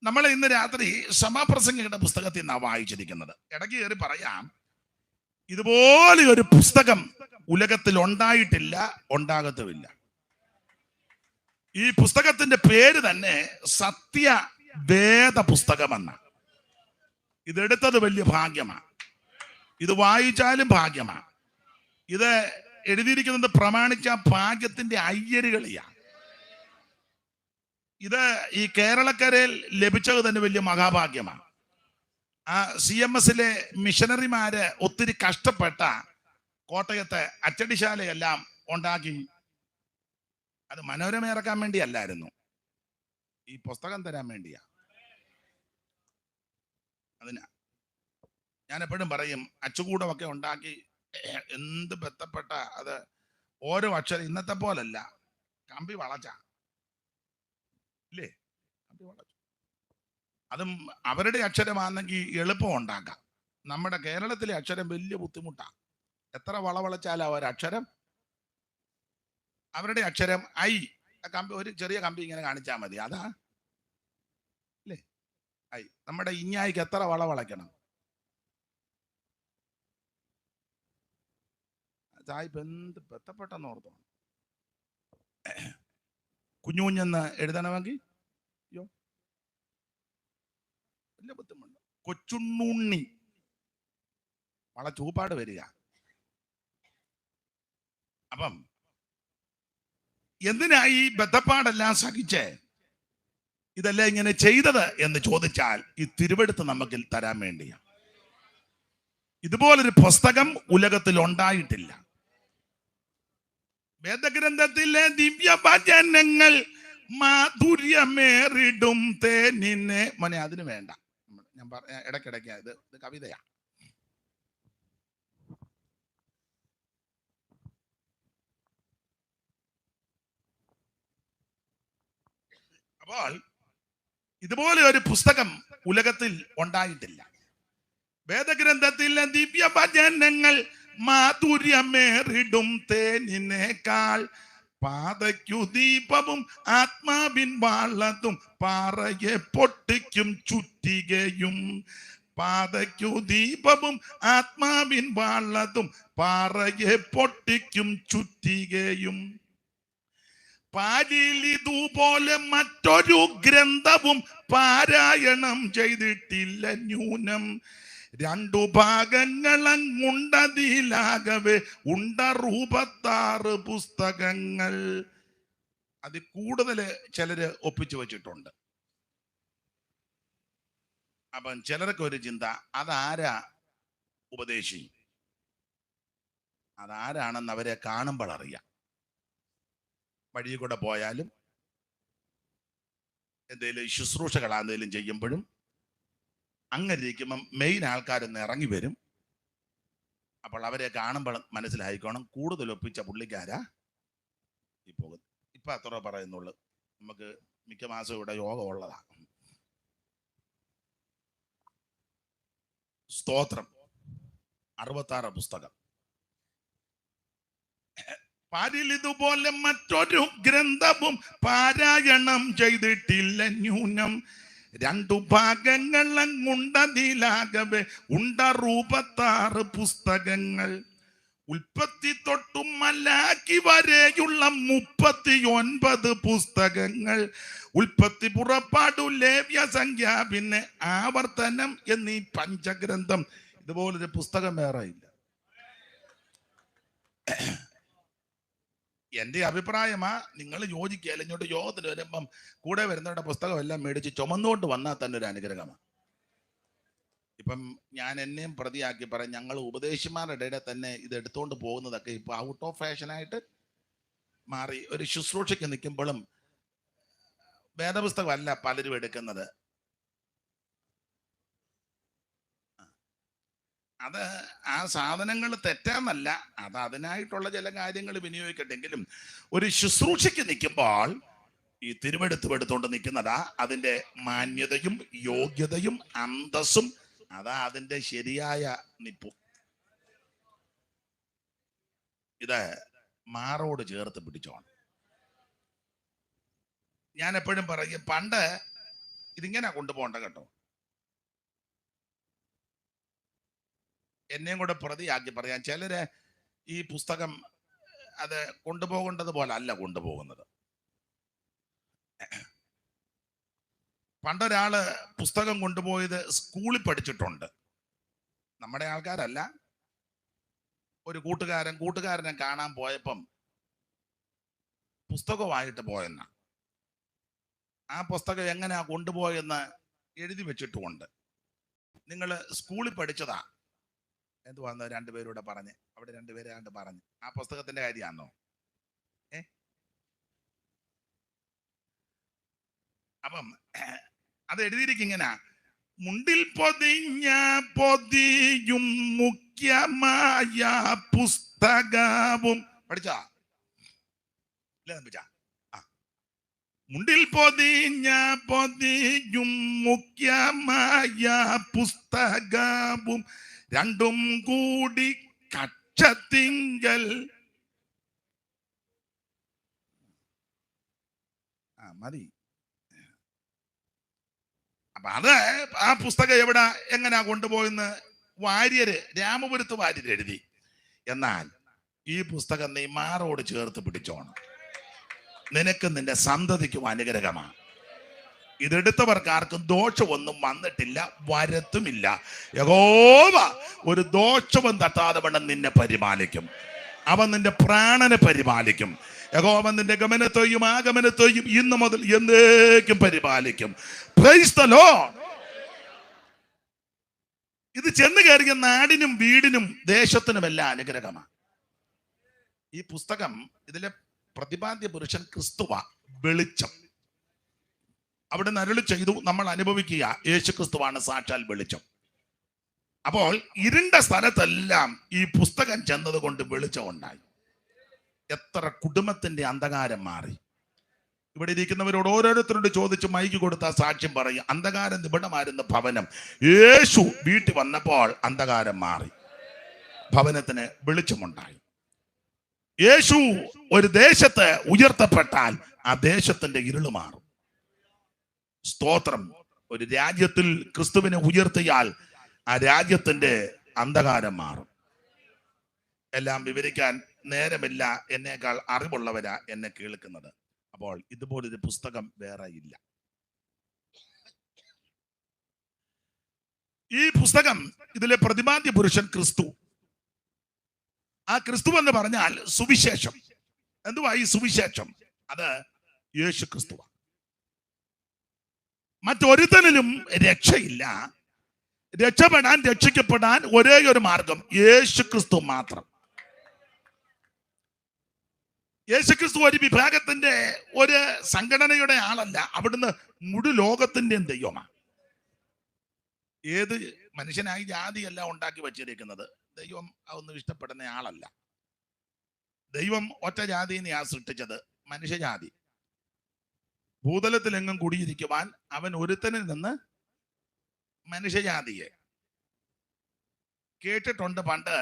നമ്മൾ ഇന്ന് രാത്രി സഭാപ്രസംഗിയുടെ പുസ്തകത്തിൽ നിന്നാണ് വായിച്ചിരിക്കുന്നത്. ഇടയ്ക്ക് കയറി പറയാം, ഇതുപോലെ ഒരു പുസ്തകം ഉലകത്തിൽ ഉണ്ടായിട്ടില്ല, ഉണ്ടാകത്തുമില്ല. ഈ പുസ്തകത്തിന്റെ പേര് തന്നെ സത്യവേദ പുസ്തകമെന്ന. ഇതെടുത്തത് വലിയ ഭാഗ്യമാണ്. ഇത് വായിച്ചാലും ഭാഗ്യമാണ്. ഇത് എഴുതിയിരിക്കുന്നത് പ്രമാണിച്ച ഭാഗ്യത്തിന്റെ അയ്യരുകളിയാണ്. ഇത് ഈ കേരളക്കരയിൽ ലഭിച്ചത് തന്നെ വലിയ മഹാഭാഗ്യമാണ്. ആ CMSലെ മിഷനറിമാര് ഒത്തിരി കഷ്ടപ്പെട്ട കോട്ടയത്തെ അച്ചടിശാലയെല്ലാം ഉണ്ടാക്കി. അത് മനോരമ ഇറക്കാൻ വേണ്ടിയല്ലായിരുന്നു, ഈ പുസ്തകം തരാൻ വേണ്ടിയാ. അതിനാ ഞാൻ എപ്പോഴും പറയും, അച്ചുകൂടമൊക്കെ ഉണ്ടാക്കി എന്ത് ബന്ധപ്പെട്ട അത് ഓരോ അക്ഷരം ഇന്നത്തെ പോലല്ല, കമ്പി വളച്ച ഇല്ലേ, കമ്പി വളച്ചു. അതും അവരുടെ അക്ഷരമാണെങ്കിൽ എളുപ്പം ഉണ്ടാക്കാം. നമ്മുടെ കേരളത്തിലെ അക്ഷരം വലിയ ബുദ്ധിമുട്ടാണ്. എത്ര വളവളച്ചാലും ആ ഒരു അക്ഷരം, അവരുടെ അക്ഷരം ഐ, കമ്പി ഒരു ചെറിയ കമ്പി ഇങ്ങനെ കാണിച്ചാൽ മതി, അതാ അല്ലേ ഐ. നമ്മുടെ ഇഞ്ഞായിക്ക് എത്ര വളവളയ്ക്കണം? സായിപ്പ് എന്ത് ബന്ധപ്പെട്ടെന്ന് ഓർത്തോ. കുഞ്ഞു കുഞ്ഞെന്ന് എഴുതണമെങ്കിൽ അയ്യോ വലിയ ബുദ്ധിമുട്ട്. കൊച്ചുണ്ണുണ്ണി വള ചൂപ്പാട് വരിക. അപ്പം എന്തിനാ ഈ ബദ്ധപ്പാടെല്ലാം സഹിച്ച് ഇതെല്ലാം ഇങ്ങനെ ചെയ്തത് എന്ന് ചോദിച്ചാൽ, ഈ തിരുവെടുത്ത് നമുക്ക് തരാൻ വേണ്ടിയാണ്. ഇതുപോലൊരു പുസ്തകം ഉലകത്തിൽ ഉണ്ടായിട്ടില്ല. വേദഗ്രന്ഥത്തിലെ ദിവ്യവചനങ്ങൾ മാധുര്യമേറിടും തേനിനെ മോനെ, അതിന് വേണ്ട. ഞാൻ ഇടയ്ക്കിടയ്ക്ക് ഇത് കവിതയാ. അപ്പോൾ ഇതുപോലെ ഒരു പുസ്തകം ഉലകത്തിൽ ഉണ്ടായിട്ടില്ല. വേദഗ്രന്ഥത്തിലെ ദിവ്യവചനങ്ങൾ മാധുര്യമേറിടും തേനിനേക്കാൾ പാതയ്ക്കു ദീപവും ആത്മാവിൻ വാളത്തും പാറയെ പൊട്ടിക്കും ചുറ്റികയും. പാതയ്ക്കു ദീപവും ആത്മാവിൻ വാളത്തും പാറയെ പൊട്ടിക്കും ചുറ്റികയും. പാലിലിതുപോലെ മറ്റൊരു ഗ്രന്ഥവും പാരായണം ചെയ്തിട്ടില്ല ന്യൂനം. രണ്ടു ഭാഗങ്ങളങ്ങുണ്ടതിലാകവേ ഉണ്ട 66 പുസ്തകങ്ങൾ. അതിൽ കൂടുതൽ ചിലര് ഒപ്പിച്ചു വച്ചിട്ടുണ്ട്. അപ്പം ചിലർക്ക് ഒരു ചിന്ത, അതാരാ ഉപദേശി, അതാരാണെന്ന് അവരെ കാണുമ്പോൾ അറിയാം. വഴിയിൽ കൂടെ പോയാലും എന്തെങ്കിലും ശുശ്രൂഷകൾ എന്തെങ്കിലും ചെയ്യുമ്പോഴും അങ്ങനെ ഇരിക്കുമ്പം മെയിൻ ആൾക്കാരൊന്ന് ഇറങ്ങി വരും. അപ്പോൾ അവരെ കാണുമ്പോൾ മനസ്സിലായിക്കോണം, കൂടുതൽ ഒപ്പിച്ച പുള്ളിക്കാരാ ഈ പോകുന്നത്. ഇപ്പൊ അത്ര പറയുന്നുള്ളു. നമുക്ക് മിക്ക മാസം ഇവിടെ യോഗം ഉള്ളതാ. സ്തോത്രം. 66 പുസ്തകം. പാരിലിതുപോലെ മറ്റൊരു ഗ്രന്ഥവും പാരായണം ചെയ്തിട്ടില്ല ന്യൂനം. രണ്ടു ഭാഗങ്ങളങ്ങുണ്ടതിലാകവേ ഉണ്ട 66 പുസ്തകങ്ങൾ. ഉൽപ്പത്തി തൊട്ടും മലാക്കി വരെയുള്ള 39 പുസ്തകങ്ങൾ. ഉൽപ്പത്തി, പുറപ്പാടു, ലേവ്യ, സംഖ്യ, പിന്നെ ആവർത്തനം എന്നീ പഞ്ചഗ്രന്ഥം. ഇതുപോലൊരു പുസ്തകം വേറെ ഇല്ല. എൻ്റെ അഭിപ്രായമാ. നിങ്ങൾ യോജിക്കുക. ഇങ്ങോട്ട് യോഗത്തിന് വരുമ്പം കൂടെ വരുന്നവരുടെ പുസ്തകം എല്ലാം മേടിച്ച് ചുമന്നുകൊണ്ട് വന്നാൽ തന്നെ ഒരു അനുഗ്രഹമാണ്. ഇപ്പം ഞാൻ എന്നെയും പ്രതിയാക്കി പറയും, ഞങ്ങൾ ഉപദേശിമാരുടെ ഇടയിൽ തന്നെ ഇത് എടുത്തുകൊണ്ട് പോകുന്നതൊക്കെ ഇപ്പൊ ഔട്ട് ഓഫ് ഫാഷനായിട്ട് മാറി. ഒരു ശുശ്രൂഷയ്ക്ക് നിൽക്കുമ്പോഴും വേദപുസ്തകമല്ല പലരും എടുക്കുന്നത്. അത് ആ സാധനങ്ങൾ തെറ്റാന്നല്ല, അത് അതിനായിട്ടുള്ള ചില കാര്യങ്ങൾ വിനിയോഗിക്കട്ടെങ്കിലും ഒരു ശുശ്രൂഷയ്ക്ക് നിൽക്കുമ്പോൾ ഈ തിരുവെടുത്തുകൊണ്ട് നിൽക്കുന്നതാ അതിൻ്റെ മാന്യതയും യോഗ്യതയും അന്തസ്സും. അതാ അതിൻ്റെ ശരിയായ നിപ്പും. ഇത് മാറോട് ചേർത്ത് പിടിച്ചോണം. ഞാൻ എപ്പോഴും പറയും, പണ്ട് ഇതിങ്ങനെ കൊണ്ടുപോകണ്ട കേട്ടോ. എന്നെയും കൂടെ പ്രതിയാക്കി പറയാൻ, ചിലര് ഈ പുസ്തകം അത് കൊണ്ടുപോകേണ്ടത് പോലെ അല്ല കൊണ്ടുപോകുന്നത്. പണ്ടൊരാള് പുസ്തകം കൊണ്ടുപോയത് സ്കൂളിൽ പഠിച്ചിട്ടുണ്ട്. നമ്മുടെ ആൾക്കാരല്ല, ഒരു കൂട്ടുകാരനെ കാണാൻ പോയപ്പം പുസ്തകമായിട്ട് പോയെന്ന. ആ പുസ്തകം എങ്ങനെയാ കൊണ്ടുപോയെന്ന് എഴുതി വെച്ചിട്ടുമുണ്ട്. നിങ്ങൾ സ്കൂളിൽ പഠിച്ചതാ എന്തുവാന്ന് രണ്ടുപേരൂടെ പറഞ്ഞ്, അവിടെ രണ്ടുപേരാണ്ട് പറഞ്ഞ്, ആ പുസ്തകത്തിന്റെ കാര്യമാണോ? അപ്പം അത് എഴുതിയിരിക്കും ഇങ്ങനെ: മുണ്ടിൽ പൊതിഞ്ഞ പൊതിയും മുഖ്യമായ പുസ്തകവും. പഠിച്ചാ ഇല്ല? മുണ്ടിൽ പൊതിഞ്ഞ പൊതിയും മുഖ്യമായ പുസ്തകവും രണ്ടും കൂടി കക്ഷത്തിങ്കൽ. മതി. അപ്പൊ അത് ആ പുസ്തകം എവിടെ എങ്ങനെയാ കൊണ്ടുപോയെന്ന് രാമപുരത്ത് വാര്യര് എഴുതി. എന്നാൽ ഈ പുസ്തകം നീ മാറോട് ചേർത്ത് പിടിച്ചോണം. നിനക്ക് നിന്റെ സന്തതിക്കും അനുഗ്രഹമാണ്. ഇതെടുത്തവർക്ക് ആർക്കും ദോഷമൊന്നും വന്നിട്ടില്ല, വരത്തുമില്ല. യഹോവ ഒരു ദോഷവും തട്ടാതെ വണ്ണം നിന്നെ പരിപാലിക്കും. അവൻ നിന്റെ പ്രാണനെ പരിപാലിക്കും. യഹോവ നിന്റെ ഗമനത്തെയും ആഗമനത്തെയും ഇന്നു മുതൽ എന്നേക്കും പരിപാലിക്കും. Price the Lord. ഇത് ചെന്ന് കയറിയ നാടിനും വീടിനും ദേശത്തിനും എല്ലാം അനുഗ്രഹമാണ്. ഈ പുസ്തകം, ഇതിലെ പ്രതിപാദ്യ പുരുഷൻ ക്രിസ്തുവ, വെളിച്ചം. അവിടെ അരുളി ചെയ്തു, നമ്മൾ അനുഭവിക്കുക, യേശു ക്രിസ്തുവാണ് സാക്ഷാൽ വെളിച്ചം. അപ്പോൾ ഇരുണ്ട സ്ഥലത്തെല്ലാം ഈ പുസ്തകം ചെന്നത് കൊണ്ട് വെളിച്ചം ഉണ്ടായി. എത്ര കുടുംബത്തിന്റെ അന്ധകാരം മാറി. ഇവിടെ ഇരിക്കുന്നവരോട് ഓരോരുത്തരോട് ചോദിച്ച് മൈക്ക് കൊടുത്ത സാക്ഷ്യം പറയും. അന്ധകാരം നിബിഡമായിരുന്ന ഭവനം യേശു വീട്ടിൽ വന്നപ്പോൾ അന്ധകാരം മാറി, ഭവനത്തിന് വെളിച്ചമുണ്ടായി. യേശു ഒരു ദേശത്ത് ഉയർത്തപ്പെട്ടാൽ ആ ദേശത്തിന്റെ ഇരുള് മാറും. സ്തോത്രം. ഒരു രാജ്യത്തിൽ ക്രിസ്തുവിനെ ഉയർത്തിയാൽ ആ രാജ്യത്തിന്റെ അന്ധകാരം മാറും. എല്ലാം വിവരിക്കാൻ നേരമില്ല, എന്നേക്കാൾ അറിവുള്ളവരാ എന്നെ കേൾക്കുന്നത്. അപ്പോൾ ഇതുപോലൊരു പുസ്തകം വേറെ ഇല്ല. ഈ പുസ്തകം, ഇതിലെ പ്രതിപാദ്യ പുരുഷൻ ക്രിസ്തു. ആ ക്രിസ്തു എന്ന് പറഞ്ഞാൽ സുവിശേഷം. എന്തുവാ ഈ സുവിശേഷം? അത് യേശു ക്രിസ്തുവാ. മറ്റൊരുത്തനിലും രക്ഷയില്ല. രക്ഷപ്പെടാൻ, രക്ഷിക്കപ്പെടാൻ ഒരേ ഒരു മാർഗം യേശു ക്രിസ്തു മാത്രം. യേശുക്രിസ്തു ഒരു വിഭാഗത്തിന്റെ, ഒരു സംഘടനയുടെ ആളല്ല. അവിടുന്ന് മുഴു ലോകത്തിന്റെയും ദൈവമാണ്. ഏത് മനുഷ്യനായി ജാതിയല്ല ഉണ്ടാക്കി വച്ചിരിക്കുന്നത്. ദൈവം അതൊന്നും ഇഷ്ടപ്പെടുന്ന ആളല്ല. ദൈവം ഒറ്റ ജാതിനെയാ സൃഷ്ടിച്ചത്, മനുഷ്യജാതി. ഭൂതലത്തിലെങ്ങും കുടിയിരിക്കുവാൻ അവൻ ഒരുത്തനിൽ നിന്ന് മനുഷ്യജാതിയെ കേട്ടിട്ടുണ്ട്. പണ്ട്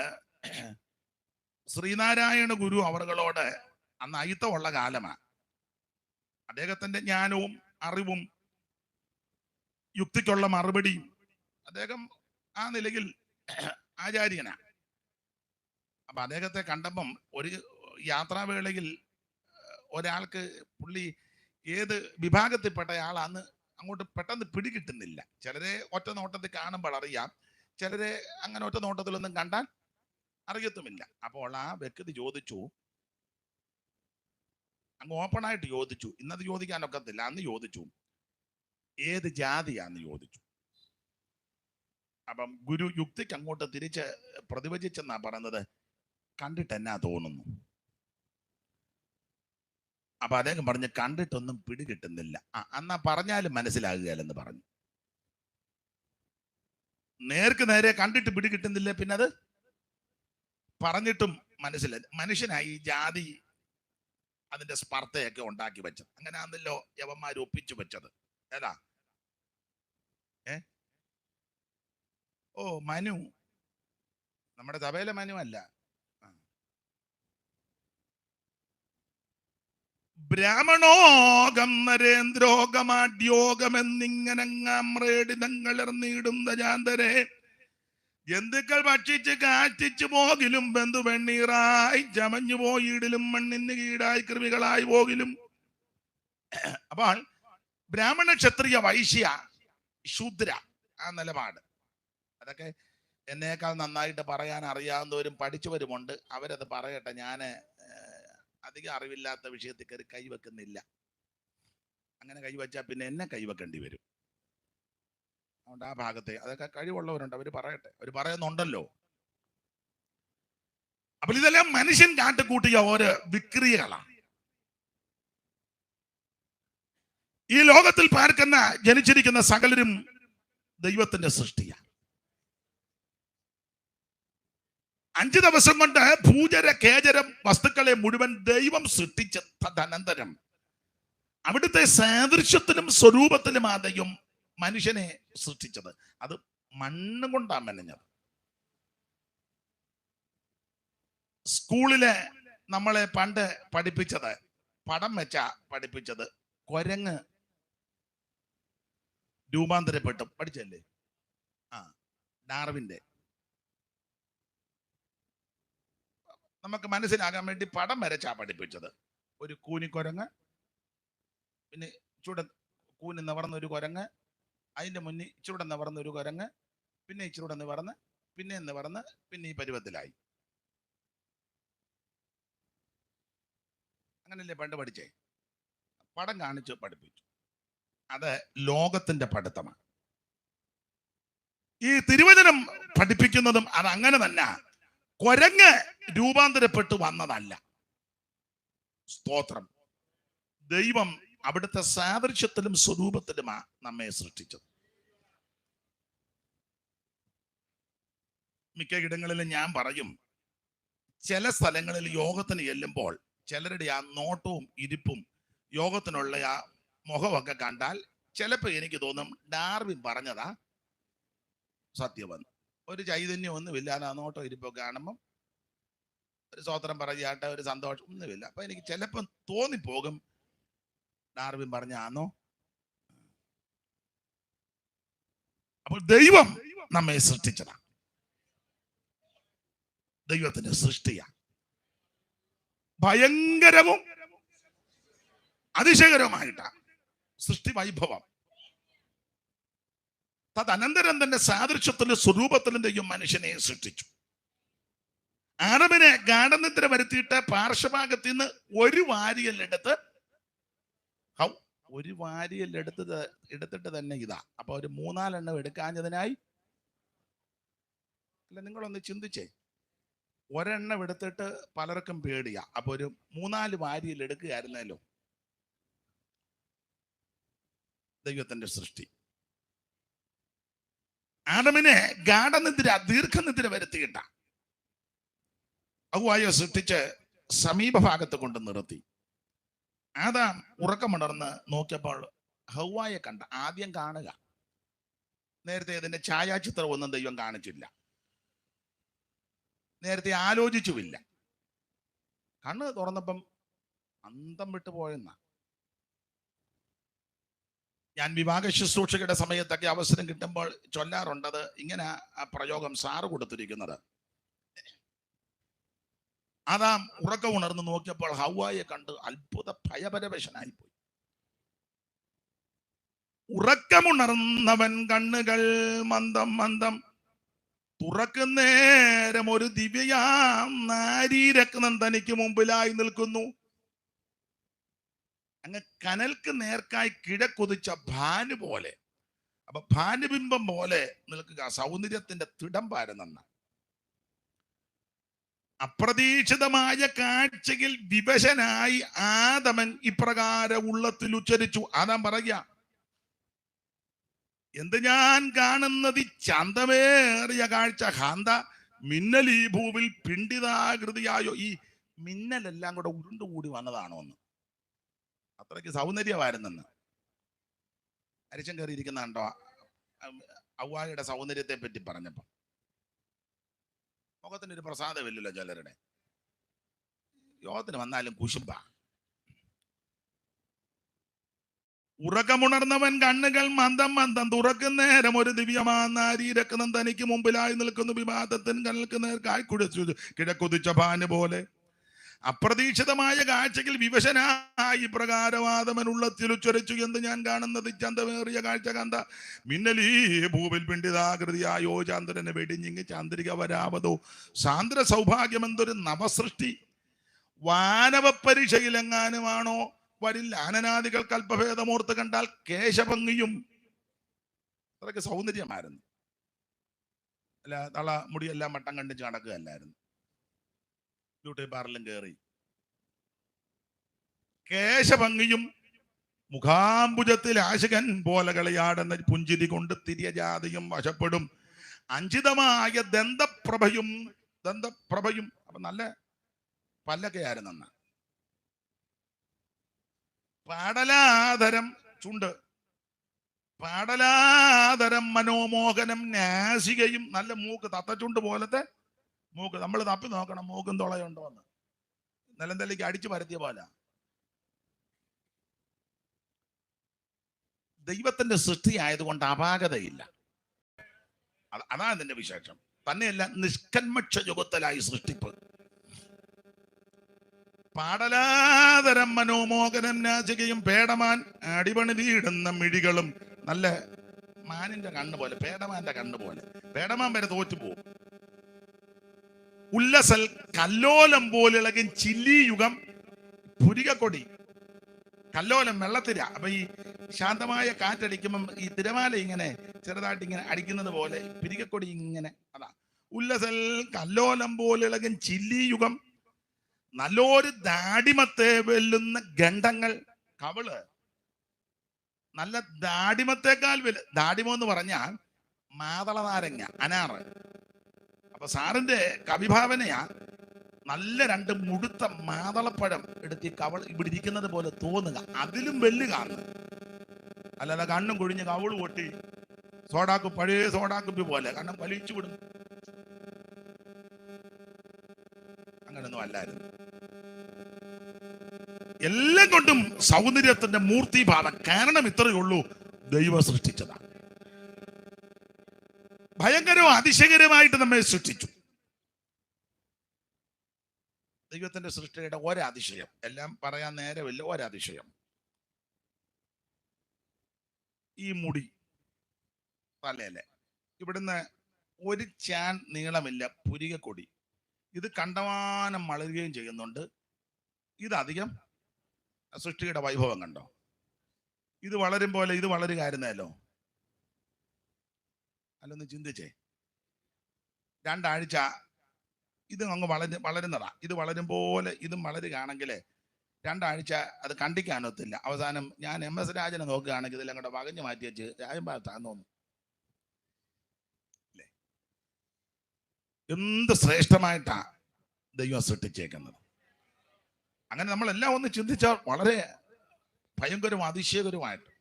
ശ്രീനാരായണ ഗുരു അവറുകളോട്, അന്ന് അയിത്തമുള്ള കാലമാണ്, അദ്ദേഹത്തിന്റെ ജ്ഞാനവും അറിവും യുക്തിക്കുള്ള മറുപടിയും, അദ്ദേഹം ആ നിലയിൽ ആചാര്യനാണ്. അപ്പൊ അദ്ദേഹത്തെ കണ്ടപ്പം ഒരു യാത്രാവേളയിൽ ഒരാൾക്ക്, പുള്ളി ഏത് വിഭാഗത്തിൽപ്പെട്ട ആളാന്ന് അങ്ങോട്ട് പെട്ടെന്ന് പിടികിട്ടുന്നില്ല. ചിലരെ ഒറ്റ നോട്ടത്തിൽ കാണുമ്പോൾ അറിയാം, ചിലരെ അങ്ങനെ ഒറ്റ നോട്ടത്തിലൊന്നും കണ്ടാൽ അറിയത്തുമില്ല. അപ്പോൾ ആ വ്യക്തി ചോദിച്ചു, അങ്ങ് ഓപ്പണായിട്ട് ചോദിച്ചു, ഇന്നത് ചോദിക്കാനൊക്കത്തില്ല, അന്ന് ചോദിച്ചു, ഏത് ജാതിയാന്ന് ചോദിച്ചു. അപ്പം ഗുരു യുക്തിക്ക് അങ്ങോട്ട് തിരിച്ച് പ്രതിവചിച്ചെന്നാ പറയുന്നത്, കണ്ടിട്ട് എന്നാ തോന്നുന്നു. അപ്പൊ അദ്ദേഹം പറഞ്ഞു, കണ്ടിട്ടൊന്നും പിടികിട്ടുന്നില്ല. എന്നാ പറഞ്ഞാലും മനസ്സിലാകുകയല്ലെന്ന് പറഞ്ഞു. നേർക്ക് നേരെ കണ്ടിട്ട് പിടികിട്ടുന്നില്ല, പിന്നെ അത് പറഞ്ഞിട്ടും മനസ്സിലായി. മനുഷ്യനായി ജാതി അതിന്റെ സ്പർദ്ധയൊക്കെ ഉണ്ടാക്കി വെച്ചത്. അങ്ങനെ ആണല്ലോ യവന്മാർ ഒപ്പിച്ചു വെച്ചത്. ഏതാ? ഓ, മനു, നമ്മുടെ സഭയിലെ മനു അല്ല, ബ്രാഹ്മണോകം നരേന്ദ്രോഗമാഡ്യോഗം എന്നിങ്ങനെ ിടം ജാന്തരെ ജന്തുക്കൾ ഭക്ഷിച്ച് കാറ്റിച്ചു പോകിലും ബന്ധു വെണ്ണീറായി ചമഞ്ഞു പോയിടിലും മണ്ണിന് കീടായി കൃമികളായി പോകിലും. അപ്പോൾ ബ്രാഹ്മണ ക്ഷത്രിയ വൈശ്യ ശൂദ്ര ആ നിലപാട് അതൊക്കെ എന്നേക്കാൾ നന്നായിട്ട് പറയാൻ അറിയാവുന്നവരും പഠിച്ചവരുമുണ്ട്. അവരത് പറയട്ടെ. ഞാൻ അധികം അറിവില്ലാത്ത വിഷയത്തിൽ കയറി കൈവെക്കുന്നില്ല. അങ്ങനെ കൈവച്ചാൽ പിന്നെ എന്നെ കൈവെക്കേണ്ടി വരും. അതുകൊണ്ട് ആ ഭാഗത്തെ അതൊക്കെ കഴിവുള്ളവരുണ്ട്, അവർ പറയട്ടെ. അവർ പറയുന്നുണ്ടല്ലോ. അപ്പോൾ ഇതെല്ലാം മനുഷ്യൻ കാട്ടിക്കൂട്ടിയ ഓരോ വിക്രിയകളാണ്. ഈ ലോകത്തിൽ പാർക്കുന്ന ജനിച്ചിരിക്കുന്ന സകലരും ദൈവത്തിന്റെ സൃഷ്ടിയാണ്. 5 ദിവസം കൊണ്ട് ഭൂചര കേചരം വസ്തുക്കളെ മുഴുവൻ ദൈവം സൃഷ്ടിച്ച തദനന്തരം അവിടുത്തെ സാദൃശ്യത്തിലും സ്വരൂപത്തിലും ആ ദൈവം മനുഷ്യനെ സൃഷ്ടിച്ചത്. അത് മണ്ണ് കൊണ്ടാണ് മെനഞ്ഞത്. സ്കൂളിലെ നമ്മളെ പണ്ട് പഠിപ്പിച്ചത്, പടം വെച്ച പഠിപ്പിച്ചത്, കുരങ്ങ് രൂപാന്തരപ്പെട്ടു പഠിച്ചല്ലേ? ഡാർവിന്റെ. നമുക്ക് മനസ്സിലാകാൻ വേണ്ടി പടം വരച്ചാ പഠിപ്പിച്ചത്. ഒരു കൂനിക്കുരങ്ങ്, പിന്നെ ഇച്ചിരൂടെ കൂനി നിവർന്ന ഒരു കുരങ്ങ്, അതിന്റെ മുന്നിൽ ഇച്ചിരൂടെ നിവർന്ന ഒരു കുരങ്ങ്, പിന്നെ ഇച്ചിരൂടെ നിവർന്ന്, പിന്നെ നിവർന്ന്, പിന്നെ ഈ പരുവത്തിലായി. അങ്ങനല്ലേ പണ്ട് പഠിച്ചേ? പടം കാണിച്ച് പഠിപ്പിച്ചു. അത് ലോകത്തിന്റെ പഠിത്തമാണ്. ഈ തിരുവചനം പഠിപ്പിക്കുന്നതും അത് അങ്ങനെ തന്നെ. കുരങ്ങ് രൂപാന്തരപ്പെട്ടു വന്നതല്ല. സ്തോത്രം. ദൈവം അവിടുത്തെ സാദൃശ്യത്തിലും സ്വരൂപത്തിലുമാണ് നമ്മെ സൃഷ്ടിച്ചത്. മിക്ക ഇടങ്ങളിലും ഞാൻ പറയും, ചില സ്ഥലങ്ങളിൽ യോഗത്തിന് ചെല്ലുമ്പോൾ ചിലരുടെ ആ നോട്ടവും ഇരിപ്പും യോഗത്തിനുള്ള ആ മുഖമൊക്കെ കണ്ടാൽ ചിലപ്പോൾ എനിക്ക് തോന്നും ഡാർവിൻ പറഞ്ഞതാ സത്യമെന്ന്. ഒരു ചൈതന്യം ഒന്നുമില്ലാതെ ആ നോട്ടോ ഇരിപ്പൊക്കെ കാണുമ്പം ഒരു സ്വോത്രം പറയാട്ടെ, ഒരു സന്തോഷം ഒന്നുമില്ല. അപ്പൊ എനിക്ക് ചിലപ്പം തോന്നിപ്പോകും ഡാർവിൻ പറഞ്ഞാന്നോ. അപ്പോൾ ദൈവം നമ്മെ സൃഷ്ടിച്ചതാ. ദൈവത്തിന്റെ സൃഷ്ടിയാ. ഭയങ്കരവും അതിശയകരവുമായിട്ടാ സൃഷ്ടി വൈഭവം. തദനന്തരം തന്റെ സാദൃശ്യത്തിലും സ്വരൂപത്തിലും ദൈവം മനുഷ്യനെ സൃഷ്ടിച്ചു. ആദമിനെ ഗാഢനിദ്ര വരുത്തിയിട്ട് പാർശ്വഭാഗത്ത് നിന്ന് ഒരു വാരിയലെടുത്ത് എടുത്തിട്ട് തന്നെ ഇതാ. അപ്പൊ ഒരു 3-4 എണ്ണം എടുക്കാഞ്ഞതിനായി അല്ല, നിങ്ങളൊന്ന് ചിന്തിച്ചേ. ഒരെണ്ണം എടുത്തിട്ട് പലർക്കും പേടിയാ. അപ്പൊ ഒരു 3-4 വാരിയിൽ എടുക്കുകയായിരുന്നല്ലോ ദൈവത്തിന്റെ സൃഷ്ടി. ആദമിനെ ഗാഢനിദ്ര ദീർഘനിദ്ര വരുത്തിയിട്ട ഹവ്വായെ സൃഷ്ടിച്ച് സമീപഭാഗത്ത് കൊണ്ട് നിർത്തി. ആദാം ഉറക്കമുണർന്ന് നോക്കിയപ്പോൾ ഹവ്വായെ കണ്ട. ആദ്യം കാണുക. നേരത്തെ ഇതിന്റെ ഛായാചിത്രം ഒന്നും ദൈവം കാണിച്ചില്ല, നേരത്തെ ആലോചിച്ചുമില്ല. കണ്ണ് തുറന്നപ്പം അന്തം വിട്ടു പോയെന്ന. ഞാൻ വിവാഹ ശുശ്രൂഷയുടെ സമയത്തൊക്കെ അവസരം കിട്ടുമ്പോൾ ചൊല്ലാറുണ്ടത് ഇങ്ങനെ. ആ പ്രയോഗം സാറ് കൊടുത്തിരിക്കുന്നത്. ആദാം ഉറക്കം ഉണർന്ന് നോക്കിയപ്പോൾ ഹവ്വായെ കണ്ട് അത്ഭുത ഭയപരവശനായിപ്പോയി. ഉറക്കമുണർന്നവൻ കണ്ണുകൾ മന്ദം മന്ദം തുറക്കുന്നേരം ഒരു ദിവ്യയാം നാരീരത്നം തനിക്ക് മുമ്പിലായി നിൽക്കുന്നു. അങ്ങ് കനൽക്ക് നേർക്കായി കിഴക്കൊതിച്ച ഭാനു പോലെ. അപ്പൊ ഭാനുബിംബം പോലെ നിൽക്കുക. സൗന്ദര്യത്തിന്റെ തിടമ്പാരെന്ന അപ്രതീക്ഷിതമായ കാഴ്ചയിൽ വിവശനായി ആദമൻ ഇപ്രകാരം ഉള്ളത്തിൽ ഉച്ചരിച്ചു. ആദാം പറയുക, എന്ത് ഞാൻ കാണുന്നത് ഈ ചന്തമേറിയ കാഴ്ച. ഹാന്ത മിന്നൽ ഈ ഭൂവിൽ പിണ്ടിതാകൃതിയായോ. ഈ മിന്നലെല്ലാം കൂടെ ഉരുണ്ടുകൂടി വന്നതാണോ എന്ന്. അത്രയ്ക്ക് സൗന്ദര്യമായിരുന്നെന്ന്. അരിശം കയറിയിരിക്കുന്ന കണ്ടോ ഹവ്വായുടെ സൗന്ദര്യത്തെ പറ്റി പറഞ്ഞപ്പോ. മുഖത്തിന് ഒരു പ്രസാദമില്ലല്ലോ ചിലരുടെ. യോഗത്തിന് വന്നാലും കുശുമ്പ. ഉറക്കമുണർന്നവൻ കണ്ണുകൾ മന്ദം മന്ദം തുറക്കുന്നേരം ഒരു ദിവ്യമാരീരക്തം തനിക്ക് മുമ്പിലായി നിൽക്കുന്നു. വിവാദത്തിന് കണ്ണുകൾക്ക് നേർക്കായി കിഴക്കുതിച്ച ഭാന് പോലെ അപ്രതീക്ഷിതമായ കാഴ്ചയിൽ വിവശനായി പ്രകാരവാദമനുള്ള തിരുച്ചൊരച്ചു എന്ന് ഞാൻ കാണുന്നത് ചന്തമേറിയ കാഴ്ച കണ്ട മിന്നലീ ഭൂവിൽ പിണ്ടിതാകൃതിയായോ ചന്ദ്രനെ വെടിഞ്ഞിങ്ങി ചന്ദ്രിക വരാവതോ സാന്ദ്ര സൗഭാഗ്യം എന്തൊരു നവസൃഷ്ടി. വാനവ പരീക്ഷയിലെങ്ങാനുമാണോ വരിൽ ആനനാദികൾ കൽപ്പഭേദമോർത്ത് കണ്ടാൽ കേശഭംഗിയും. അതൊക്കെ സൗന്ദര്യമായിരുന്നു. അല്ല, തള മുടിയെല്ലാം മട്ടം കണ്ടിച്ച് നടക്കുകയല്ലായിരുന്നു. ബ്യൂട്ടി പാർലറിലും കയറി കേശഭംഗിയും മുഖാംബുജത്തിൽ ആശകൻ പോലെ കളിയാടുന്ന പുഞ്ചിരി കൊണ്ട് തിര്യജാതിയും വശപ്പെടും അഞ്ചിതമായ ദന്തപ്രഭയും. അപ്പൊ നല്ല പല്ലൊക്കെ ആയിരുന്നു. പാടലാധരം ചുണ്ട്, പാടലാധരം മനോമോഹനം നാസികയും. നല്ല മൂക്ക്, തത്തച്ചുണ്ട് പോലത്തെ മൂക്ക്. നമ്മൾ തപ്പി നോക്കണം മൂക്കും തുളയുണ്ടോ എന്ന്. നിലന്തല്ലിക്ക് അടിച്ചു പരത്തിയ പോലെ. ദൈവത്തിന്റെ സൃഷ്ടി ആയതുകൊണ്ട് അപാകതയില്ല. അതാണ് ഇതിന്റെ വിശേഷം. തന്നെയല്ല, നിഷ്കന്മക്ഷ യുഗത്തിലായി സൃഷ്ടിപ്പ്. പാടലാതരം മനോമോഹനം നാചികയും പേടമാൻ അടിപണിതിയിടുന്ന മിഴികളും. നല്ല മാനിന്റെ കണ്ണ് പോലെ, പേടമാന്റെ കണ്ണ് പോലെ. പേടമാൻ വരെ തോറ്റുപോകും. ഉല്ലസൽ കല്ലോലം പോലിളകും ചില്ലിയുഗം പുരികക്കൊടി. കല്ലോലം വെള്ളത്തിര. അപ്പൊ ഈ ശാന്തമായ കാറ്റടിക്കുമ്പം ഈ തിരമാല ഇങ്ങനെ ചെറുതായിട്ട് ഇങ്ങനെ അടിക്കുന്നത് പോലെ പിരികക്കൊടി ഇങ്ങനെ. അതാ ഉല്ലസൽ കല്ലോലം പോലിളകും ചില്ലിയുഗം. നല്ലൊരു ദാടിമത്തെ വെല്ലുന്ന ഗണ്ഡങ്ങൾ. കവിള് നല്ല ദാടിമത്തേക്കാൾ ദാടിമോ എന്ന് പറഞ്ഞാൽ മാതള നാരങ്ങ, അനാറ്. അപ്പൊ സാറിന്റെ കവിഭാവനയാ നല്ല രണ്ട് മുടുത്ത മാതളപ്പഴം എടുത്ത് കവൾ ഇവിടെ ഇരിക്കുന്നത് പോലെ തോന്നുക. അതിലും വെല്ല് കാണുന്നു. അല്ലാതെ കണ്ണും കുഴിഞ്ഞ് കവിള് പൊട്ടി പഴയ സോഡാക്കുപ്പി പോലെ കണ്ണും വലിച്ചു വിടും. അങ്ങനൊന്നും അല്ലായിരുന്നു. എല്ലാം കൊണ്ടും സൗന്ദര്യത്തിന്റെ മൂർത്തിഭാവം. കാരണം ഇത്രയേ ഉള്ളൂ, ദൈവം സൃഷ്ടിച്ചതാണ്. ഭയങ്കരവും അതിശയകരമായിട്ട് നമ്മെ സൃഷ്ടിച്ചു. ദൈവത്തിന്റെ സൃഷ്ടിയുടെ ഒരതിശയം, എല്ലാം പറയാൻ നേരമില്ല, ഒരതിശയം. ഈ മുടി തലയിലെ ഇവിടുന്ന് ഒരു ചാൻ നീളമില്ല, പുരികക്കൊടി. ഇത് കണ്ടമാനം വളരുകയും ചെയ്യുന്നുണ്ട്. ഇതധികം സൃഷ്ടിയുടെ വൈഭവം കണ്ടോ? ഇത് വളരും പോലെ ഇത് വളരുകയായിരുന്നല്ലോ. അല്ലൊന്ന് ചിന്തിച്ചേ. 2 ആഴ്ച ഇത് അങ്ങ് വളരുന്നതാ. ഇത് വളരും പോലെ ഇതും വളരുകയാണെങ്കിൽ 2 ആഴ്ച അത് കണ്ടിക്കാനൊത്തില്ല. അവസാനം ഞാൻ MS രാജനെ നോക്കുകയാണെങ്കിൽ ഇതെല്ലാം കൂടെ വകഞ്ഞു മാറ്റി വെച്ച് രാജമ്പാത്താന്ന് തോന്നുന്നു. അല്ലേ? എന്ത് ശ്രേഷ്ഠമായിട്ടാ ദൈവം സൃഷ്ടിച്ചേക്കുന്നത്. അങ്ങനെ നമ്മളെല്ലാം ഒന്ന് ചിന്തിച്ചാൽ വളരെ ഭയങ്കരവും അതിശയകരവുമായിട്ട്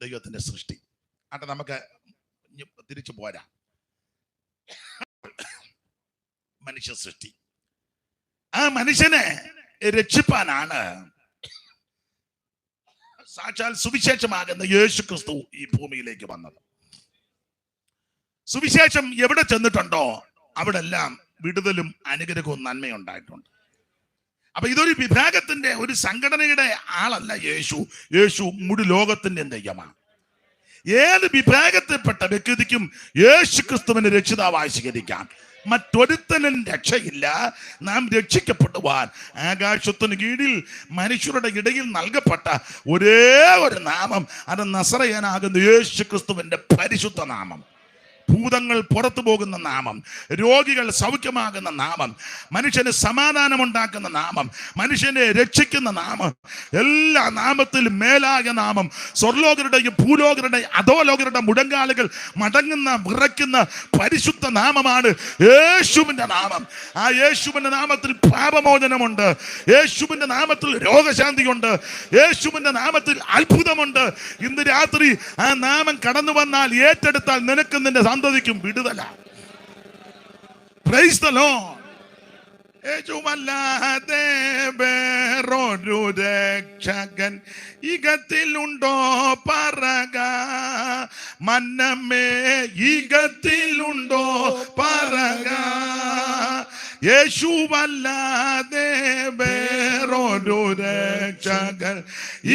ദൈവത്തിന്റെ സൃഷ്ടി. ആട്ടെ, നമുക്ക് തിരിച്ചു പോരാ. മനുഷ്യ സൃഷ്ടി. ആ മനുഷ്യനെ രക്ഷിപ്പാനാണ് സാക്ഷാൽ സുവിശേഷമാകുന്ന യേശു ക്രിസ്തു ഈ ഭൂമിയിലേക്ക് വന്നത്. സുവിശേഷം എവിടെ ചെന്നിട്ടുണ്ടോ അവിടെ എല്ലാം വിടുതലും അനുഗ്രഹവും നന്മയുണ്ടായിട്ടുണ്ട്. അപ്പൊ ഇതൊരു വിഭാഗത്തിന്റെ, ഒരു സംഘടനയുടെ ആളല്ല യേശു. യേശു മുഴു ലോകത്തിന്റെ ദൈവമാണ്. ഏത് വിഭാഗത്തിൽപ്പെട്ട വ്യക്തിക്കും യേശു ക്രിസ്തുവിനെ രക്ഷിതാവായി സ്വീകരിക്കാം. മറ്റൊരുത്തനും രക്ഷയില്ല. നാം രക്ഷിക്കപ്പെടുവാൻ ആകാശത്തിന് കീഴിൽ മനുഷ്യരുടെ ഇടയിൽ നൽകപ്പെട്ട ഒരേ ഒരു നാമം, അത് നസറയനാകുന്ന യേശു ക്രിസ്തുവിന്റെ പരിശുദ്ധ നാമം. ഭൂതങ്ങൾ പുറത്തു പോകുന്ന നാമം, രോഗികൾ സൗഖ്യമാകുന്ന നാമം, മനുഷ്യന് സമാധാനമുണ്ടാക്കുന്ന നാമം, മനുഷ്യനെ രക്ഷിക്കുന്ന നാമം, എല്ലാ നാമത്തിലും മേലായ നാമം. സ്വർലോകരുടെയും ഭൂലോകരുടെയും അധോലോകരുടെ മുഴങ്കാലുകൾ മടങ്ങുന്ന വിറയ്ക്കുന്ന പരിശുദ്ധ നാമമാണ് യേശുവിന്റെ നാമം. ആ യേശുവിന്റെ നാമത്തിൽ പാപമോചനമുണ്ട്. യേശുവിന്റെ നാമത്തിൽ രോഗശാന്തിയുണ്ട്. യേശുവിന്റെ നാമത്തിൽ അത്ഭുതമുണ്ട്. ഇന്ന് രാത്രി ആ നാമം കടന്നു വന്നാൽ, ഏറ്റെടുത്താൽ നിനക്ക് നിന്റെ സന്തതിക്കും വിടുതല. Praise the lord. യേശുവല്ലാതെ വേറൊരു രക്ഷകൻ ഇകത്തിലുണ്ടോ പറക, മന്നമേ ഇകത്തിലുണ്ടോ പറക. യേശുവല്ലാതെ വേറൊരു രക്ഷകൻ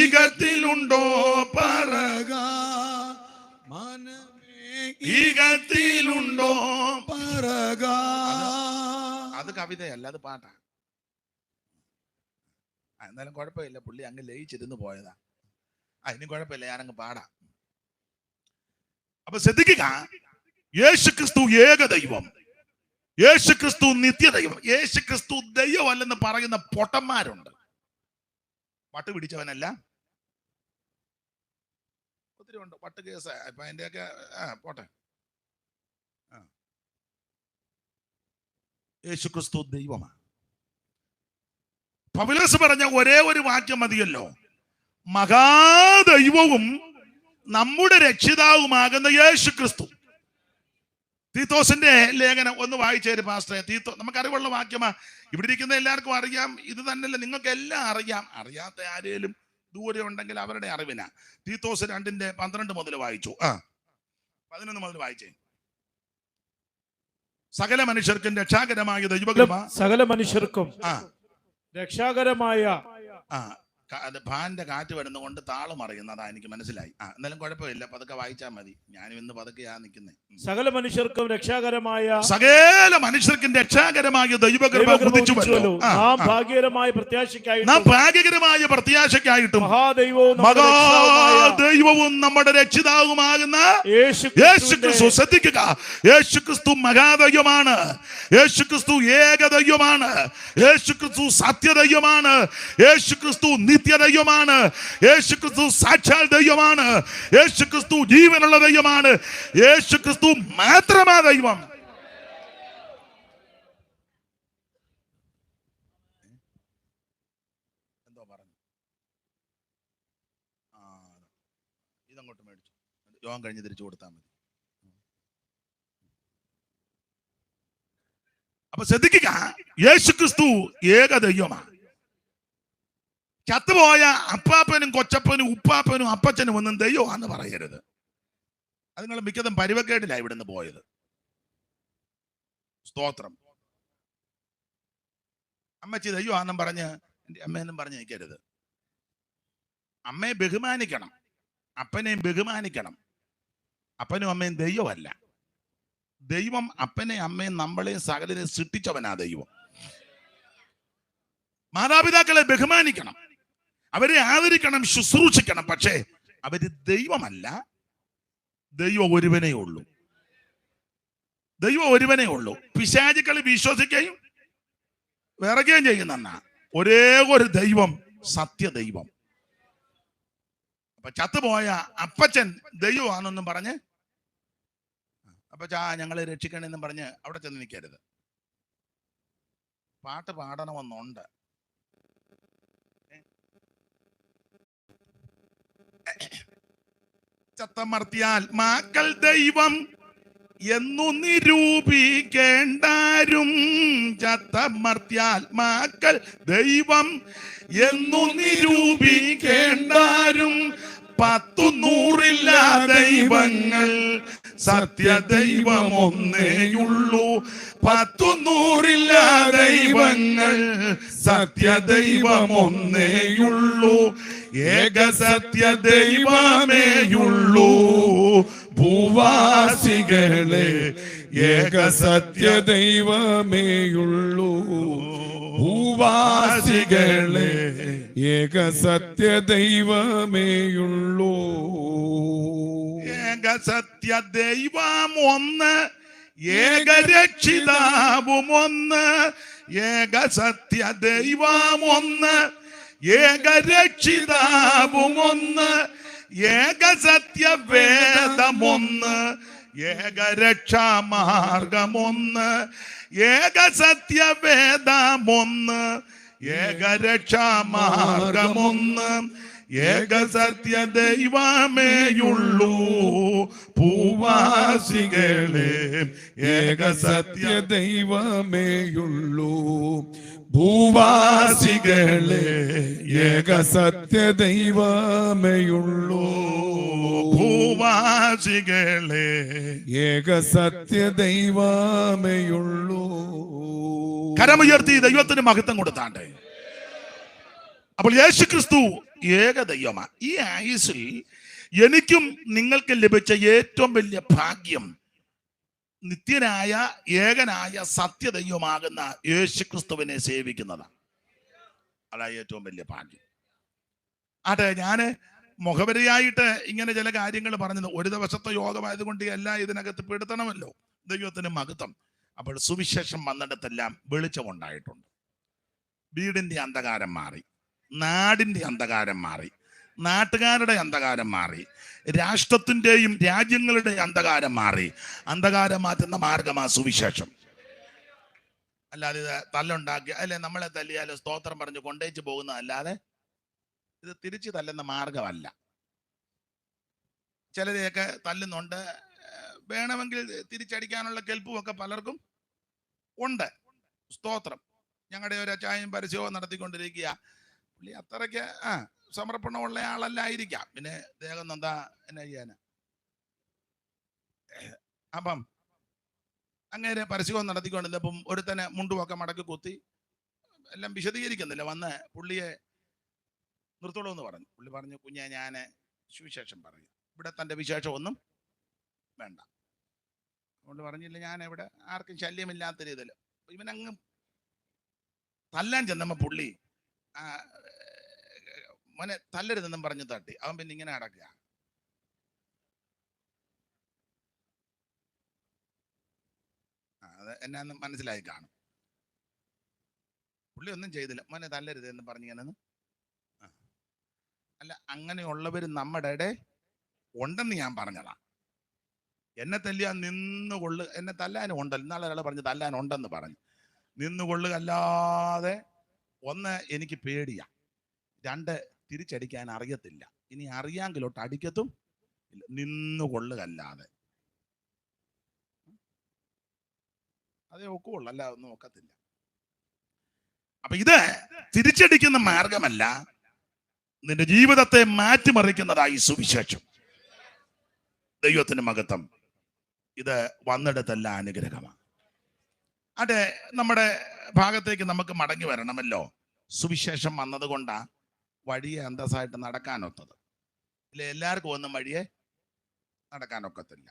ഇകത്തിലുണ്ടോ പറക, ഈകത്തിലുണ്ടോ പറക. അത് കവിതയല്ല, അത് പാട്ടാ. എന്നാലും കുഴപ്പമില്ല, പുള്ളി അങ്ങ് ലയിച്ചിരുന്ന് പോയതാ. ഇനി കുഴപ്പമില്ല, ഞാനങ്ങ് പാടാം. അപ്പൊ ശ്രദ്ധിക്കുക, യേശുക്രിസ്തു ഏകദൈവം, യേശുക്രിസ്തു നിത്യദൈവം. യേശുക്രിസ്തു ദൈവമല്ലെന്ന് പറയുന്ന പൊട്ടന്മാരുണ്ട്. പട്ട് പിടിച്ചവനല്ല, ഒത്തിരി ഉണ്ട് പട്ട് കേസ്. ഇപ്പൊ അതിന്റെയൊക്കെ പോട്ടെ. യേശുക്രിസ്തു ദൈവമാണ്. പൗലോസ് പറഞ്ഞ ഒരേ ഒരു വാക്യം മതിയല്ലോ, മഹാദൈവവും നമ്മുടെ രക്ഷിതാവുമാകുന്ന യേശുക്രിസ്തു. തീത്തോസിന്റെ ലേഖനം ഒന്ന് വായിച്ചേര് പാസ്റ്ററെ. തീത്തോ നമുക്കറിവുള്ള വാക്യമാ, ഇവിടെ ഇരിക്കുന്ന എല്ലാവർക്കും അറിയാം. ഇത് തന്നെയല്ല, നിങ്ങൾക്ക് എല്ലാം അറിയാം. അറിയാത്ത ആരേലും ദൂരെ ഉണ്ടെങ്കിൽ അവരുടെ അറിവിനാ. തീത്തോസ് 2:12 മുതൽ വായിച്ചു. 11 മുതൽ വായിച്ചേ. സകല മനുഷ്യർക്കും രക്ഷാകരമായ ദൈവകൃപ, സകല മനുഷ്യർക്കും രക്ഷാകരമായ. ഫാന്റെ കാറ്റ് വരുന്നതുകൊണ്ട് താളം അറിയുന്നതാ, എനിക്ക് മനസ്സിലായി. എന്നാലും കുഴപ്പമില്ല, പതുക്കെ വായിച്ചാൽ മതി. ഞാനും ഇന്ന് പതുക്കെയാ നിൽക്കുന്നത്. സകല മനുഷ്യർക്കും രക്ഷാകരമായ ദൈവകൃപ ഉദിച്ചുവല്ലോ. നാം ഭാഗ്യകരമായ പ്രത്യാശയ്ക്കായിട്ടും മഹാദൈവവും നമ്മുടെ രക്ഷിതാവുമാകുന്ന യേശുക്രിസ്തു. ശ്രദ്ധിക്കുക, യേശുക്രിസ്തു മഹാദൈവമാണ്, യേശുക്രിസ്തു ഏകദൈവമാണ്, യേശുക്രിസ്തു സത്യദൈവമാണ്, യേശുക്രിസ്തു നിത്യദൈവമാണ്, യേശുക്രിസ്തു സാക്ഷാൽ ദൈവമാണ്, യേശുക്രിസ്തു ജീവനുള്ള ദൈവമാണ്, യേശുക്രിസ്തു മാത്രമാ ദൈവം. എന്തോ പറഞ്ഞു, ഇതങ്ങോട്ട് മേടിച്ചു, യോഗം കഴിഞ്ഞ് തിരിച്ചു കൊടുത്താൽ മതി. അപ്പൊ ശ്രദ്ധിക്കുക, യേശുക്രിസ്തു ഏകദൈവമാണ്. ചത്തുപോയ അപ്പാപ്പനും കൊച്ചപ്പനും ഉപ്പാപ്പനും അപ്പച്ചനും ഒന്നും ദൈവമാന്ന് പറയരുത്. അത് നിങ്ങൾ മിക്കതും പരിവക്കേടിലാണ് ഇവിടുന്ന് പോയത്. സ്തോത്രം. അമ്മച്ചി ദൈവമാണെന്നും പറഞ്ഞ് എൻ്റെ അമ്മയെന്നും പറഞ്ഞ് നിൽക്കരുത്. അമ്മയെ ബഹുമാനിക്കണം, അപ്പനെയും ബഹുമാനിക്കണം. അപ്പനും അമ്മയും ദൈവമല്ല. ദൈവം അപ്പനെയും അമ്മയും നമ്മളെയും സകലരെയും സൃഷ്ടിച്ചവനാ ദൈവം. മാതാപിതാക്കളെ ബഹുമാനിക്കണം, അവരെ ആദരിക്കണം, ശുശ്രൂഷിക്കണം. പക്ഷേ അവര് ദൈവമല്ല. ദൈവം ഒരുവനേ ഉള്ളൂ, ദൈവം ഒരുവനേ ഉള്ളൂ. പിശാചുക്കളെ വിശ്വസിക്കുകയും വിറകുകയും ചെയ്യുന്ന ഒരേ ഒരു ദൈവം, സത്യദൈവം. അപ്പൊ ചത്തുപോയ അപ്പച്ചൻ ദൈവമാണെന്നും പറഞ്ഞ് അപ്പച്ചാ ഞങ്ങളെ രക്ഷിക്കണമെന്നും പറഞ്ഞ് അവിടെ ചെന്ന് നിൽക്കരുത്. പാട്ട് പാടണമെന്നുണ്ട്. ചത്തമർത്തിയാത്മാക്കൾ ദൈവം എന്നു നിരൂപിക്കേണ്ടാരും, ചത്തമർത്തിയാത്മാക്കൾ ദൈവം എന്നു നിരൂപിക്കേണ്ടാരും. 10 ദൈവങ്ങൾ സത്യദൈവം ഒന്നേയുള്ളൂ. 10 ദൈവങ്ങൾ സത്യദൈവം ഒന്നേയുള്ളൂ. ഏക സത്യദൈവമേയുള്ളൂ ഭൂവാസികളെ, ഏക സത്യദൈവമേയുള്ളൂ ഭൂവാസികളെ, ഏക സത്യദൈവമേയുള്ളൂ. ഏക സത്യദൈവം ഒന്ന്, ഏക രക്ഷിതാവും ഒന്ന്. ഏക സത്യദൈവം ഒന്ന്, ഏക രക്ഷിതാവും ഒന്ന്. ഏക സത്യവേദമൊന്ന്, ഏക രക്ഷാമാർഗമൊന്ന്. ഏക സത്യവേദമൊന്ന്, ഏക രക്ഷാമാർഗമൊന്ന്. ഏക സത്യദൈവമേയുള്ളൂ ഭൂവാസികളെ ഏക സത്യ ദൈവമേയുള്ളൂ. ഭൂവാസികളെ ഏക സത്യ ദൈവമേയുള്ളൂ. ഭൂവാസികളെ ഏക സത്യ ദൈവമേയുള്ളൂ. കരമുയർത്തി ദൈവത്തിന് മഹത്വം കൊടുത്താണ്ട്. അപ്പോൾ യേശുക്രിസ്തു ഏക ദൈവമാ. ഈ ആയുസ്സിൽ എനിക്കും നിങ്ങൾക്ക് ലഭിച്ച ഏറ്റവും വലിയ ഭാഗ്യം നിത്യനായ ഏകനായ സത്യദൈവമാകുന്ന യേശുക്രിസ്തുവിനെ സേവിക്കുന്നതാണ്. അതാ ഏറ്റവും വലിയ ഭാഗ്യം. അതെ, ഞാന് മുഖവരിയായിട്ട് ഇങ്ങനെ ചില കാര്യങ്ങൾ പറഞ്ഞത് ഒരു ദിവസത്തെ യോഗമായതുകൊണ്ട് എല്ലാം ഇതിനകത്ത് പെടുത്തണമല്ലോ. ദൈവത്തിന് മഹത്വം. അപ്പോൾ സുവിശേഷം വന്നിടത്തെല്ലാം വെളിച്ചമുണ്ടായിട്ടുണ്ട്. വീടിന്റെ അന്ധകാരം മാറി, നാടിന്റെ അന്ധകാരം മാറി, നാട്ടുകാരുടെ അന്ധകാരം മാറി, രാഷ്ട്രത്തിന്റെയും രാജ്യങ്ങളുടെ അന്ധകാരം മാറി. അന്ധകാരം മാറ്റുന്ന മാർഗമാ സുവിശേഷം. അല്ലാതെ ഇത് തല്ലുണ്ടാക്കി അല്ലെ നമ്മളെ തല്ലിയാലോ സ്തോത്രം പറഞ്ഞ് കൊണ്ടേച്ച് പോകുന്നതല്ലാതെ ഇത് തിരിച്ചു തല്ലുന്ന മാർഗമല്ല. ചിലരെയൊക്കെ തല്ലുന്നുണ്ട്, വേണമെങ്കിൽ തിരിച്ചടിക്കാനുള്ള കെൽപ്പും ഒക്കെ പലർക്കും ഉണ്ട്. സ്തോത്രം. ഞങ്ങളുടെ ഒരു ചായയും പരസ്യവും നടത്തിക്കൊണ്ടിരിക്കുക. പുള്ളി അത്രയ്ക്ക് സമർപ്പണമുള്ള ആളല്ലായിരിക്കാം. പിന്നെ ദേഹം എന്താ എന്നാ ചെയ്യാന്. അപ്പം അങ്ങനെ പരസ്യവും നടത്തിക്കൊണ്ടിരുന്നപ്പം ഒരുത്തനെ മുണ്ടുമൊക്കെ മടക്കി കുത്തി, എല്ലാം വിശദീകരിക്കുന്നില്ല, വന്ന് പുള്ളിയെ നിർത്തോളൂ എന്ന് പറഞ്ഞു. പുള്ളി പറഞ്ഞു, കുഞ്ഞെ ഞാൻ സുവിശേഷം പറയും, ഇവിടെ തൻ്റെ വിശേഷം ഒന്നും വേണ്ട. അതുകൊണ്ട് പറഞ്ഞില്ല, ഞാൻ ഇവിടെ ആർക്കും ശല്യമില്ലാത്ത രീതിയിൽ. ഇവനങ്ങ് തല്ലാൻ ചെന്നപ്പോൾ പുള്ളി മോനെ തല്ലരുതെന്നും പറഞ്ഞു തട്ടി. അവൻ പിന്നെ ഇങ്ങനെ അടക്കുക. അത് എന്നാന്ന് മനസ്സിലായി കാണും. പുള്ളി ഒന്നും ചെയ്തില്ല. മോനെ തല്ലരുത് എന്ന് പറഞ്ഞിങ്ങനെ. അല്ല, അങ്ങനെയുള്ളവർ നമ്മുടെ ഇടയിൽ ഉണ്ടെന്ന് ഞാൻ പറഞ്ഞതാ. എന്നെ തല്ലിയാൻ നിന്നുകൊള്ളു, എന്നെ തല്ലാനും ഉണ്ടല്ലോ. ഇന്നാളെ ഒരാൾ പറഞ്ഞു തല്ലാനുണ്ടെന്ന് പറഞ്ഞു. നിന്നുകൊള്ളുക അല്ലാതെ ഒന്ന് എനിക്ക് പേടിയാ, രണ്ട് തിരിച്ചടിക്കാൻ അറിയത്തില്ല. ഇനി അറിയാങ്കിലോട്ട് അടിക്കത്തും ഇല്ല. നിന്നുകൊള്ളുകല്ലാതെ അതേ ഒക്കുള്ളൂ, അല്ല ഒന്നും ഒക്കത്തില്ല. അപ്പൊ ഇത് തിരിച്ചടിക്കുന്ന മാർഗമല്ല, നിന്റെ ജീവിതത്തെ മാറ്റിമറിക്കുന്നതായി സുവിശേഷം. ദൈവത്തിന് മഹത്വം. ഇത് വന്നിടത്തല്ല അനുഗ്രഹമാണ്. അതെ, നമ്മുടെ ഭാഗത്തേക്ക് നമുക്ക് മടങ്ങി വരണമല്ലോ. സുവിശേഷം വന്നതുകൊണ്ടാ വഴിയെ അന്തസ്സായിട്ട് നടക്കാനൊത്തത്. ഇല്ല, എല്ലാവർക്കും ഒന്നും വഴിയെ നടക്കാനൊക്കത്തില്ല.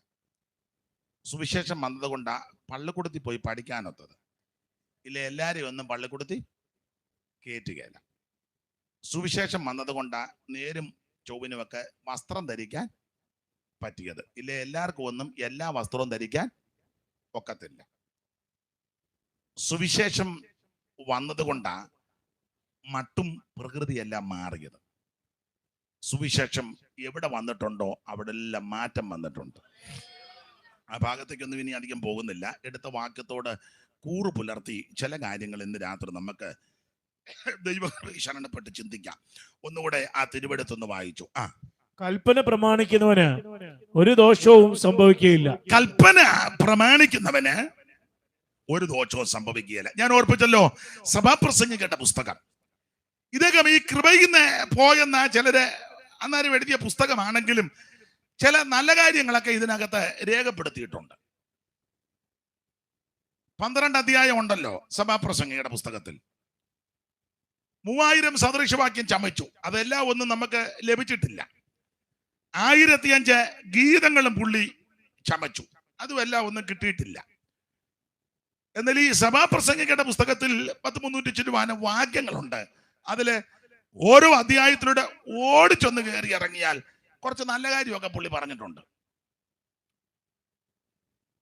സുവിശേഷം വന്നതുകൊണ്ടാ പള്ളിക്കൂടത്തിൽ പോയി പഠിക്കാനൊത്തത്. ഇല്ല, എല്ലാവരെയും ഒന്നും പള്ളിക്കൂടത്തിൽ കയറ്റുകയില്ല. സുവിശേഷം വന്നതുകൊണ്ടാ നേരും ചൊവ്വിനുമൊക്കെ വസ്ത്രം ധരിക്കാൻ പറ്റിയത്. ഇല്ല, എല്ലാവർക്കും ഒന്നും എല്ലാ വസ്ത്രവും ധരിക്കാൻ ഒക്കത്തില്ല. സുവിശേഷം വന്നതുകൊണ്ടാ മട്ടും പ്രകൃതിയെല്ലാം മാറിയത്. സുവിശേഷം എവിടെ വന്നിട്ടുണ്ടോ അവിടെ എല്ലാം മാറ്റം വന്നിട്ടുണ്ട്. ആ ഭാഗത്തേക്കൊന്നും ഇനി അധികം പോകുന്നില്ല. എടുത്ത വാക്യത്തോട് കൂറു പുലർത്തി ചില കാര്യങ്ങൾ ഇന്ന് രാത്രി നമുക്ക് ദൈവ ശരണപ്പെട്ട് ചിന്തിക്കാം. ഒന്നുകൂടെ ആ തിരുവെടുത്തൊന്ന് വായിച്ചു. കൽപ്പന പ്രമാണിക്കുന്നവന് ഒരു ദോഷവും സംഭവിക്കുകയില്ല. കൽപ്പന പ്രമാണിക്കുന്നവന് ഒരു ദോഷവും സംഭവിക്കുകയില്ല. ഞാൻ ഓർപ്പിച്ചല്ലോ, സഭാപ്രസംഗിക്കേണ്ട പുസ്തകം. ഇദ്ദേഹം ഈ കൃപയിന്ന് പോയെന്ന ചിലര് അന്നേരം എഴുതിയ പുസ്തകമാണെങ്കിലും ചില നല്ല കാര്യങ്ങളൊക്കെ ഇതിനകത്ത് രേഖപ്പെടുത്തിയിട്ടുണ്ട്. 12 അധ്യായം ഉണ്ടല്ലോ സഭാപ്രസംഗിയുടെ പുസ്തകത്തിൽ. 3000 സദൃശവാക്യം ചമച്ചു. അതെല്ലാം ഒന്നും നമുക്ക് ലഭിച്ചിട്ടില്ല. 1005 ഗീതങ്ങളും പുള്ളി ചമച്ചു. അതുമെല്ലാം ഒന്നും കിട്ടിയിട്ടില്ല. എന്നാൽ ഈ സഭാപ്രസംഗികളുടെ പുസ്തകത്തിൽ 300 ചില്ലുവാനം വാക്യങ്ങളുണ്ട്. അതില് ഓരോ അധ്യായത്തിലൂടെ ഓടിച്ചൊന്ന് കയറി ഇറങ്ങിയാൽ കുറച്ച് നല്ല കാര്യമൊക്കെ പുള്ളി പറഞ്ഞിട്ടുണ്ട്.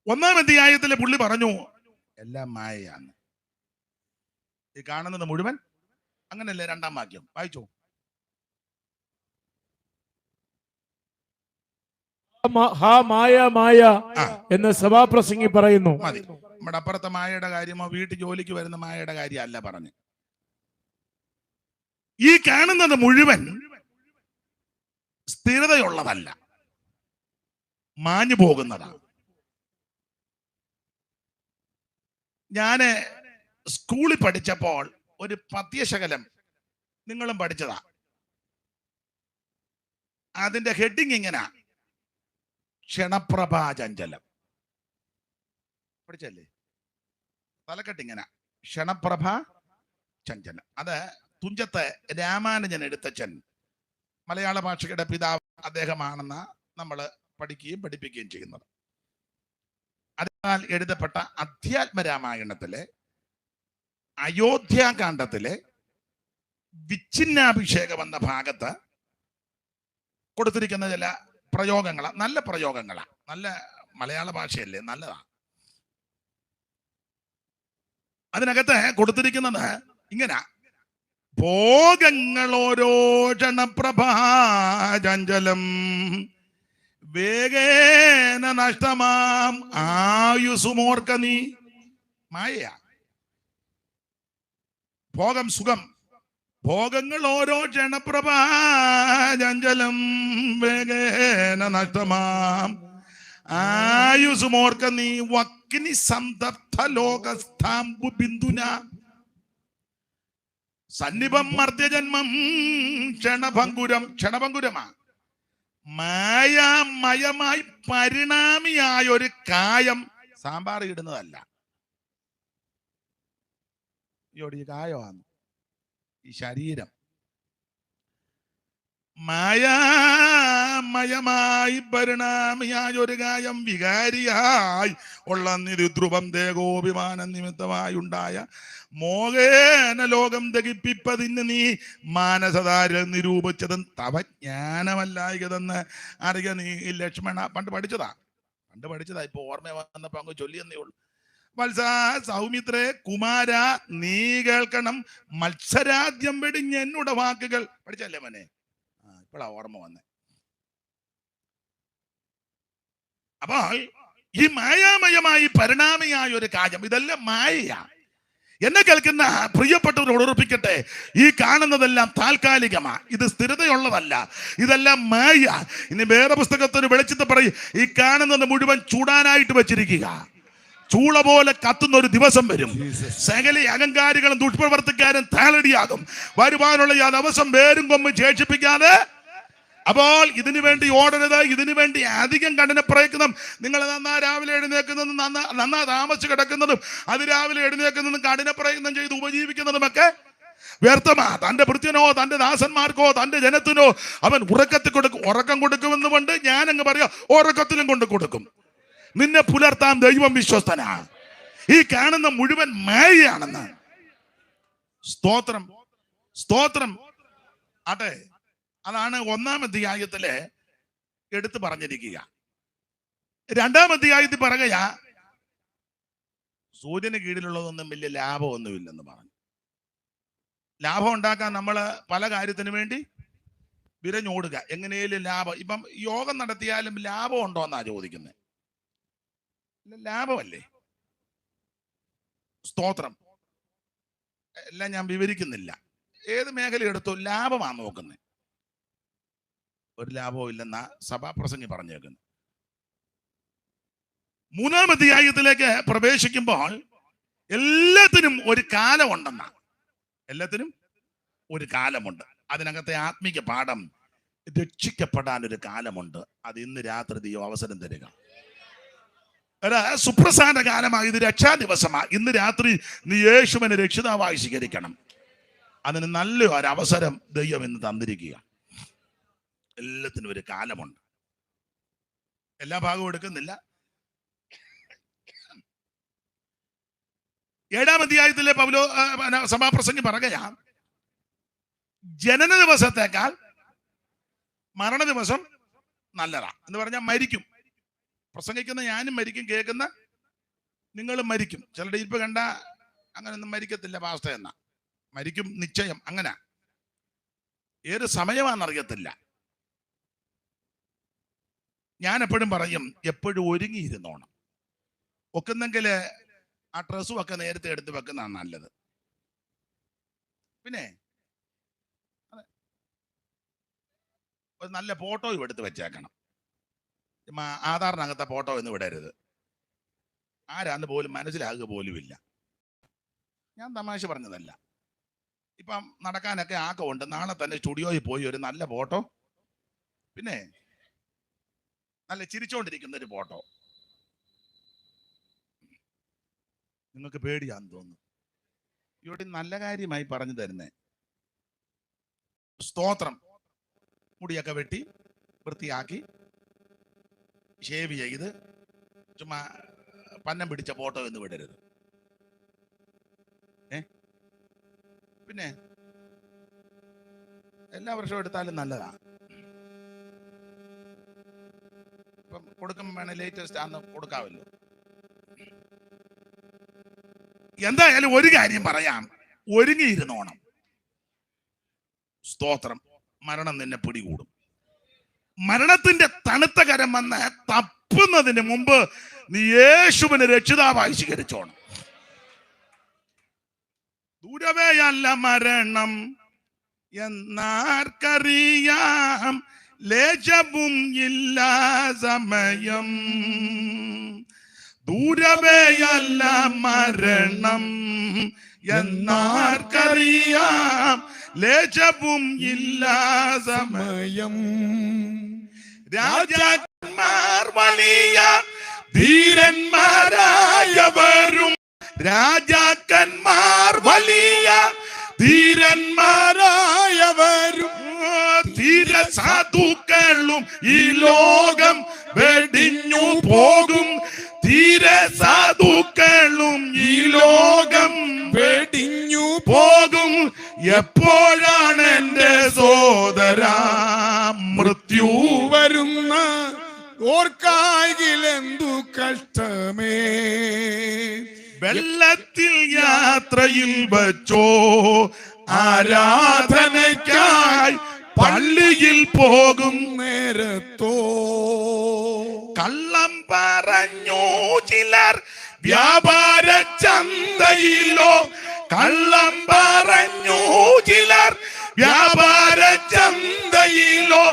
1-ാം അധ്യായത്തിൽ പുള്ളി പറഞ്ഞു എല്ലാം മായയാണ്. ഈ കാണുന്നത് മുഴുവൻ അങ്ങനല്ലേ? 2-ാം വാക്യം വായിച്ചോ. മായ മായ എന്ന് സഭാപ്രസംഗി പറയുന്നു. മതി. നമ്മുടെ അപ്പുറത്തെ മായയുടെ കാര്യമോ വീട്ടിൽ ജോലിക്ക് വരുന്ന മായയുടെ കാര്യമല്ല പറഞ്ഞു. ഈ കാണുന്നത് മുഴുവൻ സ്ഥിരതയുള്ളതല്ല. മാഞ്ഞു പോകുന്നതാണ്. ഞാന് സ്കൂളിൽ പഠിച്ചപ്പോൾ ഒരു പദ്യശകലം നിങ്ങളും പഠിച്ചതാ. അതിന്റെ ഹെഡിങ് ഇങ്ങനെ, ക്ഷണപ്രഭാചഞ്ചലം. പഠിച്ചല്ലേ? തലക്കെട്ടിങ്ങനെ, ക്ഷണപ്രഭ ചഞ്ചലം. അത് തുഞ്ചത്ത് രാമാനുജൻ എഴുത്തച്ഛൻ, മലയാള ഭാഷയുടെ പിതാവ് അദ്ദേഹമാണെന്ന് നമ്മൾ പഠിക്കുകയും പഠിപ്പിക്കുകയും ചെയ്യുന്നത്. അതിനാൽ എഴുതപ്പെട്ട അധ്യാത്മരാമായണത്തിലെ അയോധ്യാകാന്ഡത്തിലെ വിച്ഛിന്നാഭിഷേകം എന്ന ഭാഗത്ത് കൊടുത്തിരിക്കുന്ന ചില പ്രയോഗങ്ങളാ, നല്ല പ്രയോഗങ്ങളാ, നല്ല മലയാള ഭാഷയല്ലേ, നല്ലതാ. അതിനകത്ത് കൊടുത്തിരിക്കുന്നത് ഇങ്ങനെ, ഭോഗങ്ങളോരോ ക്ഷണപ്രഭാചഞ്ചലം വേഗേന നഷ്ടമാം ആയുസുമോർക്ക നീ. മായയാ ഭോഗം, സുഖം. ഭോഗങ്ങൾ ഓരോ ക്ഷണപ്രഭാചഞ്ചലം വേഗേന നഷ്ടമാം ആയുസുമോർക്ക നീ. വക്കിനി സംതപ്ത ലോകസ്ഥാംബു ബിന്ദുന സന്നിപം മർത്യജന്മം ക്ഷണഭംഗുരം. ക്ഷണഭംഗുരമാ, മായാമയമായി പരിണാമിയായ ഒരു കായം. സാമ്പാർ ഇടുന്നതല്ല, ഈ കായമാണ് ഈ ശരീരം. മായാമയമായി പരിണാമിയായ ഒരു കായം, വികാരിയായി ഉള്ള നിരുദ്രുവം ദേഹോഭിമാന നിമിത്തമായി ഉണ്ടായ മോഹേന ലോകം ദഹിപ്പിപ്പതിന് നീ മാനസധാര നിരൂപിച്ചതും തവ ജ്ഞാനമല്ലായതെന്ന് അറിയ നീ ലക്ഷ്മണ. പണ്ട് പഠിച്ചതാ ഇപ്പൊ ഓർമ്മ വന്നപ്പോ അങ്ങ് ചൊല്ലിയെന്നേ ഉള്ളൂ. വത്സ സൗമിത്രേ കുമാര നീ കേൾക്കണം, മത്സരാദ്യം വെടിഞ്ഞ് എന്നോട് വാക്കുകൾ. പഠിച്ചല്ലേ മോനെ? ഇപ്പോഴാ ഓർമ്മ വന്നേ. അപ്പോൾ ഈ മായാമയമായി പരിണാമിയായ ഒരു കാര്യം, ഇതെല്ലാം മായയാ. എന്നെ കേൾക്കുന്ന പ്രിയപ്പെട്ടവരോട് ഉറപ്പിക്കട്ടെ, ഈ കാണുന്നതെല്ലാം താൽക്കാലികമാ, ഇത് സ്ഥിരതയുള്ളതല്ല, ഇതെല്ലാം മായ. ഇനി വേറെ പുസ്തകത്തിന് വെളിച്ചത്ത് പറയും, ഈ കാണുന്നത് മുഴുവൻ ചൂടാനായിട്ട് വെച്ചിരിക്കുക. ചൂള പോലെ കത്തുന്ന ഒരു ദിവസം വരും. സകല അഹങ്കാരികളും ദുഷ്പ്രവർത്തിക്കാരും താളടിയാകും. വരുവാനുള്ള ആ ദിവസം വേരും കൊമ്പ് ശേഷിപ്പിക്കാതെ. അപ്പോൾ ഇതിനു വേണ്ടി ഓടരുത്, ഇതിനു വേണ്ടി അധികം കഠിന പ്രയത്നം. നിങ്ങൾ നന്നാ രാവിലെ എഴുന്നേക്കുന്നതും നന്നാ താമസിച്ച് കിടക്കുന്നതും അതിരാവിലെ എഴുന്നേക്കുന്നതും കഠിന പ്രയത്നം ചെയ്ത് ഉപജീവിക്കുന്നതുമൊക്കെ വ്യർത്ഥമാ. തന്റെ ഭൃത്യനോ തന്റെ ദാസന്മാർക്കോ തന്റെ ജനത്തിനോ അവൻ ഉറക്കം കൊടുക്കുമെന്ന് കൊണ്ട് ഞാൻ അങ്ങ് പറയാ, ഉറക്കത്തിലും കൊണ്ട് കൊടുക്കും. നിന്നെ പുലർത്താൻ ദൈവം വിശ്വസ്തനാ. ഈ കാണുന്ന മുഴുവൻ മായയാണെന്ന്. സ്തോത്രം, സ്തോത്രം ആട്ടെ. അതാണ് 1-ാം അധ്യായത്തില് എടുത്തു പറഞ്ഞിരിക്കുക. 2-ാം അധ്യായത്തിൽ പറയുക, സൂര്യന് കീഴിലുള്ളതൊന്നും വലിയ ലാഭമൊന്നുമില്ലെന്ന് പറഞ്ഞു. ലാഭം ഉണ്ടാക്കാൻ നമ്മൾ പല കാര്യത്തിന് വേണ്ടി വിരഞ്ഞോടുക. എങ്ങനെയും ലാഭം. ഇപ്പം യോഗം നടത്തിയാലും ലാഭം ഉണ്ടോ എന്നാ ചോദിക്കുന്നത്. ലാഭമല്ലേ? സ്തോത്രം. എല്ലാം ഞാൻ വിവരിക്കുന്നില്ല. ഏത് മേഖല എടുത്തോ ലാഭമാണ് നോക്കുന്നത്. ഒരു ലാഭവും ഇല്ലെന്ന സഭാപ്രസംഗി പറഞ്ഞേക്കുന്നു. 3-ാം അധ്യായത്തിലേക്ക് പ്രവേശിക്കുമ്പോൾ എല്ലാത്തിനും ഒരു കാലമുണ്ടെന്ന. എല്ലാത്തിനും ഒരു കാലമുണ്ട്. അതിനകത്തെ ആത്മീക പാഠം, രക്ഷിക്കപ്പെടാൻ ഒരു കാലമുണ്ട്. അത് ഇന്ന് രാത്രി ദൈവം അവസരം തരിക. ഒരു സുപ്രധാന കാലമാണ് ഇത്, രക്ഷാ ദിവസമാണ്. ഇന്ന് രാത്രി നീ യേശുവിനെ രക്ഷിതാവായി സ്വീകരിക്കണം. അതിന് നല്ലൊരു അവസരം ദൈവം ഇന്ന് തന്നിരിക്കുക. എല്ലാത്തിനും ഒരു കാലമുണ്ട്. എല്ലാ ഭാഗവും എടുക്കുന്നില്ല. 7-ാം അധ്യായത്തിലെ സഭാപ്രസംഗി പറയുക, ജനന ദിവസത്തേക്കാൾ മരണ ദിവസം നല്ലതാ എന്ന് പറഞ്ഞാൽ മരിക്കും. പ്രസംഗിക്കുന്ന ഞാനും മരിക്കും, കേൾക്കുന്ന നിങ്ങളും മരിക്കും. ചിലരുടെ ഇരിപ്പ് കണ്ട അങ്ങനെയൊന്നും മരിക്കത്തില്ല പാസ്റ്റർ എന്ന, മരിക്കും നിശ്ചയം. അങ്ങനെ ഏത് സമയമാണെന്നറിയത്തില്ല. ഞാൻ എപ്പോഴും പറയും, എപ്പോഴും ഒരുങ്ങിയിരുന്നോണം. ഒക്കുന്നെങ്കിൽ ആ ഡ്രസ്സും ഒക്കെ നേരത്തെ എടുത്ത് വെക്കുന്നതാണ് നല്ലത്. പിന്നെ ഒരു നല്ല ഫോട്ടോയും എടുത്ത് വെച്ചേക്കണം. ആധാറിനകത്തെ ഫോട്ടോ എന്ന് വിടരുത്. ആരാന്ന് പോലും മനസ്സിലാകുക പോലുമില്ല. ഞാൻ തമാശ പറഞ്ഞതല്ല. ഇപ്പം നടക്കാനൊക്കെ ആക്കമുണ്ട്. നാളെ തന്നെ സ്റ്റുഡിയോയിൽ പോയി ഒരു നല്ല ഫോട്ടോ, പിന്നെ നല്ല ചിരിച്ചോണ്ടിരിക്കുന്ന ഒരു ഫോട്ടോ. നിങ്ങൾക്ക് പേടിയാന്ന് തോന്നുന്നു. ഇവിടെ നല്ല കാര്യമായി പറഞ്ഞു തരുന്നേ. സ്തോത്രം. മുടിയൊക്കെ വെട്ടി വൃത്തിയാക്കി ഷേവ് ചെയ്ത് ചുമ്മാ പന്നം പിടിച്ച ഫോട്ടോ എന്ന് വിടരുത്. പിന്നെ എല്ലാ വർഷവും എടുത്താലും നല്ലതാ. ഇപ്പം കൊടുക്കും വേണേ ലേറ്റസ്റ്റ് ആന്ന് കൊടുക്കാമല്ലോ. എന്തായാലും ഒരു കാര്യം പറയാം, ഒരുങ്ങിയിരുന്നോണം. സ്തോത്രം. മരണം നിന്നെ പിടികൂടും. മരണത്തിന്റെ തണുത്ത കരം വന്ന് തപ്പുന്നതിന് മുമ്പ് നീ യേശുവിനെ രക്ഷിതാവായി സ്വീകരിച്ചോണം. ദൂരവേയല്ല മരണം എന്നാർക്കറിയാം, ലേശവും ഇല്ല സമയം. ദൂരവേയല്ല മരണം എന്നാർക്കറിയാം, ലേശവും ഇല്ല സമയം. രാജാക്കന്മാർ വലിയ ധീരന്മാരായവരും, രാജാക്കന്മാർ വലിയ ധീരന്മാരായവരും, ധീരസാധുക്കളും ഈ ലോകം വെടിഞ്ഞു പോകും. ധീരസാധുക്കളും ഈ ലോകം വെടിഞ്ഞു പോകും. എപ്പോഴാണ് എന്റെ സോദരാ മൃത്യു വരുന്ന ഓർക്കായിലെന്തു കഷ്ടമേ. വെള്ളത്തിൽ യാത്രയിൽ വച്ചോ ആരാധനയ്ക്കായി പള്ളിയിൽ പോകും നേരത്തോ. കള്ളം പറഞ്ഞു ചിലർ വ്യാപാര ചന്തയിലോ, കള്ളം പറഞ്ഞു ചിലർ വ്യാപാര ചന്തയിലോ,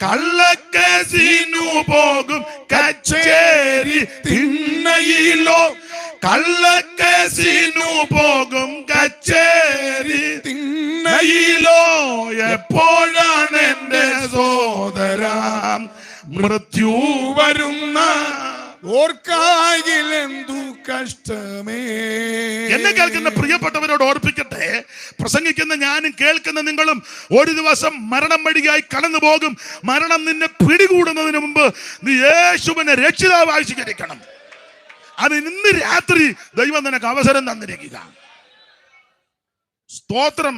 കള്ളക്കേസിനു പോകും കച്ചേരി തിണ്ണയിലോ, കള്ളക്കേസിനു പോകും കച്ചേരി തിണ്ണയിലോ. എപ്പോഴാണ് എന്റെ സോദരാ മൃത്യു വരുന്ന ഓർക്കായിലെന്തു കഷ്ടമേ. എന്നെ കേൾക്കുന്ന പ്രിയപ്പെട്ടവരോട് ഓർപ്പിക്കട്ടെ, പ്രസംഗിക്കുന്ന ഞാനും കേൾക്കുന്ന നിങ്ങളും ഒരു ദിവസം മരണം വഴിയായി കടന്നു പോകും. മരണം നിന്നെ പിടികൂടുന്നതിന് മുമ്പ് നീ യേശുവിനെ രക്ഷിതാവായി സ്വീകരിക്കണം. അത് ഇന്ന് രാത്രി ദൈവം നിനക്ക് അവസരം തന്നിരിക്കുക. സ്തോത്രം,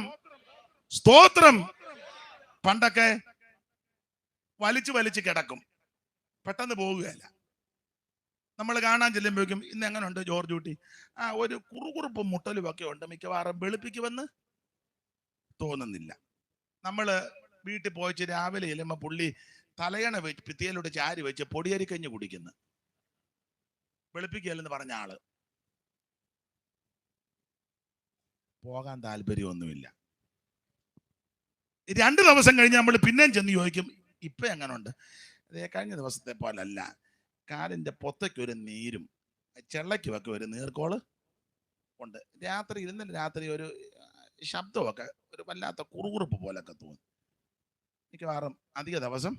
സ്തോത്രം. പണ്ടൊക്കെ വലിച്ചു വലിച്ചു കിടക്കും, പെട്ടെന്ന് പോവുകയല്ല. നമ്മൾ കാണാൻ ചെല്ലുമ്പോഴേക്കും ഇന്ന് എങ്ങനെ ഉണ്ട് ജോർജ് കുട്ടി, ഒരു കുറുകുറുപ്പും മുട്ടലും ഒക്കെ ഉണ്ട്, മിക്കവാറും വെളുപ്പിക്കുമെന്ന് തോന്നുന്നില്ല. നമ്മൾ വീട്ടിൽ പോയിച്ച് രാവിലെ ചെല്ലുമ്പോൾ പുള്ളി തലയണ വെച്ച് ഭിത്തിയിലൂടെ ചാരി വെച്ച് പൊടിയരിക്കഞ്ഞ് കുടിക്കുന്നു. വെളുപ്പിക്കല്ലെന്ന് പറഞ്ഞ ആള് പോകാൻ താല്പര്യമൊന്നുമില്ല. 2 ദിവസം കഴിഞ്ഞ് നമ്മൾ പിന്നെയും ചെന്ന് ചോദിക്കും, ഇപ്പൊ എങ്ങനെയുണ്ട്? അതേ കഴിഞ്ഞ ദിവസത്തെ പോലല്ല, കാലിന്റെ പൊത്തയ്ക്കൊരു നീരും ചെള്ളയ്ക്കുമൊക്കെ ഒരു നീർക്കോള് ഉണ്ട്. ഇന്നലെ രാത്രി ഒരു ശബ്ദമൊക്കെ ഒരു വല്ലാത്ത കുറുകുറുപ്പ് പോലൊക്കെ തോന്നി. മിക്കവാറും അധിക ദിവസം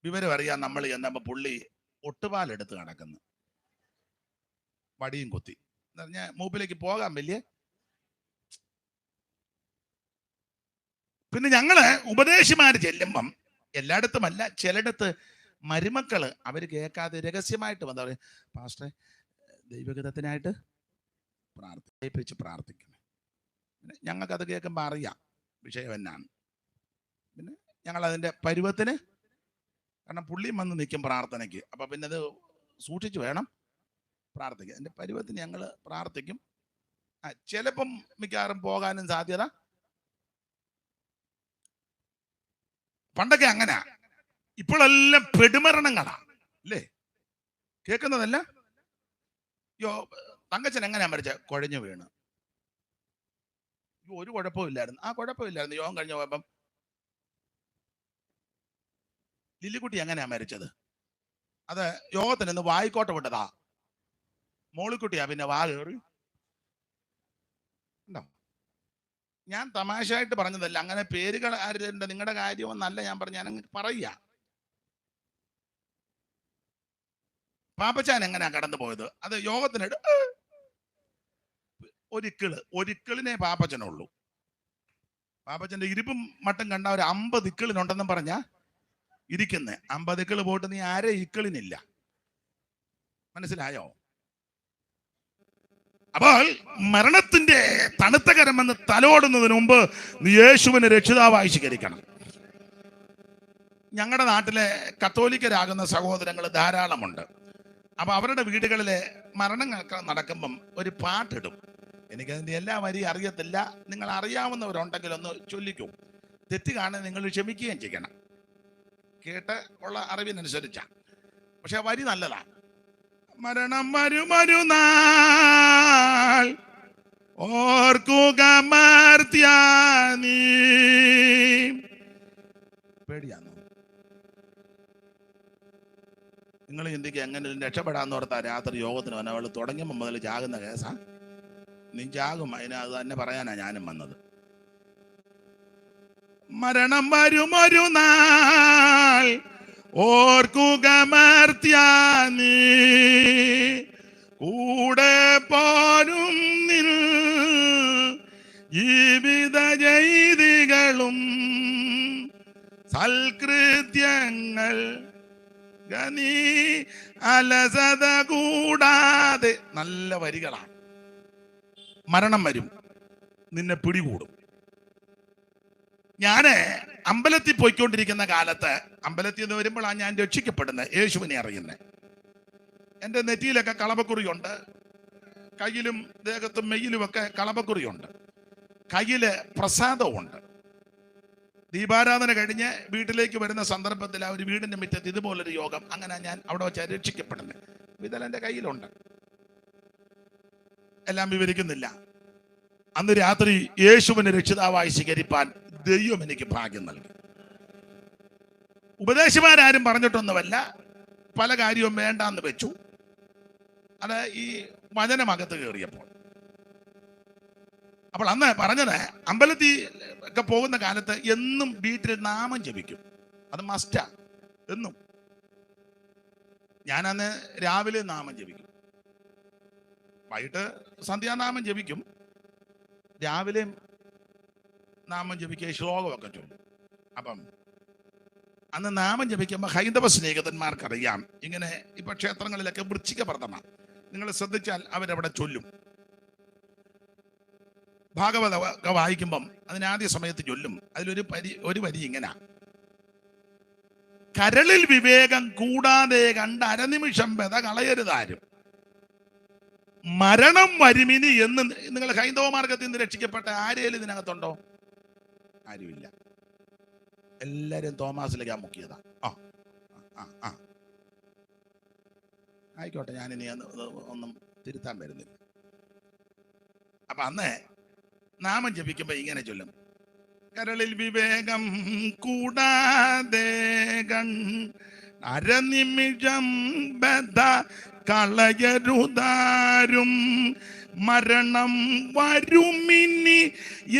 വിവരം അറിയാൻ നമ്മൾ എന്നപ്പോ പുള്ളി ഒട്ടുപാലെടുത്ത് കിടക്കുന്നു, വടിയും കുത്തി. ഞാൻ മൂപ്പിലേക്ക് പോകാൻ വലിയ. പിന്നെ ഞങ്ങള് ഉപദേശിമാര് ചെല്ലുമ്പം എല്ലായിടത്തുമല്ല, ചിലയിടത്ത് മരുമക്കള് അവര് കേൾക്കാതെ രഹസ്യമായിട്ട് വന്ന് പറയും, പാസ്റ്ററെ ദൈവഗതത്തിനായിട്ട് പ്രാർത്ഥിക്കണം. പിന്നെ ഞങ്ങൾക്കത് കേൾക്കുമ്പോൾ അറിയാം വിഷയം എന്നാണ്. പിന്നെ ഞങ്ങൾ അതിന്റെ പരുവത്തിന്, കാരണം പുള്ളിയും വന്ന് നിൽക്കും പ്രാർത്ഥനയ്ക്ക്, അപ്പൊ പിന്നെ അത് സൂക്ഷിച്ചു വേണം പ്രാർത്ഥിക്കുക. അതിന്റെ പരുവത്തിന് ഞങ്ങൾ പ്രാർത്ഥിക്കും. ചിലപ്പം മിക്കവാറും പോകാനും സാധ്യത. പണ്ടൊക്കെ അങ്ങനെ, ഇപ്പോഴെല്ലാം പെടുമരണങ്ങളാ അല്ലേ കേൾക്കുന്നതല്ല. തങ്കച്ചൻ എങ്ങനെയാ മരിച്ച? കുഴഞ്ഞു വീണ്. ഒരു കുഴപ്പമില്ലായിരുന്നു. കുഴപ്പമില്ലായിരുന്നു. യോഗം കഴിഞ്ഞ് പോയപ്പം ലില്ലിക്കുട്ടി എങ്ങനെയാ മരിച്ചത്? അത് യോഗത്തിന് ഇന്ന് വായിക്കോട്ടെ വിട്ടതാ. മോളിക്കുട്ടിയാ പിന്നെ വാ കയറി ഉണ്ടോ? ഞാൻ തമാശയായിട്ട് പറഞ്ഞതല്ല. അങ്ങനെ പേരുകൾ ആരുടെ നിങ്ങളുടെ കാര്യമൊന്നല്ല ഞാൻ പറഞ്ഞ, ഞാൻ പറയുക. പാപ്പച്ചാൻ എങ്ങനെയാ കടന്നു പോയത്? അത് യോഗത്തിനിടെ ഒരിക്കിളിനെ പാപ്പച്ചനുള്ളൂ. പാപ്പച്ചന്റെ ഇരിപ്പും മട്ടും കണ്ട ഒരു 50 ഇക്കിളിനുണ്ടെന്നും പറഞ്ഞ ഇരിക്കുന്നേ. 50 ഇക്കിള് പോയിട്ട് നീ ആരെ ഇക്കിളിനില്ല. മനസ്സിലായോ? അപ്പോൾ മരണത്തിന്റെ തണുത്ത കരമെന്ന് തലോടുന്നതിന് മുമ്പ് നീ യേശുവിനെ രക്ഷിതാവായി സ്വീകരിക്കണം. ഞങ്ങളുടെ നാട്ടിലെ കത്തോലിക്കരാകുന്ന സഹോദരങ്ങൾ ധാരാളമുണ്ട്. അപ്പൊ അവരുടെ വീടുകളിലെ മരണങ്ങളൊക്കെ നടക്കുമ്പം ഒരു പാട്ടിടും. എനിക്കതിന്റെ എല്ലാ വരി അറിയത്തില്ല. നിങ്ങൾ അറിയാവുന്നവരുണ്ടെങ്കിൽ ഒന്ന് ചൊല്ലിക്കൂ. തെറ്റ് കാണാൻ നിങ്ങൾ ക്ഷമിക്കുകയും ചെയ്യണം. കേട്ട് ഉള്ള അറിവിനനുസരിച്ച. പക്ഷെ വരി നല്ലതാണ്. മരണം വരുമരുനാൾ ഓർക്കുക മർത്യാനീ. പേടിയാന്നോ? നിങ്ങൾ ചിന്തിക്കുക എങ്ങനെ രക്ഷപ്പെടാന്ന് ഓർത്താ രാത്രി യോഗത്തിന് വന്ന അവൾ തുടങ്ങിയപ്പോൾ മുതൽ ജാകുന്ന കേസാ. നീ ജാകും. അത് തന്നെ പറയാനാ ഞാനും വന്നത്. മരണം വരുമൊരു നാൾ ഓർക്കുക മർത്യാനീ, കൂടെ പോരും നിൻ ജീവിത ചെയ്തികളും സൽകൃത്യങ്ങൾ നീ അലസത കൂടാതെ. നല്ല വരികളാണ്. മരണം വരും, നിന്നെ പിടികൂടും. ഞാന് അമ്പലത്തിൽ പോയിക്കൊണ്ടിരിക്കുന്ന കാലത്ത്, അമ്പലത്തിൽ നിന്ന് വരുമ്പോഴാണ് ഞാൻ രക്ഷിക്കപ്പെടുന്നത്, യേശുവിനെ അറിയുന്നത്. എൻ്റെ നെറ്റിയിലൊക്കെ കളഭക്കുറിയുണ്ട്, കയ്യിലും ദേഹത്തും മെയ്യിലുമൊക്കെ കളഭക്കുറിയുണ്ട്, കയ്യില് പ്രസാദവുമുണ്ട്. ദീപാരാധന കഴിഞ്ഞ് വീട്ടിലേക്ക് വരുന്ന സന്ദർഭത്തിൽ ആ ഒരു വീടിന്റെ മുറ്റത്ത് ഇതുപോലൊരു യോഗം. അങ്ങനെ ഞാൻ അവിടെ വെച്ച് രക്ഷിക്കപ്പെടുന്നത്. ഇതെല്ലാം എൻ്റെ കയ്യിലുണ്ട്. എല്ലാം വിവരിക്കുന്നില്ല. അന്ന് രാത്രി യേശുവിനെ രക്ഷിതാവായി സ്വീകരിപ്പാൻ ദൈവം എനിക്ക് ഭാഗ്യം നൽകി. ഉപദേശിമാരും പറഞ്ഞിട്ടൊന്നുമല്ല, പല കാര്യവും വേണ്ടാന്ന് വെച്ചു. അത് ഈ വചനമകത്ത് കയറിയപ്പോൾ. അപ്പോൾ അന്ന് പറഞ്ഞത്, അമ്പലത്തിൽ ഒക്കെ പോകുന്ന കാലത്ത് എന്നും വീട്ടിൽ നാമം ജപിക്കും. അത് മസ്റ്റാ. എന്നും ഞാനന്ന് രാവിലെ നാമം ജപിക്കും, വൈകിട്ട് സന്ധ്യാനാമം ജപിക്കും, രാവിലെ നാമം ജപിക്കുക, ശ്ലോകമൊക്കെ ചൊല്ലും. അപ്പം അന്ന് നാമം ജപിക്കുമ്പോൾ ഹൈന്ദവ സ്നേഹിതന്മാർക്കറിയാം, ഇങ്ങനെ ഇപ്പൊ ക്ഷേത്രങ്ങളിലൊക്കെ വൃശ്ചിക പ്രഥമ നിങ്ങൾ ശ്രദ്ധിച്ചാൽ അവരവിടെ ചൊല്ലും. ഭാഗവത വായിക്കുമ്പം അതിനാദ്യ സമയത്ത് ചൊല്ലും. അതിലൊരു വരി ഇങ്ങനെ: കരളിൽ വിവേകം കൂടാതെ കണ്ട് അരനിമിഷം ബെത കളയരുതാരും, മരണം വരുമിനി എന്ന്. നിങ്ങൾ ഹൈന്ദവ മാർഗത്തിൽ നിന്ന് രക്ഷിക്കപ്പെട്ട ആരേലും ഇതിനകത്തുണ്ടോ? ആരുമില്ല. എല്ലാരും തോമാസിലേക്ക് മുക്കിയതാ. ആയിക്കോട്ടെ, ഞാനിനി ഒന്നും തിരുത്താൻ വരുന്നില്ല. അപ്പൊ അന്ന് നാമം ജപിക്കുമ്പോ ഇങ്ങനെ ചൊല്ലും: കരളിൽ വിവേകം കൂടാതെ അരനിമിഷം ബദ്ധ കളയരുതാരും, മരണം വരുമിനി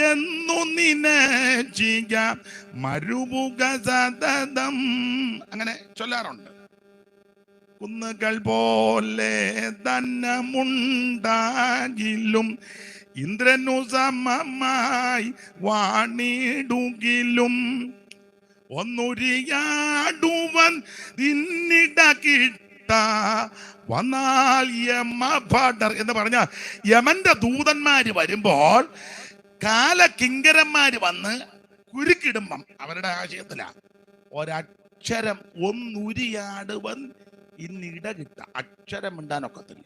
എന്നു നിനച്ചിക മരുവുക സതതം. അങ്ങനെ ചൊല്ലാറുണ്ട്. കുന്നുകൾ പോലെ ധനമുണ്ടാകിലും ഇന്ദ്രനു സമമായി വാണിടുകിലും ഒന്നുരിയാടുവൻ തിന്നിട കിട്ട വന്നാൽ യമഭടർ എന്ന് പറഞ്ഞ യമന്റെ ദൂതന്മാര് വരുമ്പോൾ കാലകിങ്കരന്മാര് വന്ന് കുരുക്കിടുമ്പം അവരുടെ ആശയത്തിലാ ഒരക്ഷരം ഒന്നുരിയാടുവൻ ഇന്നിട കിട്ട. അക്ഷരം മിണ്ടാനൊക്കത്തില്ല.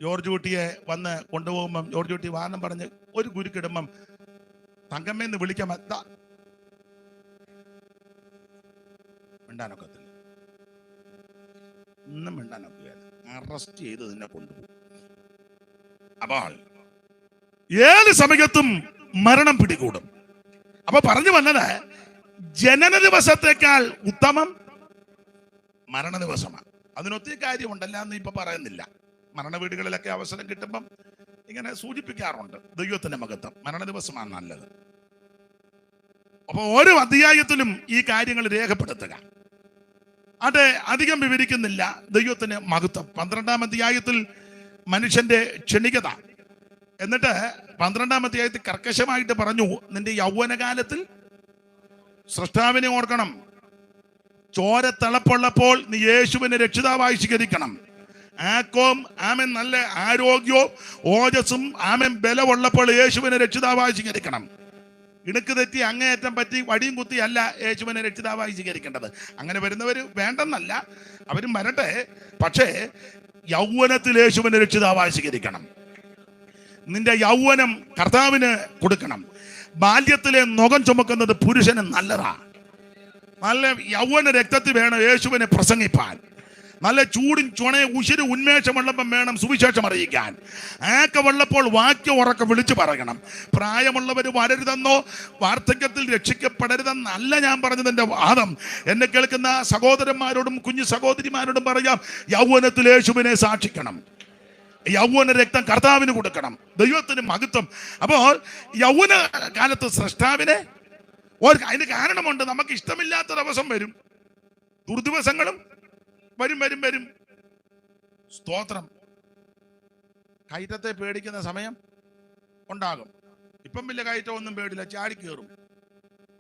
ജോർജ് കുട്ടിയെ വന്ന് കൊണ്ടുപോകുമ്പം ജോർജ് കുട്ടി വാനം പറഞ്ഞ് ഒരു കുരുക്കിടുമ്പം തങ്കമ്മേന്ന് വിളിക്കാൻ മിണ്ടാനൊക്കത്തില്ല. ഒന്നും മിണ്ടാനൊക്കുകയല്ല. അറസ്റ്റ് ചെയ്ത് നിന്നെ കൊണ്ടുപോകും. അപ്പോൾ ഏത് സമയത്തും മരണം പിടികൂടും. അപ്പൊ പറഞ്ഞു വന്നത്, ജനന ദിവസത്തെക്കാൾ ഉത്തമം മരണ ദിവസമാണ്. അതിനൊത്തിരി കാര്യമുണ്ടല്ല എന്ന് ഇപ്പൊ പറയുന്നില്ല. മരണ വീടുകളിലൊക്കെ അവസരം കിട്ടുമ്പം ഇങ്ങനെ സൂചിപ്പിക്കാറുണ്ട്. ദൈവത്തിന്റെ മഹത്വം, മരണ ദിവസമാണ് നല്ലത്. അപ്പൊ ഓരോ അധ്യായത്തിലും ഈ കാര്യങ്ങൾ രേഖപ്പെടുത്തുക. അത് അധികം വിവരിക്കുന്നില്ല. ദൈവത്തിന് മഹത്വം. 12-ാം അധ്യായത്തിൽ മനുഷ്യന്റെ ക്ഷണികത, എന്നിട്ട് 12-ാം അധ്യായത്തിൽ കർക്കശമായിട്ട് പറഞ്ഞു, നിന്റെ യൗവനകാലത്തിൽ സൃഷ്ടാവിനെ ഓർക്കണം. ചോര തിളപ്പുള്ളപ്പോൾ നീ യേശുവിനെ രക്ഷിതാവായി സ്വീകരിക്കണം. ആക്കോം ആമൻ നല്ല ആരോഗ്യവും ഓജസ്സും ആമൻ ബലമുള്ളപ്പോൾ യേശുവിനെ രക്ഷിതാവായി സ്വീകരിക്കണം. ഇണക്ക് തെറ്റി അങ്ങേയറ്റം പറ്റി വടിയും കുത്തി അല്ല യേശുവിനെ രക്ഷിതാവായി സ്വീകരിക്കേണ്ടത്. അങ്ങനെ വരുന്നവർ വേണ്ടെന്നല്ല, അവരും വരട്ടെ. പക്ഷേ യൗവനത്തിൽ യേശുവിനെ രക്ഷിതാവായി സ്വീകരിക്കണം. നിന്റെ യൗവനം കർത്താവിന് കൊടുക്കണം. ബാല്യത്തിലെ നുകം ചുമക്കുന്നത് പുരുഷന് നല്ലതാ. നല്ല യൗവന രക്തത്തിൽ വേണം യേശുവിനെ പ്രസംഗിപ്പാൻ. നല്ല ചൂടും ചുണയും ഉശിരും ഉന്മേഷമുള്ളപ്പം വേണം സുവിശേഷം അറിയിക്കാൻ. ആക്കെ ഉള്ളപ്പോൾ വാക്യം ഉറക്കെ വിളിച്ചു പറയണം. പ്രായമുള്ളവർ വരരുതെന്നോ വാർദ്ധക്യത്തിൽ രക്ഷിക്കപ്പെടരുതെന്നല്ല ഞാൻ പറഞ്ഞതിൻ്റെ വാദം. എന്നെ കേൾക്കുന്ന സഹോദരന്മാരോടും കുഞ്ഞു സഹോദരിമാരോടും പറയാം, യൗവനത്തിൽ യേശുവിനെ സാക്ഷിക്കണം. യൗവന രക്തം കർത്താവിന് കൊടുക്കണം. ദൈവത്തിന് മഹത്വം. അപ്പോൾ യൗവന കാലത്ത് സൃഷ്ടാവിനെ അതിന് കാരണമുണ്ട്. നമുക്ക് ഇഷ്ടമില്ലാത്ത ദിവസം വരും, ദുർദിവസങ്ങളും വരും വരും വരും. സ്തോത്രം. കയറ്റത്തെ പേടിക്കുന്ന സമയം ഉണ്ടാകും. ഇപ്പം വലിയ കയറ്റം ഒന്നും പേടില്ല, ചാടി കയറും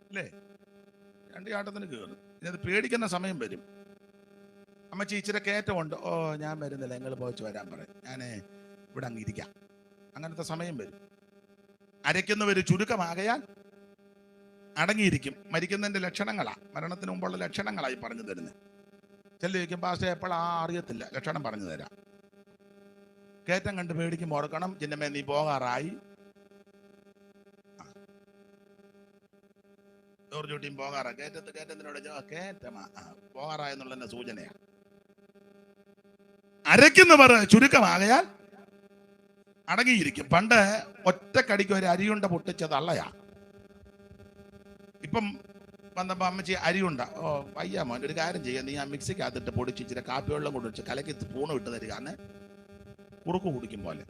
അല്ലേ? 2 ചാട്ടത്തിന് കയറും. ഇനി പേടിക്കുന്ന സമയം വരും. അമ്മച്ചി ഇച്ചിരി കയറ്റമുണ്ട്, ഓ ഞാൻ വരുന്നില്ല, നിങ്ങൾ പോയിച്ച് വരാൻ പറയും, ഞാൻ ഇവിടെ അങ്ങ് ഇരിക്കാം. അങ്ങനത്തെ സമയം വരും. അരയ്ക്കുന്നവർ ചുരുക്കമാകയാൽ അടങ്ങിയിരിക്കും. മരിക്കുന്നതിൻ്റെ ലക്ഷണങ്ങളാ, മരണത്തിന് മുമ്പുള്ള ലക്ഷണങ്ങളായി പറഞ്ഞു തരുന്നത്. ചെല്ലു ചോദിക്കും, പാസ്റ്റേ എപ്പോഴാ അറിയത്തില്ല, ലക്ഷണം പറഞ്ഞു തരാം. കയറ്റം കണ്ട് പേടിക്കുമ്പോൾ ഓർക്കണം, ചിന്നമ്മേ നീ പോകാറായി. ജോർജൂട്ടിയും പോകാറാ. കയറ്റത്തിനോട് കയറ്റമാ പോകാറായെന്നുള്ള സൂചനയാണ്. അരയ്ക്കുന്നവർ ചുരുക്കമാകയാൽ അടങ്ങിയിരിക്കും. പണ്ട് ഒറ്റക്കടിക്ക് ഒരു അരിയുണ്ട പൊട്ടിച്ചത് അള്ളയാ. ഇപ്പം വന്നപ്പോൾ അമ്മച്ചി അരിയുണ്ട, ഓ വയ്യ മോൻ, ഒരു കാര്യം ചെയ്യാം, നീ ആ മിക്സിക്കകത്തിട്ട് പൊടിച്ച് ഇച്ചിരി കാപ്പി വെള്ളം കൊണ്ട് വെച്ച് കലക്കി സ്പൂണ് വിട്ട് തരിക, എന്ന് കുറുക്ക് കുടിക്കും പോലെ.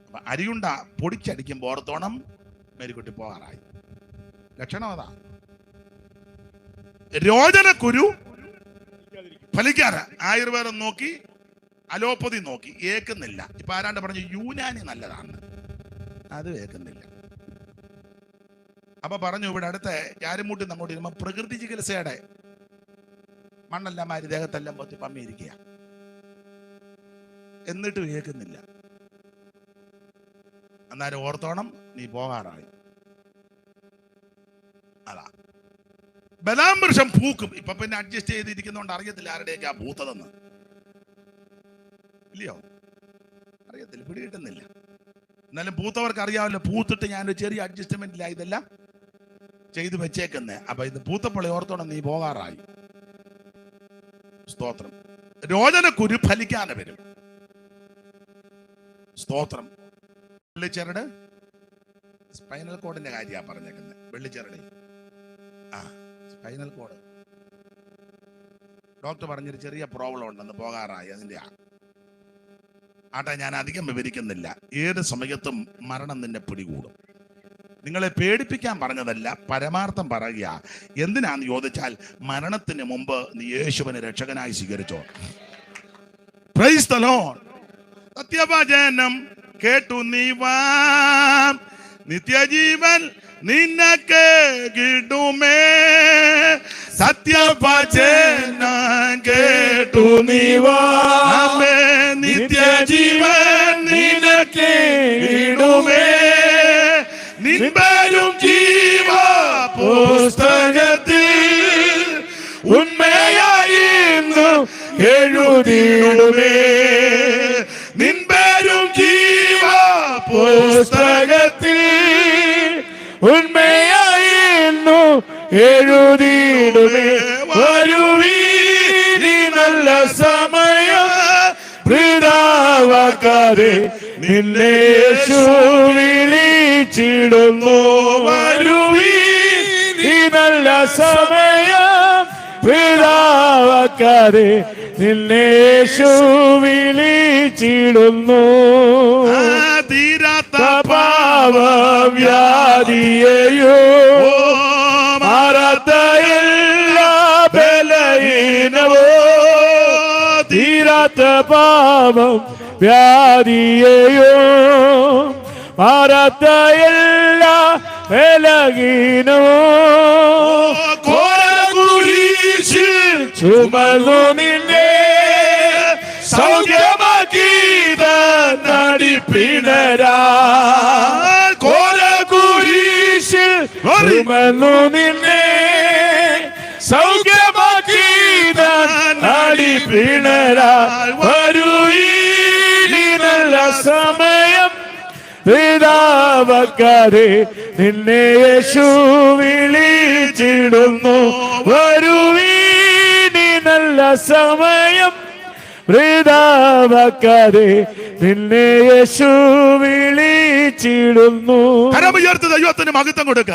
അപ്പൊ അരിയുണ്ട പൊടിച്ചടിക്കുമ്പോൾ ഓർത്തോണം മേരിക്കുട്ടി പോകാറായി. ലക്ഷണം അതാ. രോചനക്കുരു ഫലിക്കാറ്. ആയുർവേദം നോക്കി, അലോപ്പതി നോക്കി, ഏക്കുന്നില്ല. ഇപ്പൊ ആരാണ്ട് പറഞ്ഞു യൂനാനി നല്ലതാണ്, അത് ഏക്കുന്നില്ല. അപ്പൊ പറഞ്ഞു, ഇവിടെ അടുത്ത് ഞാരുമൂട്ടി അങ്ങോട്ട് ഇരുമ്പോ പ്രകൃതി ചികിത്സയുടെ മണ്ണെല്ലാം മാരി ദേഹത്തെല്ലാം പൊത്തി പമ്മിയിരിക്കുക, എന്നിട്ട് കേൾക്കുന്നില്ല. അന്നേരം ഓർത്തോണം നീ പോകാറായി. അതാ ബലാംബൃഷം പൂക്കും. ഇപ്പൊ പിന്നെ അഡ്ജസ്റ്റ് ചെയ്തിരിക്കുന്നോണ്ട് അറിയത്തില്ല ആരുടെയൊക്കെ ആ പൂത്തതെന്ന്, ഇല്ലയോ? അറിയത്തില്ല, പിടികിട്ടുന്നില്ല. എന്നാലും പൂത്തവർക്ക് അറിയാമല്ലോ, പൂത്തിട്ട് ഞാനൊരു ചെറിയ അഡ്ജസ്റ്റ്മെന്റില്ല ഇതെല്ലാം ചെയ്തു വെച്ചേക്കുന്നേ. അപ്പൊ ഇത് പൂത്തപ്പോൾ ഓർത്തോണം നീ പോകാറായി. സ്തോത്രം. രോചനക്കുരു ഫലിക്കാതെ വരും. സ്തോത്രം. വെള്ളിച്ചരട് സ്പൈനൽ കോഡിന്റെ കാര്യമാണ് പറഞ്ഞേക്കുന്നത്. വെള്ളിച്ചരട് സ്പൈനൽ കോഡ് ഡോക്ടർ പറഞ്ഞൊരു ചെറിയ പ്രോബ്ലം ഉണ്ടെന്ന്, പോകാറായി. അതിന്റെ ആട്ടെ, ഞാൻ അധികം വിവരിക്കുന്നില്ല. ഏത് സമയത്തും മരണം നിന്നെ പിടികൂടും. നിങ്ങളെ പേടിപ്പിക്കാൻ പറഞ്ഞതല്ല, പരമാർത്ഥം പറയുക. എന്തിനാന്ന് ചോദിച്ചാൽ, മരണത്തിന് മുമ്പ് നീ യേശുവിനെ രക്ഷകനായി സ്വീകരിച്ചോ. Praise the lord. സത്യവചനം കേട്ടു നീ വാ, നിത്യജീവൻ നിനക്ക് കിട്ടുമേ. സത്യവചനം കേട്ടു നീ വാ, നിത്യജീവൻ നിനക്ക് കിട്ടുമേ. നിൻപരും ജീവ പുസ്തകത്തിൽ ഉണ്മയായിരുന്നു എഴുതിയിടുമേ. നിൻപരും ജീവ പുസ്തകത്തിൽ ഉണ്മയായിരുന്നു എഴുതിയിടുമേ. വരുവീനി നല്ല സമയം വൃഥാവാക്കാതെ നിന്നെ യേശു വിളിച്ചിടുന്നു. വിളിച്ചിടുന്നു വരുവീൻ ഈ നല്ല സമയം പിതാവാക്കാതെ നിന്നെ യേശു വിളിച്ചിടുന്നു തീരാത്ത പാപവ്യാധിയെയോ മാറാത്ത എല്ലാ ബലഹീനവോ തീരാത്ത പാപം വ്യാധിയെയോ മാറാത്ത എല്ലാ ബലഹീനവോ കോരകുരിശിൽ ചുമന്നു നിന്നെ സൗഖ്യമാക്കിയ നടിപ്പിണരാ കോരകുരിശിൽ ചുമന്നു നിന്നെ സൗഖ്യമാക്കിയ നടിപ്പിണരാ വരൂ ഈ നല്ല സമയം പിതാവാക്കാതെ നിന്നെ യേശു വിളിച്ചിടുന്നു വരൂ ഈ നല്ല സമയം പിതാവാക്കാതെ നിന്നെ യേശു വിളിച്ചിടുന്നു. കരമുയർത്ത് ദൈവത്തിന് മഹത്വം കൊടുക്ക.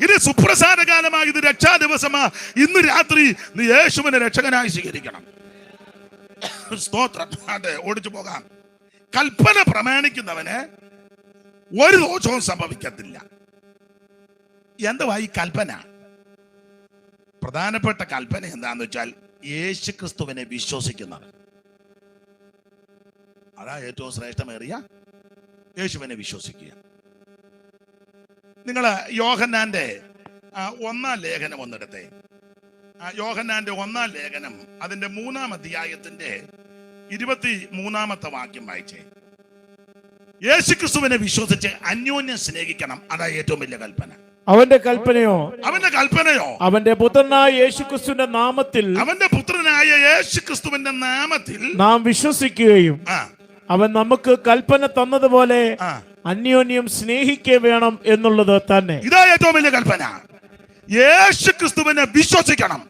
ഇത് സുപ്രസാദ കാലമായി, ഇത് രക്ഷാ ദിവസമാ. ഇന്ന് രാത്രി നീ യേശുവിനെ രക്ഷകനായി സ്വീകരിക്കണം. സ്തോത്രം. അതെ, ഓടിച്ചു പോകാം. കൽപ്പന പ്രമാണിക്കുന്നവന് ഒരു ദോഷവും സംഭവിക്കത്തില്ല. എന്തുവാ ഈ കൽപ്പന? പ്രധാനപ്പെട്ട കൽപ്പന എന്താന്ന് വെച്ചാൽ യേശു ക്രിസ്തുവിനെ വിശ്വസിക്കുന്നത്. അതാ ഏറ്റവും ശ്രേഷ്ഠമേറിയ, യേശുവിനെ വിശ്വസിക്കുക. നിങ്ങള് യോഹന്നാന്റെ 1-ാം ലേഖനം ഒന്നെടുത്തേ. യോഹന്നാന്റെ 1-ാം ലേഖനം അതിന്റെ 3-ാം അധ്യായത്തിന്റെ 23-ാമത്തെ വാക്യം വായിച്ചേ. യേശുക്രിസ്തുവിനെ വിശ്വസിച്ച് അന്യോന്യം സ്നേഹിക്കണം. അതാ ഏറ്റവും വലിയ കൽപ്പന. അവന്റെ കൽപ്പനയോ അവന്റെ പുത്രനായ യേശുക്രിസ്തുവിന്റെ നാമത്തിൽ നാം വിശ്വസിക്കുകയും അവൻ നമുക്ക് കൽപ്പന തന്നതുപോലെ അന്യോന്യം സ്നേഹിക്കുക വേണം എന്നുള്ളത് തന്നെ. ഇതാ ഏറ്റവും വലിയ കൽപ്പന. യേശുക്രിസ്തുവിനെ വിശ്വസിക്കണം.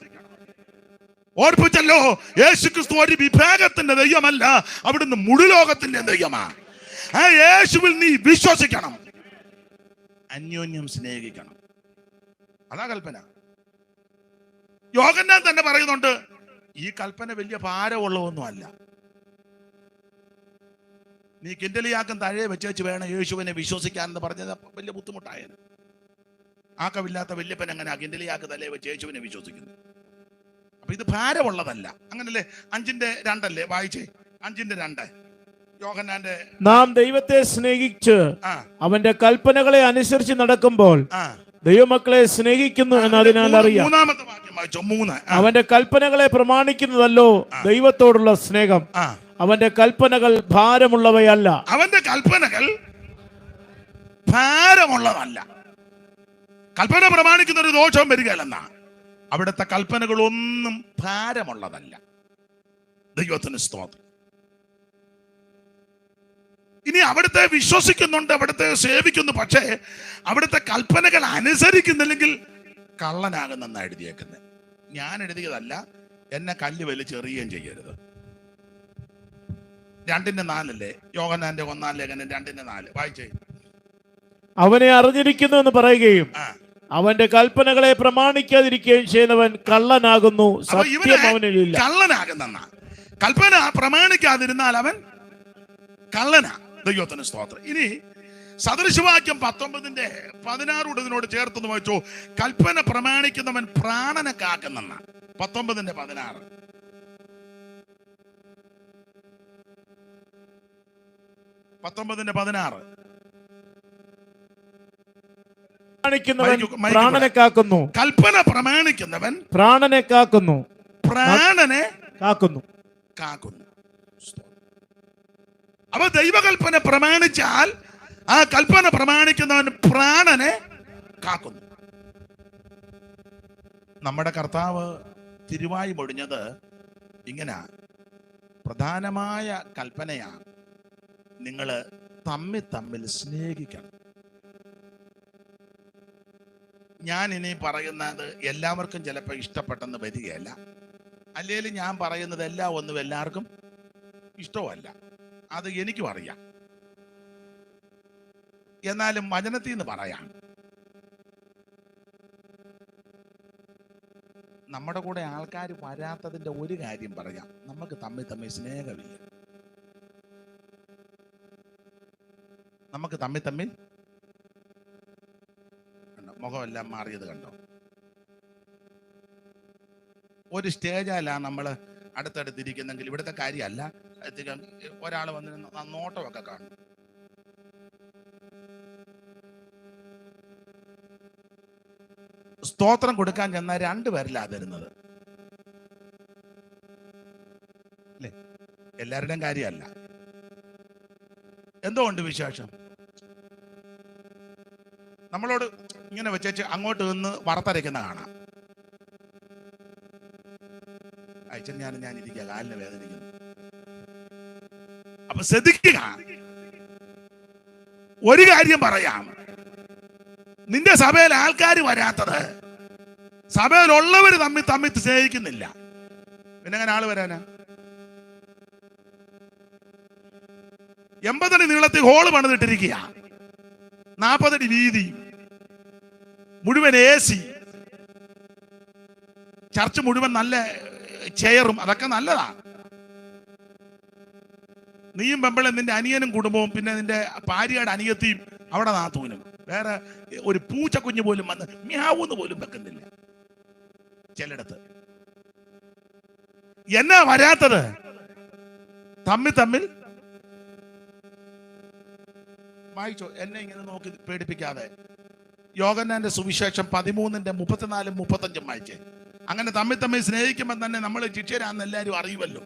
ഓർപ്പിച്ചല്ലോ, യേശുക്രിസ്തു ഒരു വിഭാഗത്തിന്റെ ദൈവമല്ല, അവിടുന്ന് മുഴുലോകത്തിന്റെ ദൈവമാണ്. ആ യേശുവിൽ നീ വിശ്വസിക്കണം, അന്യോന്യം സ്നേഹിക്കണം. അതാ കൽപ്പന. യോഹന്നാൻ തന്നെ പറയുന്നുണ്ട്, ഈ കൽപ്പന വലിയ ഭാരമുള്ളതൊന്നും അല്ല. നീ കിണ്ടലിയാക്കം താഴെ വെച്ച് വേണം യേശുവിനെ വിശ്വസിക്കാൻ എന്ന് പറഞ്ഞത് വലിയ ബുദ്ധിമുട്ടായത്. ആക്കമില്ലാത്ത വല്യപ്പൻ എങ്ങനെ കിണ്ടലിയാക്ക് തലേ വെച്ച് യേശുവിനെ വിശ്വസിക്കുന്നു? അപ്പൊ ഇത് ഭാരമുള്ളതല്ല. അങ്ങനല്ലേ? 5:2 വായിച്ചേ. 5:2 യോഹന്നാന്റെ. നാം ദൈവത്തെ സ്നേഹിച്ച് അവന്റെ കൽപ്പനകളെ അനുസരിച്ച് നടക്കുമ്പോൾ ദൈവമക്കളെ സ്നേഹിക്കുന്നു എന്ന് അതിനാൽ അറിയാം. 3-ാമത്തെ വാക്യം വായിച്ചോ. 3. അവന്റെ കൽപ്പനകളെ പ്രമാണിക്കുന്നതല്ലോ ദൈവത്തോടുള്ള സ്നേഹം. അവന്റെ കൽപ്പനകൾ ഭാരമുള്ളവയല്ല. അവന്റെ കൽപ്പനകൾ ഭാരമുള്ളതല്ല. കൽപ്പന പ്രമാണിക്കുന്ന ഒരു ദോഷവും വരികയല്ലെന്നാ. അവിടുത്തെ കൽപ്പനകളൊന്നും ഭാരമുള്ളതല്ല. ദൈവത്തിന് സ്തോത്രം. ഇനി അവിടുത്തെ വിശ്വസിക്കുന്നുണ്ട്, അവിടുത്തെ സേവിക്കുന്നു, പക്ഷേ അവിടുത്തെ കൽപ്പനകൾ അനുസരിക്കുന്നില്ലെങ്കിൽ കള്ളനാകുന്നെന്നാണ് എഴുതിയേക്കുന്നത്. ഞാൻ എഴുതിയതല്ല, എന്നെ കല്ല് വലിച്ചെറിയുകയും ചെയ്യരുത്. 2:4 യോഹന്നാന്റെ 1-ാം ലേഖനം 2:4 വായിച്ചേ. അവനെ അറിഞ്ഞിരിക്കുന്നു എന്ന് പറയുകയും അവന്റെ കൽപ്പനകളെ പ്രമാണിക്കാതിരിക്കുകയും ചെയ്യുന്നവൻ കള്ളനാകുന്നു, സത്യം അവനിലില്ല. കള്ളനാകുന്ന കൽപ്പന പ്രമാണിക്കാതിരുന്നാൽ അവൻ കള്ളനാ. ദൈവത്തിന് സ്തോത്രം. ഇനി സദൃശവാക്യം 19:16 ഇതിനോട് ചേർത്തൊന്ന് വായിച്ചോ. കൽപ്പന പ്രമാണിക്കുന്നവൻ പ്രാണനെ കാക്കുന്ന 19:16. പ്രാണനെ കാക്കുന്നു. കൽപ്പന പ്രമാണിക്കുന്നവൻ പ്രാണനെ കാക്കുന്നു. പ്രാണനെ കാക്കുന്നു. അപ്പൊ ദൈവകൽപ്പന പ്രമാണിച്ചാൽ ആ കൽപ്പന പ്രമാണിക്കുന്നവൻ പ്രാണനെ കാക്കുന്നു. നമ്മുടെ കർത്താവ് തിരുവായി മൊഴിഞ്ഞത് ഇങ്ങനെ പ്രധാനമായ കൽപ്പനയാണ്, നിങ്ങൾ തമ്മിൽ സ്നേഹിക്കണം. ഞാൻ ഇനി പറയുന്നത് എല്ലാവർക്കും ചിലപ്പോൾ ഇഷ്ടപ്പെട്ടെന്ന് വരികയല്ല. അല്ലെങ്കിൽ ഞാൻ പറയുന്നത് ഒന്നും എല്ലാവർക്കും ഇഷ്ടമല്ല. അത് എനിക്കും അറിയാം. എന്നാലും വചനത്തിൽ നിന്ന് പറയാം. നമ്മുടെ കൂടെ ആൾക്കാർ വരാത്തതിന്റെ ഒരു കാര്യം പറയാം, നമുക്ക് തമ്മിൽ തമ്മിൽ സ്നേഹമില്ല. നമുക്ക് തമ്മിൽ തമ്മിൽ മുഖമെല്ലാം മാറിയത് കണ്ടോ? ഒരു സ്റ്റേജാലാണ് നമ്മൾ അടുത്തടുത്തിരിക്കുന്നെങ്കിൽ ഇവിടുത്തെ കാര്യമല്ല. ഒരാൾ വന്ന് നോട്ടമൊക്കെ കാണും. സ്തോത്രം കൊടുക്കാൻ ചെന്നാൽ രണ്ടുപേരിലാ തരുന്നത് അല്ലേ? എല്ലാവരുടെയും കാര്യമല്ല. എന്തുകൊണ്ട് വിശേഷം? നമ്മളോട് ഇങ്ങനെ വെച്ചേച്ച് അങ്ങോട്ട് നിന്ന് വറുത്തരയ്ക്കുന്ന കാണാം. അയച്ചൻ ഞാൻ ഇരിക്കുക, കാലിന് വേദനിക്കുന്നു. അപ്പൊ ശ്രദ്ധിക്കുക, ഒരു കാര്യം പറയാം, നിന്റെ സഭയിൽ ആൾക്കാർ വരാത്തത് സഭയിലുള്ളവർ തമ്മിൽ സ്നേഹിക്കുന്നില്ല. പിന്നെ അങ്ങനെ ആള് വരാനാ? 80 അടി നീളത്തിൽ ഹോള് പണിതിട്ടിരിക്കുക, 40 അടി വീതി, മുഴുവൻ AC, ചർച്ച് മുഴുവൻ നല്ല ചെയറും, അതൊക്കെ നല്ലതാ. നീയും പെമ്പളും നിന്റെ അനിയനും കുടുംബവും പിന്നെ നിന്റെ ഭാര്യയുടെ അനിയത്തിയും അവിടെ നാത്തൂനും, വേറെ ഒരു പൂച്ചക്കുഞ്ഞു പോലും വന്ന് മ്യാവൂന്ന് പോലും വെക്കുന്നില്ല ചിലയിടത്ത്. എന്നാ വരാത്തത്? തമ്മിൽ വായിച്ചോ, എന്നെ ഇങ്ങനെ നോക്കി പേടിപ്പിക്കാതെ. യോഹന്നാന്റെ സുവിശേഷം 13:34-35 വായിച്ചേ. അങ്ങനെ തമ്മിൽ സ്നേഹിക്കുമ്പോൾ തന്നെ നമ്മൾ ശിഷ്യരാന്ന് എല്ലാവരും അറിയുമല്ലോ.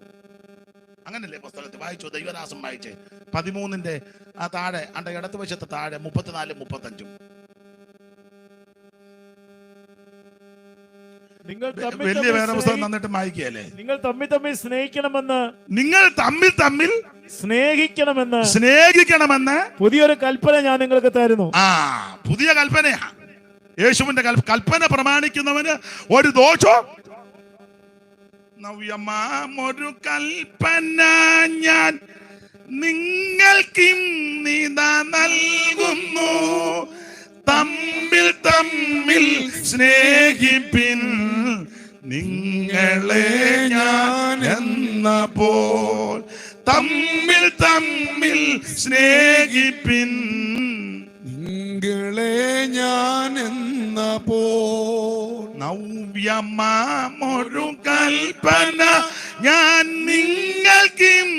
അങ്ങനല്ലേ പുസ്തകത്തിൽ വായിച്ചോ? ദൈവദാസം വായിച്ചേ 13 ആ താഴെ അണ്ട ഇടതുവശത്ത് താഴെ 34-35. വലിയ വേറെ പുസ്തകം തന്നിട്ട് വായിക്കുകയല്ലേ? നിങ്ങൾ തമ്മിൽ സ്നേഹിക്കണമെന്ന് പുതിയൊരു കൽപ്പന ഞാൻ നിങ്ങൾക്ക് തരുന്നു. പുതിയ കൽപ്പനയാ. യേശുവിന്റെ കൽപ്പന പ്രമാണിക്കുന്നവന് ഒരു ദോഷവും. നവ്യമാമൊരു കൽപ്പന ഞാൻ നിങ്ങൾക്കിന്നിതാ നൽകുന്നു, തമ്മിൽ സ്നേഹിപ്പിൻ, നിങ്ങളെ ഞാൻ എന്ന പോൽ തമ്മിൽ സ്നേഹിപ്പിൻ, നിങ്ങളെ ഞാൻ എന്ന പോൽ. നവ്യമാമൊരു കൽപ്പന ഞാൻ നിങ്ങൾക്കിന്നിതാ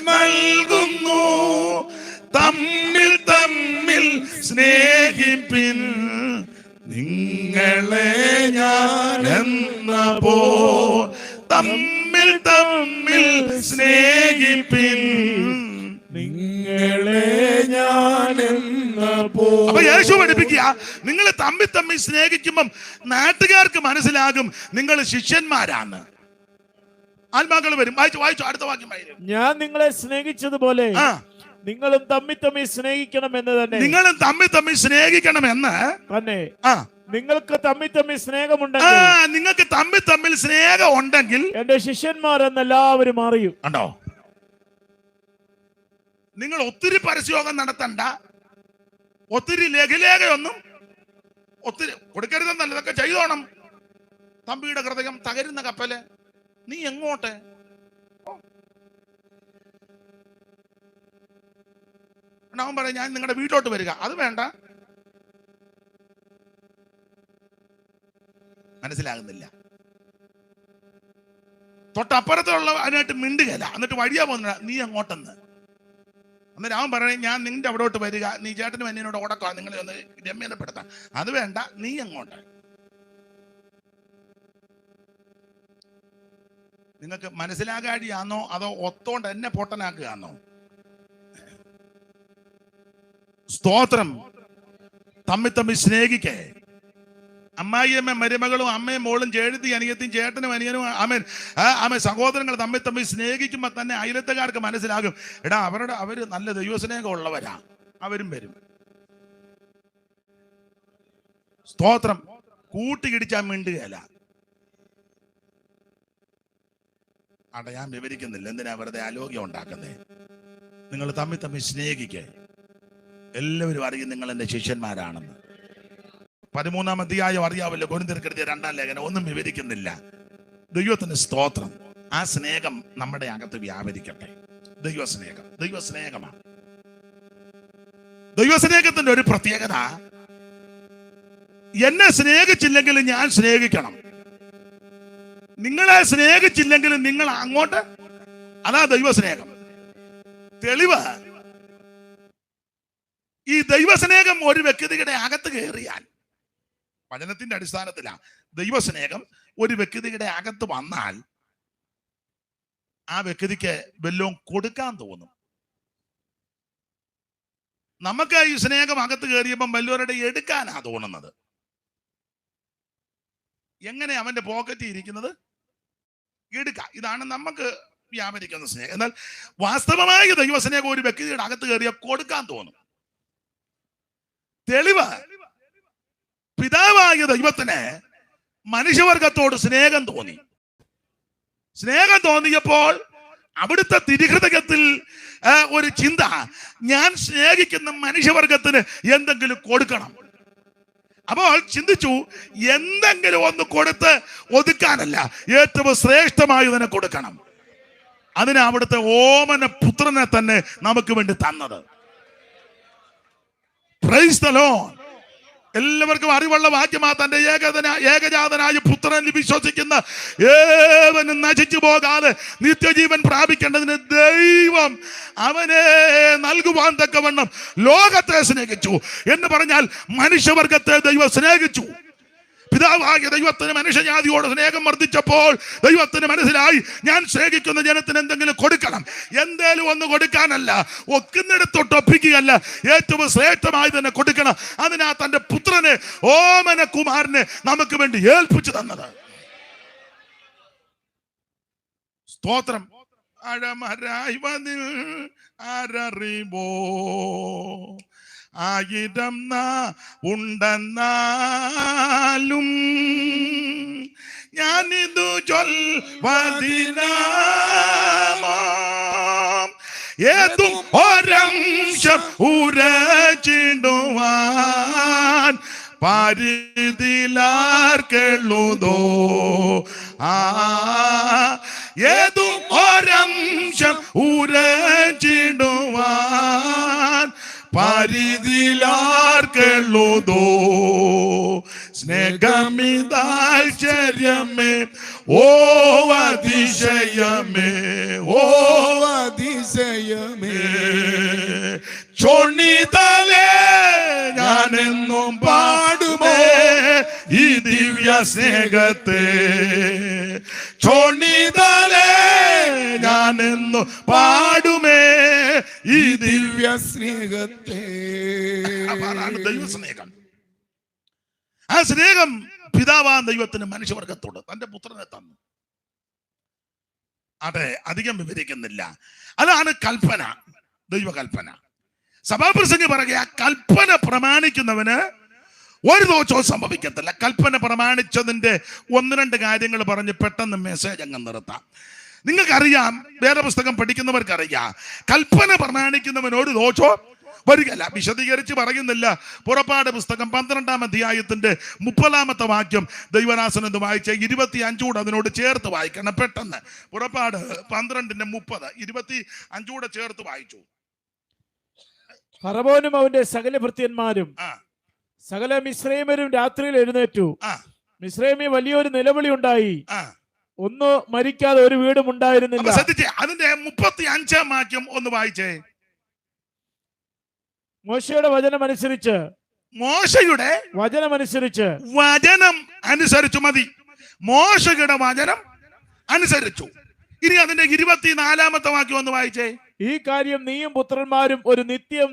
നൽകുന്നു, തമ്മിൽ സ്നേഹിപ്പിൻ, നിങ്ങളെ ഞാൻ എന്ന പോൽ തമ്മിൽ സ്നേഹിപ്പിൻ, നിങ്ങളെ ഞാൻ എന്ന പോൽ. അപ്പൊ യേശു പഠിപ്പിക്കുക, നിങ്ങൾ തമ്മിൽ സ്നേഹിക്കുമ്പം നാട്ടുകാർക്ക് മനസ്സിലാകും നിങ്ങൾ ശിഷ്യന്മാരാണ്. ആത്മാക്കൾ വരും. വായിച്ചു അടുത്ത വാക്യം വായിക്കും. ഞാൻ നിങ്ങളെ സ്നേഹിച്ചതുപോലെ നിങ്ങളും തമ്മിൽ സ്നേഹിക്കണമെന്ന് തന്നെ. നിങ്ങളും തമ്മിൽ സ്നേഹിക്കണമെന്ന് തന്നെ. നിങ്ങൾക്ക് തമ്മിൽ സ്നേഹമുണ്ടെങ്കിൽ, നിങ്ങൾക്ക് തമ്മിൽ സ്നേഹം ഉണ്ടെങ്കിൽ എന്റെ ശിഷ്യന്മാരെന്ന് എല്ലാവരും അറിയും. കണ്ടോ? നിങ്ങൾ ഒത്തിരി പരസ്യയോഗം നടത്തണ്ട, ഒത്തിരി ലഘുലേഖയൊന്നും ഒത്തിരി കൊടുക്കരുതെന്നല്ല, ഇതൊക്കെ ചെയ്തോണം. തമ്പിയുടെ ഹൃദയം തകരുന്ന കപ്പല് നീ എങ്ങോട്ട്? അവൻ പറയാം ഞാൻ നിങ്ങളുടെ വീട്ടിലോട്ട് വരിക. അത് വേണ്ട. മനസ്സിലാകുന്നില്ല. തൊട്ടപ്പുറത്തുള്ള അതിനായിട്ട് മിണ്ടുകയല്ല, എന്നിട്ട് വഴിയാ പോകുന്ന നീ അങ്ങോട്ടെന്ന്. അന്നേരം അവൻ പറയണേ ഞാൻ നിന്റെ അവിടോട്ട് വരിക, നീ ചേട്ടനും എന്നോട് ഓടക്കാം, നിങ്ങളെ ഒന്ന് രമ്യതപ്പെടുത്താം. അത് വേണ്ട, നീ അങ്ങോട്ട്. നിങ്ങൾക്ക് മനസ്സിലാകാഴിയാണോ അതോ ഒത്തോണ്ട് എന്നെ പൊട്ടനാക്കുകയാണോ? സ്തോത്രം. തമ്മിൽ സ്നേഹിക്കേ. അമ്മായിയമ്മ മരുമകളും അമ്മയും മോളും ചേട്ടത്തി അനിയത്തിയും ചേട്ടനും അനിയനും ആമേൻ സഹോദരങ്ങൾ തമ്മിൽ സ്നേഹിക്കുമ്പോൾ തന്നെ അയലത്തുകാർക്ക് മനസ്സിലാകും, എടാ അവര് നല്ല ദൈവസ്നേഹം ഉള്ളവരാ, അവരും വരും. സ്തോത്രം. കൂട്ടിക്കിടിച്ചാൽ മിണ്ടുകയല്ല. ഞാൻ വിവരിക്കുന്നില്ല, എന്തിനാ വെറുതെ അലോഗ്യം ഉണ്ടാക്കുന്നേ. നിങ്ങൾ തമ്മിൽ സ്നേഹിക്കേ. എല്ലാവരും അറിയും നിങ്ങൾ എൻ്റെ ശിഷ്യന്മാരാണെന്ന്. 13-ാം അധ്യായം അറിയാവല്ലോ, കൊരിന്ത്യർക്ക് എഴുതിയ 2-ാം ലേഖനം, ഒന്നും വിവരിക്കുന്നില്ല. ദൈവത്തിന് സ്തോത്രം. ആ സ്നേഹം നമ്മുടെ അകത്ത് വ്യാപരിക്കട്ടെ. ദൈവസ്നേഹമാണ്. ദൈവസ്നേഹത്തിന്റെ ഒരു പ്രത്യേകത, എന്നെ സ്നേഹിച്ചില്ലെങ്കിൽ ഞാൻ സ്നേഹിക്കണം, നിങ്ങളെ സ്നേഹിച്ചില്ലെങ്കിൽ നിങ്ങൾ അങ്ങോട്ട്. അതാ ദൈവസ്നേഹം. തെളിവ്, ഈ ദൈവസ്നേഹം ഒരു വ്യക്തിയുടെ അകത്ത് കയറിയാൽ, വചനത്തിന്റെ അടിസ്ഥാനത്തിലാണ്, ദൈവസ്നേഹം ഒരു വ്യക്തിയുടെ അകത്ത് വന്നാൽ ആ വ്യക്തിക്ക് വല്ലതും കൊടുക്കാൻ തോന്നും. നമുക്ക് ഈ സ്നേഹം അകത്ത് കയറിയപ്പം വല്ലവരുടെ എടുക്കാനാ തോന്നുന്നത്. എങ്ങനെ അവന്റെ പോക്കറ്റിൽ ഇരിക്കുന്നത് എടുക്കാം. ഇതാണ് നമുക്ക് വ്യാപരിക്കുന്ന സ്നേഹം. എന്നാൽ വാസ്തവമായ ദൈവസ്നേഹം ഒരു വ്യക്തിയുടെ അകത്ത് കയറിയാൽ കൊടുക്കാൻ തോന്നും. തെളിവ്, പിതാവായ ദൈവത്തിന് മനുഷ്യവർഗത്തോട് സ്നേഹം തോന്നി. സ്നേഹം തോന്നിയപ്പോൾ അവിടുത്തെ തിരുഹൃദയത്തിൽ ഒരു ചിന്ത, ഞാൻ സ്നേഹിക്കുന്ന മനുഷ്യവർഗത്തിന് എന്തെങ്കിലും കൊടുക്കണം. അപ്പോൾ ചിന്തിച്ചു, എന്തെങ്കിലും ഒന്ന് കൊടുത്ത് ഒതുക്കാനല്ല, ഏറ്റവും ശ്രേഷ്ഠമായതിനെ കൊടുക്കണം. അതിന് അവിടുത്തെ ഓമന പുത്രനെ തന്നെ നമുക്ക് വേണ്ടി തന്നത്. Price the Lord. എല്ലാവർക്കും അറിവുള്ള വാക്യമാ, തന്റെ ഏകജാതനായ പുത്രനിൽ വിശ്വസിക്കുന്ന ഏവനും നശിച്ചു പോകാതെ നിത്യജീവൻ പ്രാപിക്കേണ്ടതിന് ദൈവം അവനെ നൽകുവാൻ തക്കവണ്ണം ലോകത്തെ സ്നേഹിച്ചു എന്ന് പറഞ്ഞാൽ മനുഷ്യവർഗത്തെ ദൈവം സ്നേഹിച്ചു. പിതാവായ ദൈവത്തിന് മനുഷ്യജാതിയോട് സ്നേഹം വർദ്ധിച്ചപ്പോൾ ദൈവത്തിന് മനസ്സിലായി, ഞാൻ സ്നേഹിക്കുന്ന ജനത്തിന് എന്തെങ്കിലും കൊടുക്കണം. എന്തേലും ഒന്ന് കൊടുക്കാനല്ല, ഒക്കുന്നിടത്തോട്ട് ഒപ്പിക്കുകയല്ല, ഏറ്റവും ശ്രേഷ്ഠമായി തന്നെ കൊടുക്കണം. അതിനാ തന്റെ പുത്രനെ, ഓമന കുമാരനെ നമുക്ക് വേണ്ടി ഏൽപ്പിച്ചു തന്നത്. സ്തോത്രം. അഴമരായി വന്നിൽ ആരറിവോ, ആയിരം ഉണ്ടെന്നാലും ഞാനിതു ചൊൽവതിനാം ഏതും ഒരംശം ഉരച്ചിടുവാൻ പരിധിലാർക്കെഴുതോ. ഏതും ഒരംശം ഉരച്ചിടുവാൻ പരിധിലാർക്കെഴുതോ. സ്നേഹമിതാശ്ചര്യമേ, ഓ അതിശയമേ, ഓ അതിശയമേ. ചൊണ്ണിതലേ ഞാനെന്നും പാടുമേ ഈ ദിവ്യ സ്നേഹത്തെ. ചൊണ്ണിതലേ ഞാനെന്നും പാടുമേ ഈ ദിവ്യ സ്നേഹത്തെ. ദൈവസ്നേഹം. ആ സ്നേഹം പിതാവാൻ ദൈവത്തിന് മനുഷ്യവർഗത്തോട് തന്റെ പുത്രനെ തന്നു. അതെ, അധികം വിവരിക്കുന്നില്ല. അതാണ് കൽപ്പന, ദൈവകൽപ്പന. സഭാപ്രസംഗി പറയുക, കൽപ്പന പ്രമാണിക്കുന്നവന് ഒരു ദോഷവും സംഭവിക്കത്തില്ല. കൽപ്പന പ്രമാണിച്ചതിന്റെ 1-2 കാര്യങ്ങൾ പറഞ്ഞ് പെട്ടെന്ന് മെസ്സേജ് അങ്ങ് നിർത്താം. നിങ്ങൾക്കറിയാം, വേദപുസ്തകം പഠിക്കുന്നവർക്കറിയാം, കൽപ്പന പ്രമാണിക്കുന്നവൻ ഒരു ദോഷവും വരികയില്ല. വിശദീകരിച്ച് പറയുന്നില്ല. പുറപ്പാട് പുസ്തകം 12-ാം അധ്യായത്തിന്റെ 30-ാമത്തെ വാക്യം ദൈവദാസൻ എന്ന് വായിച്ച 25 കൂടെ അതിനോട് ചേർത്ത് വായിക്കണം പെട്ടെന്ന്. പുറപ്പാട് 12:30, 25 കൂടെ ചേർത്ത് വായിച്ചു. ഫറവോനും അവന്റെ സകല ഭൃത്യന്മാരും സകല മിസ്രൈമ്യരും രാത്രിയിൽ എഴുന്നേറ്റു. മിസ്രൈമ്യ വലിയൊരു നിലവിളി ഉണ്ടായി. ഒന്ന് മരിക്കാതെ ഒരു വീടും ഉണ്ടായിരുന്നില്ല. അതിന്റെ 35-ാം വാക്യം ഒന്ന് വായിച്ചേ. മോശയുടെ വചനം അനുസരിച്ച്, മോശയുടെ വചനം അനുസരിച്ച് മതി. മോശയുടെ വചനം അനുസരിച്ചു. ഇനി അതിന്റെ 24-ാമത്തെ വാക്യം ഒന്ന് വായിച്ചേ. ഈ കാര്യം നീയും പുത്രന്മാരും ഒരു നിത്യം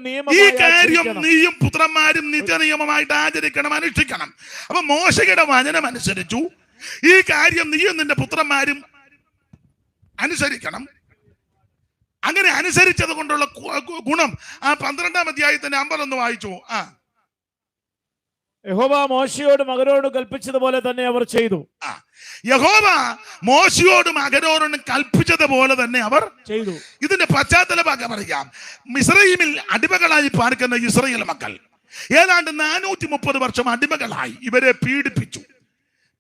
നിത്യനിയമമായിട്ട് ആചരിക്കണം, അനുഷ്ഠിക്കണം. അപ്പൊ മോശയുടെ വചനം അനുസരിച്ചു. ഈ കാര്യം നീയും നിന്റെ പുത്രന്മാരും അനുസരിക്കണം. അങ്ങനെ അനുസരിച്ചത് കൊണ്ടുള്ള ഗുണം ആ 12-ാം അധ്യായത്തിന്റെ 50 വായിച്ചു. യഹോവ മോശയോടും അഹരോനോടും കൽപ്പിച്ചതുപോലെ തന്നെ അവർ ചെയ്തു. യഹോവ മോശയോടും അഹരോനോടും കൽപ്പിച്ചതുപോലെ തന്നെ അവർ ചെയ്തു. ഇതിന്റെ പശ്ചാത്തലമാക്കി പറയാം. മിസ്രയീമിൽ അടിമകളായി പാർക്കുന്ന ഇസ്രായേൽ മക്കൾ ഏതാണ്ട് 430 വർഷം അടിമകളായി. ഇവരെ പീഡിപ്പിച്ചു,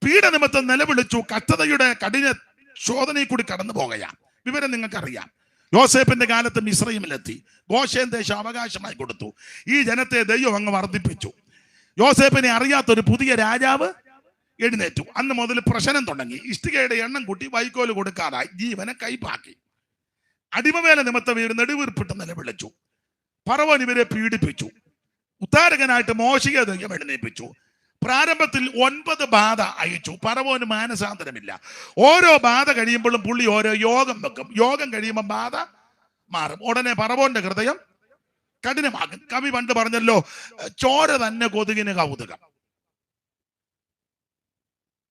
പീഡനിമിത്തം നിലവിളിച്ചു, കഷ്ടതയുടെ കഠിന ശോധനയിൽ കൂടി കടന്നു പോകുകയാണ്. വിവരം നിങ്ങൾക്കറിയാം. യോസേപ്പിന്റെ കാലത്ത് മിസ്രയീമിലെത്തി, ഗോശേൻ ദേശം അവകാശമായി കൊടുത്തു. ഈ ജനത്തെ ദൈവം അങ്ങ് വർദ്ധിപ്പിച്ചു. യോസേപ്പിനെ അറിയാത്തൊരു പുതിയ രാജാവ് എഴുന്നേറ്റു. അന്ന് മുതൽ പ്രശ്നം തുടങ്ങി. ഇഷ്ടികയുടെ എണ്ണം കൂട്ടി വൈക്കോല് കൊടുക്കാതായി, ജീവനെ കൈപ്പാക്കി. അടിമവേല നിമിത്തം ഇവർ നെടുവീർപ്പിട്ട് നിലവിളിച്ചു. ഫറവോൻ ഇവരെ പീഡിപ്പിച്ചു. ഉദ്ധാരകനായിട്ട് മോശയെ ദൈവം എഴുന്നേൽപ്പിച്ചു. പ്രാരംഭത്തിൽ 9 ബാധ അയച്ചു. ഫറവോന് മാനസാന്തരമില്ല. ഓരോ ബാധ കഴിയുമ്പോഴും പുള്ളി ഓരോ യോഗം വെക്കും. യോഗം കഴിയുമ്പോൾ ബാധ മാറും. ഉടനെ ഫറവോന്റെ ഹൃദയം കഠിനമാകും. കവി പണ്ട് പറഞ്ഞല്ലോ, ചോര തന്നെ കൊതുകിന് കൗതുകം.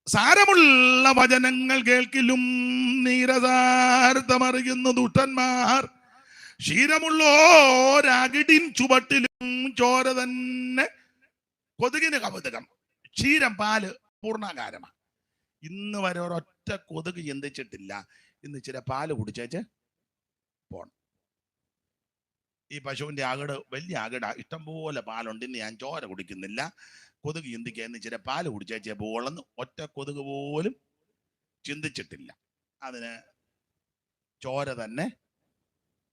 സാരമുള്ള വചനങ്ങൾ കേൾക്കിലും നീരസാർത്ഥമറിയുന്ന ദുഷ്ടന്മാർ, ക്ഷീരമുള്ളോരകിടിൻ ചുവട്ടിലും ചോര തന്നെ കൊതുകിന് കൗതുകം. ക്ഷീരം, പാല് പൂർണ്ണാകാരമാണ്. ഇന്ന് വരെ ഒരൊറ്റ കൊതുക് ചിന്തിച്ചിട്ടില്ല ഇന്ന് ഇച്ചിരി പാല് കുടിച്ചേച്ച് പോണം. ഈ പശുവിന്റെ അകട് വലിയ അകട, ഇഷ്ടംപോലെ പാലുണ്ട്, ഇന്ന് ഞാൻ ചോര കുടിക്കുന്നില്ല, കൊതുക് ചിന്തിക്കുക, എന്ന് ഇച്ചിരി പാല് കുടിച്ചേച്ചേ പോളെന്ന് ഒറ്റ കൊതുക് പോലും ചിന്തിച്ചിട്ടില്ല. അതിന് ചോര തന്നെ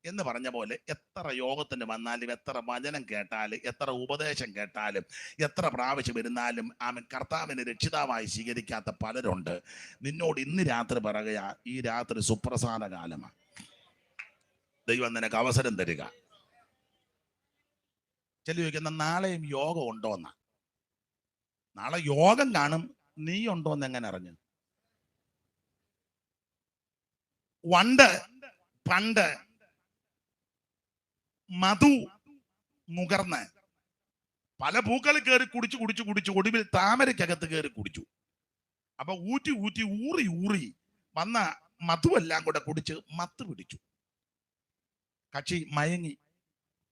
എന്ന് പറഞ്ഞ പോലെ എത്ര യോഗത്തിന് വന്നാലും, എത്ര വചനം കേട്ടാലും, എത്ര ഉപദേശം കേട്ടാലും, എത്ര പ്രാവശ്യം ഇരുന്നാലും ആമൻ കർത്താവിനെ രക്ഷിതാവായി സ്വീകരിക്കാത്ത പലരുണ്ട്. നിന്നോട് ഇന്ന് രാത്രി പറയുക, ഈ രാത്രി സുപ്രസാദ കാലമാണ്. ദൈവം നിനക്ക് അവസരം തരിക. ചില ചോദിക്കുന്ന നാളെയും യോഗം ഉണ്ടോന്ന. നാളെ യോഗം കാണും, നീ ഉണ്ടോന്ന് എങ്ങനെ അറിഞ്ഞു? പണ്ട് മധു മുകർന്ന് പല പൂക്കളിൽ കയറി കുടിച്ചു ഒടുവിൽ താമരയ്ക്കകത്ത് കയറി കുടിച്ചു. അപ്പൊ ഊറി വന്ന മധുവെല്ലാം കൂടെ കുടിച്ച് മത്ത് പിടിച്ചു. കക്ഷി മയങ്ങി.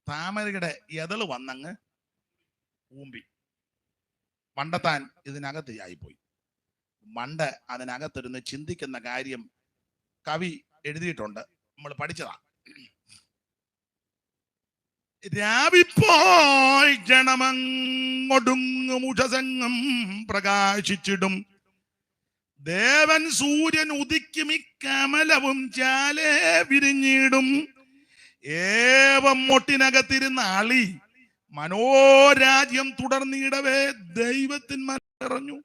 താമരയുടെ എതള് വന്നങ്ങ് ഊമ്പി. മണ്ടത്താൻ ഇതിനകത്ത് ആയിപ്പോയി. മണ്ട് അതിനകത്തിരുന്ന് ചിന്തിക്കുന്ന കാര്യം കവി എഴുതിയിട്ടുണ്ട്, നമ്മൾ പഠിച്ചതാ. രാവിപ്പോൾ ജനമങ്ങൊടുങ്ങും ഉഷസംഗം പ്രകാശിച്ചിടും, ദേവൻ സൂര്യൻ ഉദിക്കും ഇക്കമലവും ചാലേ വിരിഞ്ഞിടും. ഏവം മൊട്ടിനകത്തിരുന്ന അളി മനോരാജ്യം തുടർന്നിടവേ ദൈവത്തിൻ മനറിഞ്ഞു.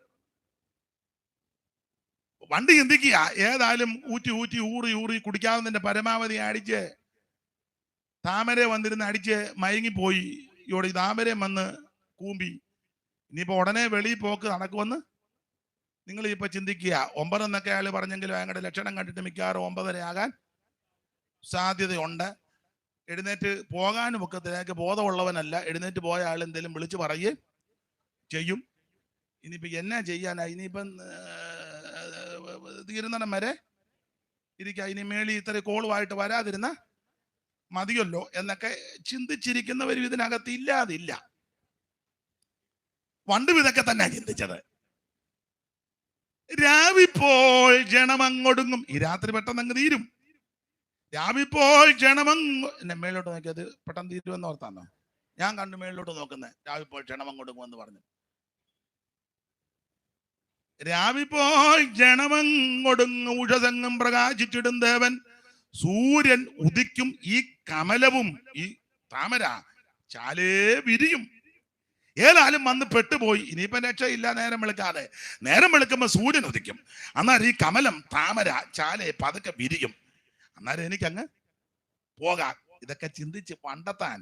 വണ്ടി ചിന്തിക്കുക, ഏതായാലും ഊറി കുടിക്കാവുന്നതിന്റെ പരമാവധി അടിച്ച് താമര വന്നിരുന്ന് അടിച്ച് മയങ്ങിപ്പോയി. ഇവിടെ ഈ താമരയും വന്ന് കൂമ്പി. ഇനിയിപ്പോ ഉടനെ വെളിയിൽ പോക്ക് നടക്കുമെന്ന് നിങ്ങൾ ഇപ്പൊ ചിന്തിക്കുക. 9 എന്നൊക്കെ അയാൾ പറഞ്ഞെങ്കിലും അയാളുടെ ലക്ഷണം കണ്ടിട്ട് മിക്കവാറും 9:30 ആകാൻ സാധ്യതയുണ്ട്. എഴുന്നേറ്റ് പോകാനും ഒക്കെ തിരക്ക് ബോധമുള്ളവനല്ല. എഴുന്നേറ്റ് പോയ ആൾ എന്തെങ്കിലും വിളിച്ചു പറയുകയും ചെയ്യും. ഇനിയിപ്പോ എന്നാ ചെയ്യാനാ? ഇനിയിപ്പം തീരുന്നിടം വരെ ഇരിക്കുക. ഇനി മേളി ഇത്ര കോളുമായിട്ട് വരാതിരുന്ന മതിയല്ലോ എന്നൊക്കെ ചിന്തിച്ചിരിക്കുന്നവരും ഇതിനകത്ത് ഇല്ലാതില്ല. പണ്ടും ഇതൊക്കെ തന്നെ ചിന്തിച്ചത്. രാവിപ്പോൾ ജനമങ്ങൊടുങ്ങും. ഈ രാത്രി പെട്ടെന്ന് അങ്ങ് തീരും. രാവിപ്പോൾ എന്നെ മേലോട്ട് നോക്കിയത് പെട്ടെന്ന് തീരുമെന്ന് ഓർത്താന്നോ? ഞാൻ കണ്ടു മേളിലോട്ട് നോക്കുന്നത്. രാവിപ്പോൾ ക്ഷണമങ്ങൊടുങ്ങും എന്ന് പറഞ്ഞു. രാവിപ്പോൾ ജനമങ്ങൊടുങ്ങും ഉഷസംഗം പ്രകാശിച്ചിടും, ദേവൻ സൂര്യൻ ഉദിക്കും ഈ കമലവും ഈ താമര ചാലേ വിരിയും. ഏതായാലും വന്ന് പെട്ടുപോയി. ഇനിയിപ്പോ രക്ഷയില്ല. നേരം വെളുക്കാതെ, നേരം വെളുക്കുമ്പോ സൂര്യൻ ഉദിക്കും. അന്നേരം ഈ കമലം താമര ചാലേ പതുക്കെ വിരിയും. അന്നേരം എനിക്കങ്ങ് പോകാം. ഇതൊക്കെ ചിന്തിച്ച് പണ്ടത്താൻ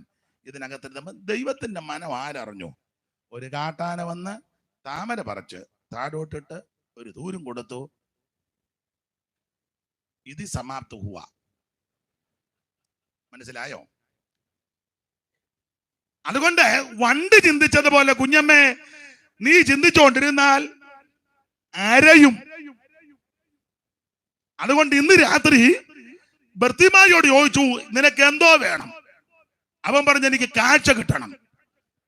ഇതിനകത്തിരുന്നപ്പോ ദൈവത്തിന്റെ മനം ആരറിഞ്ഞു? ഒരു കാട്ടാന വന്ന് താമര പറിച്ച് താഴോട്ടിട്ട് ഒരു ദൂരം കൊടുത്തു. ഇത് സമാപ്ത ഹുവ. മനസ്സിലായോ? അതുകൊണ്ട് വണ്ട് ചിന്തിച്ചതുപോലെ കുഞ്ഞമ്മേ നീ ചിന്തിച്ചുകൊണ്ടിരുന്നാൽ അരയും. അതുകൊണ്ട് ഇന്ന് രാത്രി ബർത്തിമായോട് ചോദിച്ചു, നിനക്ക് എന്തോ വേണം? അവൻ പറഞ്ഞു, എനിക്ക് കാഴ്ച കിട്ടണം.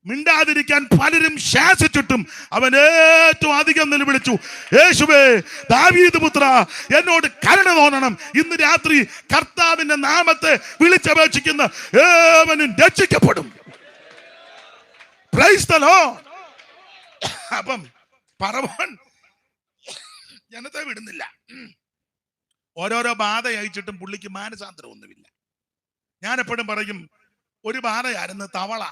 മിണ്ടാതിരിക്കാൻ പലരും ശാസിച്ചിട്ടും അവൻ ഏറ്റവും അധികം നിലവിളിച്ചു, യേശുവേ ദാവീദ് പുത്ര, എന്നോട് കരുണ തോന്നണം. ഇന്ന് രാത്രി കർത്താവിന്റെ നാമത്തെ വിളിച്ചപേക്ഷിക്കുന്ന ഏവനും രക്ഷിക്കപ്പെടും. Price the Lord. അപ്പം ഫറവോൻ ജനത്തെ വിടുന്നില്ല. ഓരോരോ ബാധ അയച്ചിട്ടും പുള്ളിക്ക് മാനസാന്തരം ഒന്നുമില്ല. ഞാൻ എപ്പോഴും പറയും, ഒരു ബാധയായിരുന്നു തവള.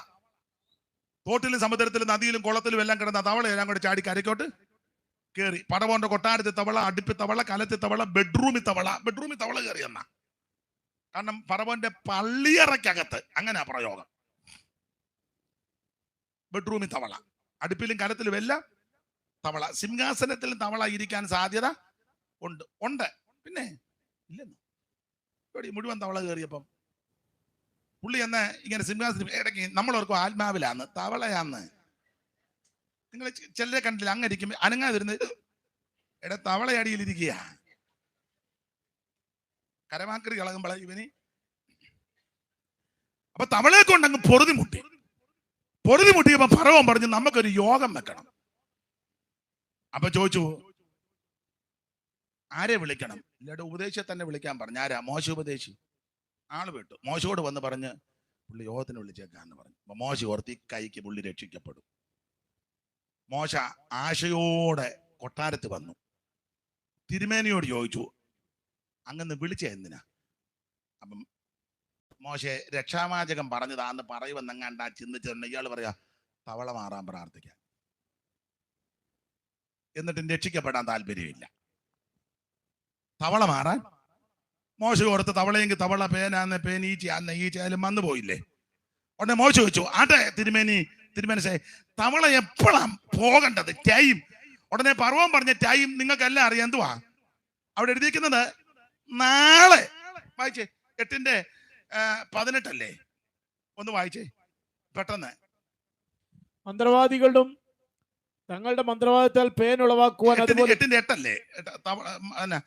തോട്ടിലും സമുദ്രത്തിലും നദിയിലും കുളത്തിലും എല്ലാം കിടന്ന തവള എല്ലാം കൂടെ ചാടി കരയ്ക്കോട്ട് കയറി. ഫറവോന്റെ കൊട്ടാരത്തിൽ തവള, അടുപ്പി തവള, കലത്തിൽ തവള, ബെഡ്റൂമിൽ തവള കയറി എന്നാ. കാരണം ഫറവോന്റെ പള്ളിയറയ്ക്കകത്ത് അങ്ങനെ പ്രയോഗം. ബെഡ്റൂമിൽ തവള, അടുപ്പിലും കലത്തിലും എല്ലാം തവള. സിംഹാസനത്തിലും തവള ഇരിക്കാൻ സാധ്യത ഉണ്ട്. പിന്നെ ഇല്ലെന്ന് മുഴുവൻ തവള കയറിയപ്പം പുള്ളി എന്ന് ഇങ്ങനെ സിംഹാസനം ഇടയ്ക്ക് നമ്മളോർക്കും ആത്മാവിലാന്ന്, തവളയാന്ന്. നിങ്ങൾ ചിലരെ കണ്ടില്ല, അങ്ങരിക്കും അനങ്ങാതിരുന്ന് തവളയടിയിലിരിക്കുക. കരമാക്കറി കളകുമ്പോൾ ഇവന് അപ്പൊ തവളയെ കൊണ്ട് അങ്ങ് പൊറുതിമുട്ടിയപ്പോ ഫറവോൻ പറഞ്ഞു, നമുക്കൊരു യോഗം വെക്കണം. അപ്പൊ ചോദിച്ചു, ആരെ വിളിക്കണം? ഇല്ലാണ്ട് ഉപദേശിയെ തന്നെ വിളിക്കാൻ പറഞ്ഞു. ആരാ? മോശ ഉപദേശി. ആള് വിട്ടു. മോശയോട് വന്ന് പറഞ്ഞ് പുള്ളി യോഗത്തിന് വിളിച്ചേക്കാന്ന് പറഞ്ഞു. അപ്പൊ മോശ ഓർത്തി കൈക്ക് പുള്ളി രക്ഷിക്കപ്പെടും. മോശ ആശയോടെ കൊട്ടാരത്ത് വന്നു. തിരുമേനിയോട് ചോദിച്ചു, അങ്ങന്ന് വിളിച്ച എന്തിനാ? അപ്പം മോശെ രക്ഷാവാചകം പറഞ്ഞതാന്ന് പറയുമെന്നങ്ങാണ്ടാ ചിന്തിച്ചിട്ടുണ്ട്. ഇയാൾ പറയാ, തവള മാറാൻ പ്രാർത്ഥിക്കാൻ. എന്നിട്ടും രക്ഷിക്കപ്പെടാൻ താല്പര്യമില്ല. തവള മാറാൻ മോശ ഓർത്ത് തവളയെങ്കിൽ തവള, പേനാന്ന് പേൻ, ഈച്ചയായാലും വന്നു പോയില്ലേ. ഉടനെ മോശ ചോദിച്ചു, ആട്ടെ തിരുമേനി തവള എപ്പോഴാ പോകേണ്ടത് ടൈം? ഉടനെ ഫറവോൻ പറഞ്ഞ ടൈം നിങ്ങൾക്കെല്ലാം അറിയാം. എന്തുവാ അവിടെ എഴുതിയിരിക്കുന്നത്? നാളെ. വായിച്ചേ, 8:18 ഒന്ന് വായിച്ചേ പെട്ടെന്ന്. മന്ത്രവാദികളും തങ്ങളുടെ മന്ത്രവാദത്താൽ പേൻ ഉളവാക്കുവാൻ 8:8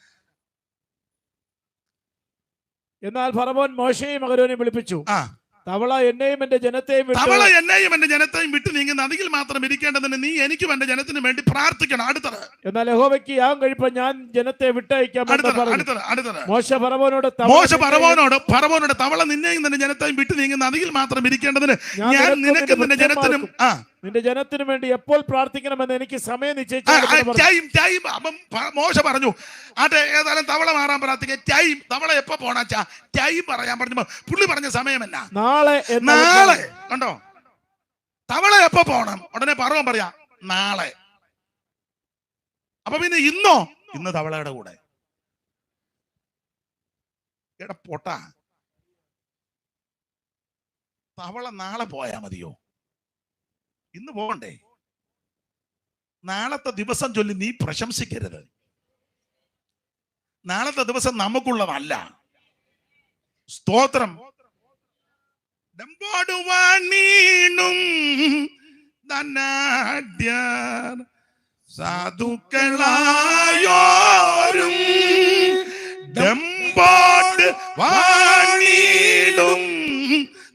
എന്നാൽ ഫറവോൻ മോശയെയും അഹരോനെയും വിളിപ്പിച്ചു, തവള എന്നെയും എന്റെ ജനത്തെയും വിട്ടു നീങ്ങുന്ന അതിൽ മാത്രം ഇരിക്കേണ്ടതിന് നീ എനിക്കും എന്റെ ജനത്തിനും വേണ്ടി പ്രാർത്ഥിക്കണം. അടുത്തത്, എന്നാൽ യഹോവയ്ക്ക് യാഗം കഴിപ്പാൻ ഞാൻ ജനത്തെ വിട്ടയക്കാം. മോശ ഫറവോനോട് തവള നിന്നെയും നിന്റെ ജനത്തെയും വിട്ടു നീങ്ങുന്ന അതിൽ മാത്രം ഇരിക്കേണ്ടതിന് ഞാൻ നിനക്കും നിന്റെ ജനത്തിനും നിന്റെ ജനത്തിനു വേണ്ടി എപ്പോൾ പ്രാർത്ഥിക്കണമെന്ന് എനിക്ക് സമയം നിശ്ചയിച്ചു. മോശ പറഞ്ഞു, ആട്ടെ ഏതായാലും തവള മാറാൻ പ്രാർത്ഥിക്കുക. ടൈം തവള എപ്പോ പോണാച്ചാ ടൈം പറയാൻ പറഞ്ഞു. പുള്ളി പറഞ്ഞ സമയം എന്നാ? നാളെ. കണ്ടോ, തവള എപ്പോ പോണം? ഉടനെ ഫറവോൻ പറയാ നാളെ. അപ്പൊ പിന്നെ ഇന്ന് തവളയുടെ കൂടെ പൊട്ടാ, തവള നാളെ പോയാ മതിയോ? ഇന്ന് പോകണ്ടേ? നാളത്തെ ദിവസം ചൊല്ലി നീ പ്രശംസിക്കരുത്. നാളത്തെ ദിവസം നമുക്കുള്ളതല്ല. സ്തോത്രം. സാധുക്കളായോരും ഡെമ്പാട് വാണിടും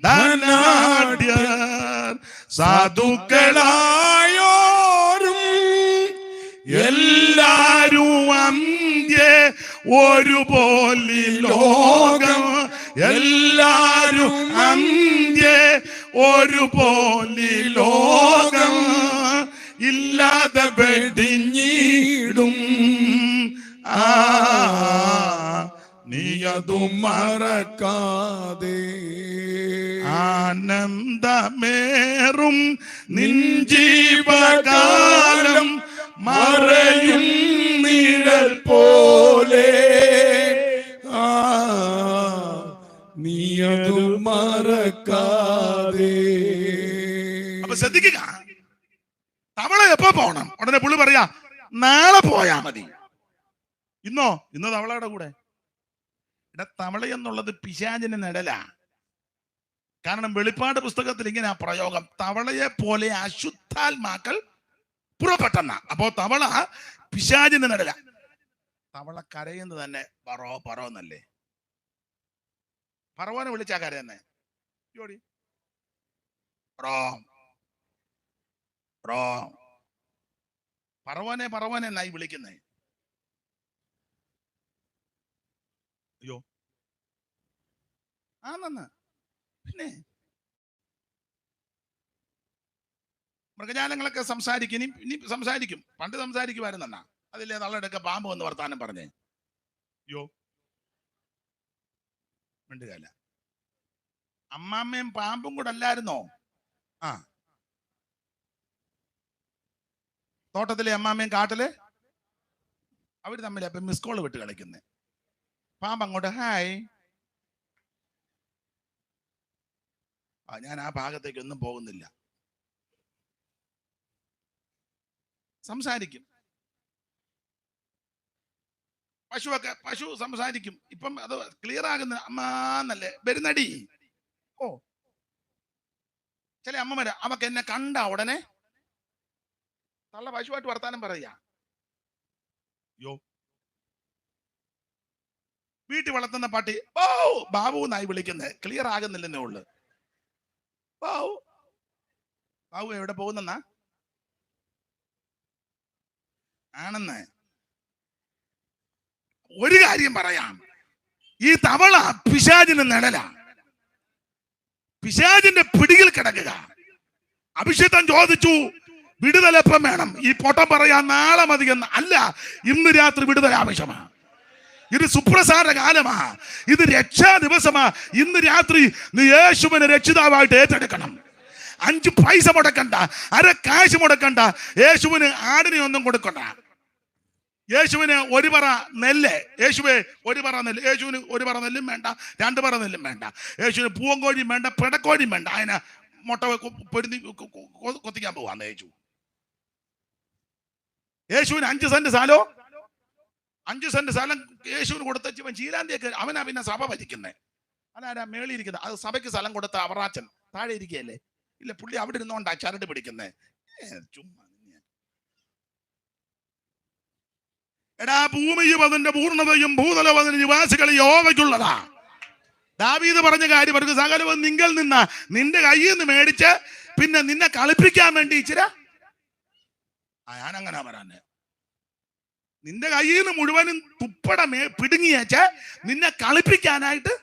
ധനാഢ്യർ, സാധുക്കളായോരും എല്ലാരും അന്ത്യേ ഒരുപോലെ ലോകം, എല്ലാരും അന്ത്യേ ഒരുപോലെ ലോകം, ഇല്ലാതെ വെടിഞ്ഞിടും. നീയതു മറക്കാതെ ആനന്ദമേറും നിൻ ജീവകാലം മറയും നിഴൽ പോലെ. നീയതു മറക്കാതെ. അപ്പൊ ശ്രദ്ധിക്കുക, തവള എപ്പോ പോണം? ഉടനെ പുള്ളി പറയാ നാളെ പോയാ മതി. ഇന്ന് തവളയുടെ കൂടെ. തവള എന്നുള്ളത് പിശാചിന് നിഴലാ. കാരണം വെളിപ്പാട് പുസ്തകത്തിൽ ഇങ്ങനെ പ്രയോഗം, തവളയെ പോലെ അശുദ്ധാത്മാക്കൾ പുറപ്പെട്ടെന്ന. അപ്പോ തവള പിശാചിന് നിഴല. തവള കരയുന്നത് തന്നെ പറോ എന്നല്ലേ? ഫറവോനെ വിളിച്ചാ കരയുന്നേ, ബ്രോ, പറവനെ പറവനെ എന്നായി വിളിക്കുന്നേ. അയ്യോ ആണെന്ന്. പിന്നെ മൃഗജാലങ്ങളൊക്കെ സംസാരിക്കും, ഇനി സംസാരിക്കും. പണ്ട് സംസാരിക്കുമായിരുന്നെന്നാ. അതില്ലേ തള്ളെടുക്ക പാമ്പ് വന്ന് വർത്താനം പറഞ്ഞേ. അയ്യോ മിണ്ടുകയല്ല. അമ്മാമ്മയും പാമ്പും കൂടെ അല്ലായിരുന്നോ? ആ, തോട്ടത്തിലെ അമ്മാമ്മയും കാട്ടില് അവര് തമ്മിൽ അപ്പൊ മിസ് കോള് വിട്ട് കളിക്കുന്നേ. പാമ്പ് അങ്ങോട്ട് ഹായ്. ഞാൻ ആ ഭാഗത്തേക്ക് ഒന്നും പോകുന്നില്ല. സംസാരിക്കും. പശു സംസാരിക്കും. ഇപ്പം അത് ക്ലിയർ ആകുന്ന അമ്മാന്നല്ലേ വരുന്നടി. ഓ, ചില അമ്മമാര് അവക്ക് എന്നെ കണ്ട ഉടനെ തള്ള പശുവായിട്ട് വർത്താനം പറയാ. യോ, വീട്ടിൽ വളർത്തുന്ന പട്ടി ഓ ബാബു എന്നായി വിളിക്കുന്നത്. ക്ലിയർ ആകുന്നില്ലെന്നേ ഉള്ളു. ബാബു ബാബു എവിടെ പോകുന്നെന്നാ ആണെന്ന്. ഒരു കാര്യം പറയാം, ഈ തവള പിശാചിന് നിഴല. പിശാചിന്റെ പിടിയിൽ കിടക്കുക. അഭിഷേകം ചോദിച്ചു വിടുതല എപ്പം വേണം? ഈ പൊട്ടം പറയാൻ നാളെ മതി എന്ന് അല്ല, ഇന്ന് രാത്രി വിടുതല ആവശ്യമാണ്. ഇത് സുപ്രസാര കാലമാ, ഇത് രക്ഷാ ദിവസമാ. ഇന്ന് രാത്രി നീ യേശുവിനെ രക്ഷിതാവായിട്ട് ഏറ്റെടുക്കണം. 5 പൈസ മുടക്കണ്ട, അര കാശ് മുടക്കണ്ട. യേശുവിന് ആടിനെ ഒന്നും കൊടുക്കണ്ട. യേശുവിന് ഒരു പറ നെല്ല്, യേശുവെ ഒരു പറ നെല്ല്. യേശുവിന് ഒരു പറ നെല്ലും വേണ്ട, 2 പറ നെല്ലും വേണ്ട. യേശുവിന് പൂവങ്കോഴിയും വേണ്ട, പിടക്കോഴിയും വേണ്ട. അതിനെ മുട്ട പൊരുന്നി കൊത്തിക്കാൻ പോവാന്ന് യേശു. യേശുവിന് 5 സെന്റ് സ്ഥലോ 5 സെന്റ് സ്ഥലം യേശുവിന് കൊടുത്തവൻ ചീലാന്തിയൊക്കെ അവനാ പിന്നെ സഭ ഭരിക്കുന്നേ. അതാരാ മേളി ഇരിക്കുന്നത്? അത് സഭയ്ക്ക് സ്ഥലം കൊടുത്ത അവറാച്ചൻ താഴെ ഇരിക്കുകയല്ലേ? ഇല്ല, പുള്ളി അവിടെ ഇരുന്നോണ്ടാ ചരട് പിടിക്കുന്നേ. ചുമ്മാ. എടാ, ഭൂമിയും അതിന്റെ പൂർണ്ണതയും ഭൂതലവും അതിന്റെ നിവാസികൾ യഹോവയ്ക്കുള്ളതാ. ദാവീദ് പറഞ്ഞ കാര്യം അവർക്ക് സകലവും നിങ്ങൾ നിന്ന നിന്റെ കയ്യിൽ നിന്ന് മേടിച്ച് പിന്നെ നിന്നെ കളിപ്പിക്കാൻ വേണ്ടി ഇച്ചിര ഞാനങ്ങനെ പറയാന്. നിന്റെ കയ്യിൽ നിന്ന് മുഴുവനും തുപ്പട പിടുങ്ങിയേച്ച് നിന്നെ കളിപ്പിക്കാനായിട്ട്.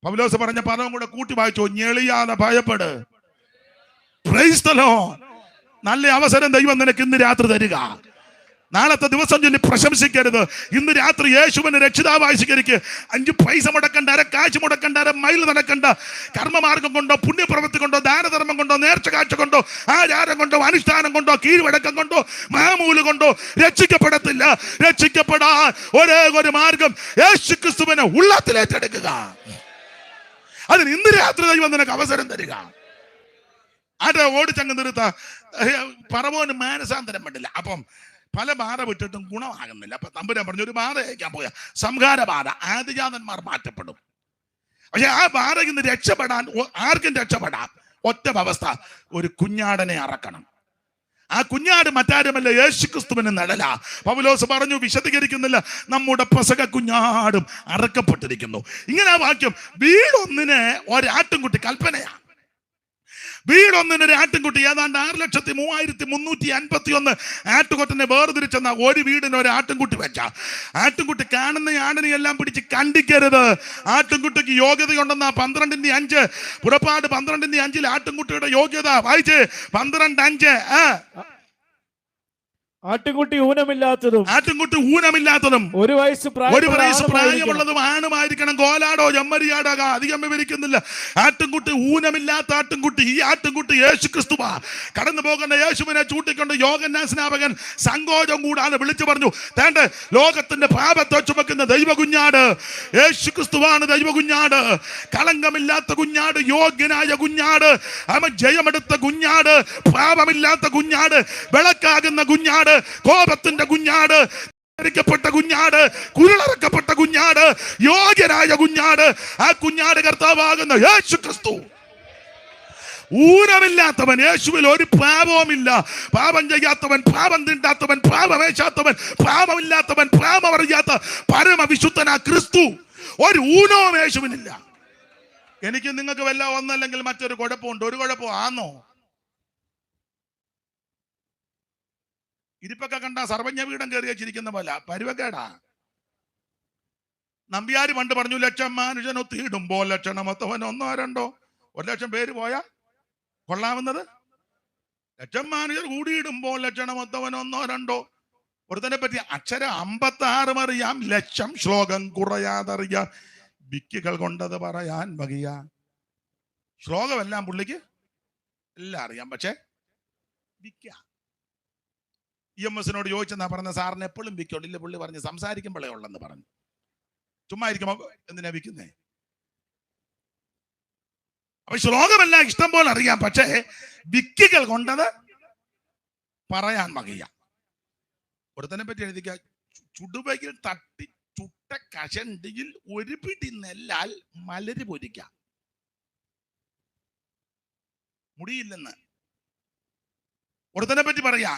പൗലോസ് പറഞ്ഞ പദവും കൂടെ കൂട്ടി വായിച്ചോ, ഞെളിയാതെ ഭയപ്പെട്. Praise the lord. നല്ല അവസരം ദൈവം നിനക്ക് ഇന്ന് രാത്രി തരിക. നാളത്തെ ദിവസം ചൊല്ലി പ്രശംസിക്കരുത്. ഇന്ന് രാത്രി യേശുവിനെ രക്ഷിതാവായി സ്വീകരിക്ക്. 5 പൈസ മുടക്കണ്ട, അര കാശ് മുടക്കണ്ട, അര മൈൽ നടക്കണ്ട. കർമ്മമാർഗം കൊണ്ടോ, പുണ്യപ്രവൃത്തി കൊണ്ടോ, ദാനധർമ്മം കൊണ്ടോ, നേർച്ച കാഴ്ച കൊണ്ടോ, ആചാരം കൊണ്ടോ, അനുഷ്ഠാനം കൊണ്ടോ, കീഴ്വഴക്കം കൊണ്ടോ, മാമൂല് കൊണ്ടോ രക്ഷിക്കപ്പെടത്തില്ല. രക്ഷിക്കപ്പെടാൻ ഒരേ ഒരു മാർഗം യേശുക്രിസ്തുവിനെ ഉള്ളത്തിൽ ഏറ്റെടുക്കുക. അതിന് ഇന്ന് രാത്രി ദൈവം നിനക്ക് അവസരം തരിക. ആട്ടെ ഓടിച്ചങ്ങ് നിർത്ത. പറവോന് മാനസാന്തരം വേണ്ടില്ല. അപ്പം പല ബാധ വിട്ടിട്ടും ഗുണമാകുന്നില്ല. അപ്പൊ തമ്പുരാൻ പറഞ്ഞു ഒരു ബാധ അയക്കാൻ പോയ സംഹാര ബാധ. ആദിജാതന്മാർ മാറ്റപ്പെടും. പക്ഷെ ആ ബാധ ഇന്ന് രക്ഷപ്പെടാൻ ആർക്കും രക്ഷപ്പെടാം. ഒറ്റ അവസ്ഥ, ഒരു കുഞ്ഞാടനെ അറക്കണം. ആ കുഞ്ഞാട് മറ്റാരുമല്ല, യേശുക്രിസ്തുവിന് നിഴലാ. പൗലോസ് പറഞ്ഞു, വിശദീകരിക്കുന്നില്ല, നമ്മുടെ പെസഹ കുഞ്ഞാടും അറക്കപ്പെട്ടിരിക്കുന്നു. ഇങ്ങനെ ആ വാക്യം. വീടൊന്നിന് ഒരാട്ടിൻകുട്ടി കൽപ്പനയാ. വീടൊന്നിന് ഒരു ആട്ടിൻകുട്ടി ഏതാണ്ട് 6,3351 ആട്ടുകൊറ്റനെ വേർതിരിച്ചെന്ന ഒരു വീടിന് ഒരു ആട്ടിൻകുട്ടി വെച്ച. ആട്ടിൻകുട്ടി കാണുന്ന ആടിനെ എല്ലാം പിടിച്ച് കണ്ടിക്കരുത്. ആട്ടിൻകുട്ടിക്ക് യോഗ്യതയുണ്ടെന്ന 12:5 പുറപ്പാട് 12:5 ആട്ടിൻകുട്ടിയുടെ യോഗ്യത വായിച്ച് 12:5. ആട്ടിൻകുട്ടി ഊനമില്ലാത്തതും ഒരു വയസ്സ് പ്രായമുള്ളതും ആണുമായിരിക്കണം. കോലാടോ ചെമ്മരിയാടോ അധികം വിവരിക്കുന്നില്ല. ആട്ടിൻകുട്ടി ഊനമില്ലാത്ത ആട്ടിൻകുട്ടി. ഈ ആട്ടിൻകുട്ടി യേശുക്രിസ്തുവാ. കടന്നു പോകുന്ന യേശുവിനെ ചൂണ്ടിക്കൊണ്ട് യോഹന്നാൻ സ്നാപകൻ സങ്കോചം കൂടാതെ വിളിച്ചു പറഞ്ഞു, തേണ്ട ലോകത്തിന്റെ പാപത്തെ ചുമക്കുന്ന ദൈവകുഞ്ഞാട് യേശുക്രിസ്തുവാണ്. ദൈവകുഞ്ഞാട്, കളങ്കമില്ലാത്ത കുഞ്ഞാട്, യോഗ്യനായ കുഞ്ഞാട്, അവൻ ജയമെടുത്ത കുഞ്ഞാട്, പാപമില്ലാത്ത കുഞ്ഞാട്, വിളക്കാകുന്ന കുഞ്ഞാട്, കോപത്തിന്റെ കുഞ്ഞാട്, പ്പെട്ട കുഞ്ഞാട്, കുരുളറക്കപ്പെട്ട കുഞ്ഞാട്, യോഗ്യനായ കുഞ്ഞാട്. ആ കുഞ്ഞാട് കർത്താവാകുന്ന യേശുക്രിസ്തു. ഊനമില്ലാത്തവൻ, യേശുവിൽ ഒരു പാപവുമില്ല. പാപം ചെയ്യാത്തവൻ, പാപം തീണ്ടാത്തവൻ, പാപമേശാത്തവൻ, പാപമില്ലാത്തവൻ, പാപമറിയാത്ത പരമവിശുദ്ധനാ ക്രിസ്തു. ഒരു ഊനവും യേശുവിനില്ല. എനിക്ക് നിങ്ങൾക്ക് വല്ല ഒന്നല്ലെങ്കിൽ മറ്റൊരു കുഴപ്പമുണ്ട്. ഒരു കുഴപ്പം ആന്നോ? ഇരിപ്പൊക്കെ കണ്ട സർവജ്ഞ വീടം കയറി വെച്ചിരിക്കുന്ന പോലെ പരുവക്കേടാ. നമ്പ്യാര് പണ്ട് പറഞ്ഞു, ലക്ഷം മനുഷ്യനൊത്തിയിടുമ്പോൾ ലക്ഷണമൊത്തവൻ 1 2 1 ലക്ഷം പേര് പോയാ കൊള്ളാവുന്നത്. ലക്ഷം മനുഷ്യർ കൂടിയിടുമ്പോൾ ലക്ഷണമൊത്തവൻ 1 2. ഒരുത്തനെ പറ്റി അക്ഷരം 56 അറിയാം, ലക്ഷം ശ്ലോകം കുറയാതറിയാം, വിക്കുകൾ കൊണ്ടത് പറയാൻ വകയ. ശ്ലോകമെല്ലാം പുള്ളിക്ക് എല്ലാം അറിയാം, പക്ഷെ വിക്ക. EMS ചോദിച്ചെന്നാ പറഞ്ഞ, സാറിന് എപ്പോഴും വിക്കുണ്ടില്ല. പുള്ളി പറഞ്ഞ് സംസാരിക്കുമ്പോഴേ ഉള്ളെന്ന് പറഞ്ഞു. ചുമ്മാ ഇരിക്കുമ്പോ എന്തിനാ വിൽക്കുന്നേ? അപ്പൊ ശ്ലോകമെല്ലാം ഇഷ്ടം പോലെ അറിയാം, പക്ഷേ വിക്കുകൾ കൊണ്ടത് പറയാൻ വകയ. ഒരുത്തനെ പറ്റി എഴുതിക്ക, ചുടുവയിൽ തട്ടി ചുട്ട കഷണ്ടിയിൽ 1 പിടി നെല്ലാൽ മലര് പൊരിക്കാം, മുടിയില്ലെന്ന്. ഒരുത്തനെ പറ്റി പറയാ,